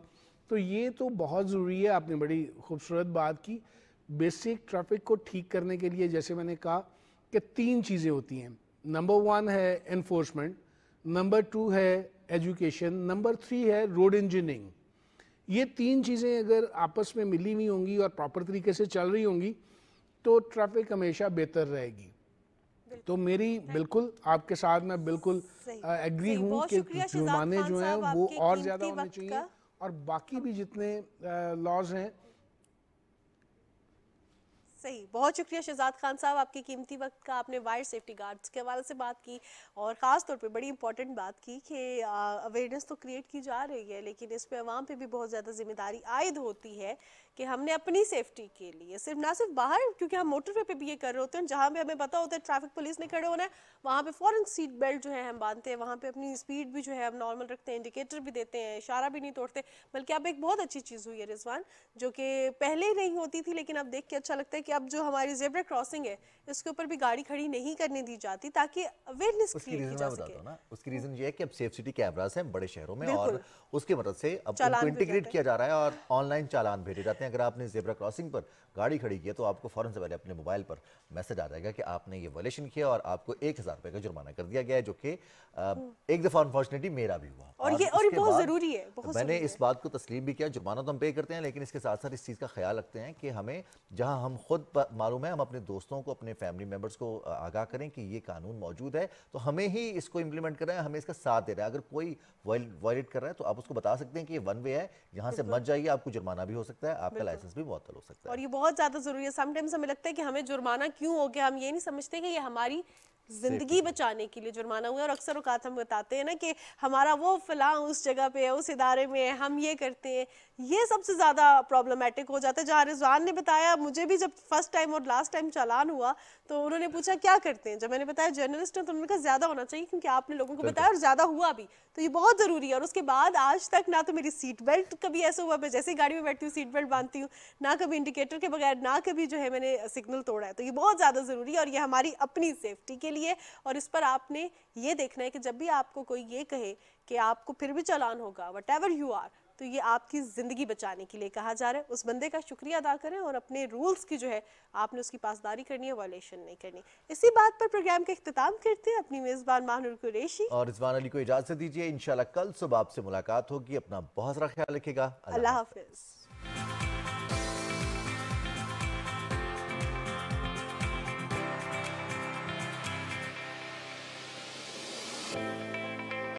तो ये तो बहुत ज़रूरी है। आपने बड़ी खूबसूरत बात की। बेसिक ट्रैफिक को ठीक करने के लिए जैसे मैंने कहा कि 3 चीज़ें होती हैं। नंबर 1 है एनफोर्समेंट, नंबर 2 है एजुकेशन, नंबर 3 है रोड इंजीनियरिंग। ये 3 चीज़ें अगर आपस में मिली हुई होंगी और प्रॉपर तरीके से चल रही होंगी तो ट्रैफिक हमेशा बेहतर रहेगी। तो मेरी बिल्कुल आपके साथ मैं बिल्कुल एग्री हूँ कि जुर्माने जो हैं वो और ज़्यादा होने चाहिए, और बाकी भी जितने लॉज हैं। सही, बहुत शुक्रिया शहजाद खान साहब, आपके कीमती वक्त का। आपने वायर सेफ्टी गार्ड्स के हवाले से बात की और ख़ास तौर पे बड़ी इंपॉर्टेंट बात की कि अवेयरनेस तो क्रिएट की जा रही है, लेकिन इस पे अवाम पे भी बहुत ज़्यादा जिम्मेदारी आयद होती है कि हमने अपनी सेफ्टी के लिए ना सिर्फ बाहर, क्योंकि हम मोटरवे पे भी ये कर रहे होते हैं जहाँ पे हमें पता होता है ट्रैफिक पुलिस ने खड़े होना है, वहाँ पे फ़ौरन सीट बेल्ट जो है हम बांधते हैं, वहाँ पे अपनी स्पीड भी जो है हम नॉर्मल रखते हैं, इंडिकेटर भी देते हैं, इशारा भी नहीं तोड़ते। बल्कि अब एक बहुत अच्छी चीज़ हुई है रिजवान, जो कि पहले नहीं होती थी, लेकिन अब देख के अच्छा लगता है कि अब जो हमारी ज़ेब्रा क्रॉसिंग है इसके ऊपर भी गाड़ी खड़ी नहीं करने दी जाती, ताकि अवेयरनेस क्रिएट की जा सके। उसकी रीज़न ये है कि अब सेफ सिटी कैमरास हैं बड़े शहरों में, और उसकी मदद से अब उनको इंटीग्रेट किया जा रहा है और ऑनलाइन चालान भेजे जाते हैं। अगर आपने ज़ेब्रा क्रॉसिंग पर गाड़ी खड़ी की है तो आपको फ़ौरन से पहले अपने मोबाइल पर मैसेज आ जाएगा कि आपने ये वायलेशन किया और आपको 1000 रुपये का जुर्माना कर दिया गया है, जो कि एक दफ़ा अनफॉर्चुनेटली मेरा भी हुआ। اور یہ بہت ضروری ہے. میں نے اس بات کو تسلیم بھی کیا, جرمانہ تو ہم پے کرتے ہیں لیکن اس کے ساتھ ساتھ اس چیز کا خیال رکھتے ہیں کہ ہمیں جہاں ہم خود معلوم ہے ہم اپنے دوستوں کو, اپنے فیملی ممبرس کو آگاہ کریں کہ یہ قانون موجود ہے تو ہمیں ہی اس کو امپلیمنٹ کرنا ہے, ہمیں اس کا ساتھ دے رہا ہے. اگر کوئی وائلیٹ کر رہا ہے تو آپ اس کو بتا سکتے ہیں کہ یہ ون وے ہے, یہاں سے مت جائیے, آپ کو جرمانہ بھی ہو سکتا ہے, آپ کا لائسنس بھی معطل ہو سکتا ہے. اور یہ بہت زیادہ ضروری ہے. سم ٹائمز ہمیں لگتا ہے کہ ہمیں جرمانہ کیوں ہو گیا, ہم یہ نہیں سمجھتے کہ یہ ہماری زندگی بچانے کے لیے جرمانہ ہوا ہے. اور اکثر اوقات ہم بتاتے ہیں نا کہ ہمارا وہ فلاں اس جگہ پہ ہے, اس ادارے میں ہے, ہم یہ کرتے ہیں, یہ سب سے زیادہ پرابلمٹک ہو جاتا ہے. جہاں رضوان نے بتایا, مجھے بھی جب فرسٹ ٹائم اور لاسٹ ٹائم چالان ہوا تو انہوں نے پوچھا کیا کرتے ہیں, جب میں نے بتایا جرنلسٹ ہیں تو انہوں نے کہا زیادہ ہونا چاہیے کیونکہ آپ نے لوگوں کو بتایا اور زیادہ ہوا بھی, تو یہ بہت ضروری ہے. اور اس کے بعد آج تک نہ تو میری سیٹ بیلٹ کبھی ایسا ہوا, میں جیسے ہی گاڑی میں بیٹھتی ہوں سیٹ بیلٹ باندھتی ہوں, نہ کبھی انڈیکیٹر کے بغیر, نہ کبھی جو ہے میں نے سگنل توڑا ہے. تو یہ بہت زیادہ ضروری ہے اور یہ ہماری اپنی سیفٹی کے لیے. اور اس پر آپ نے یہ دیکھنا ہے کہ جب بھی آپ کو کوئی یہ کہے کہ آپ کو پھر بھی چالان ہوگا وٹ ایور یو آر, تو یہ آپ کی زندگی بچانے کے لیے کہا جا رہا ہے. اس بندے کا شکریہ ادا کریں اور اپنے رولز کی جو ہے آپ نے اس کی پاسداری کرنی ہے, وائلیشن نہیں کرنی. اسی بات پر پروگرام کا اختتام کرتے ہیں. اپنی میزبان ماہنور قریشی اور رضوان علی کو اجازت دیجیے. انشاءاللہ کل صبح آپ سے ملاقات ہوگی. اپنا بہت سارا خیال رکھے گا. اللہ حافظ.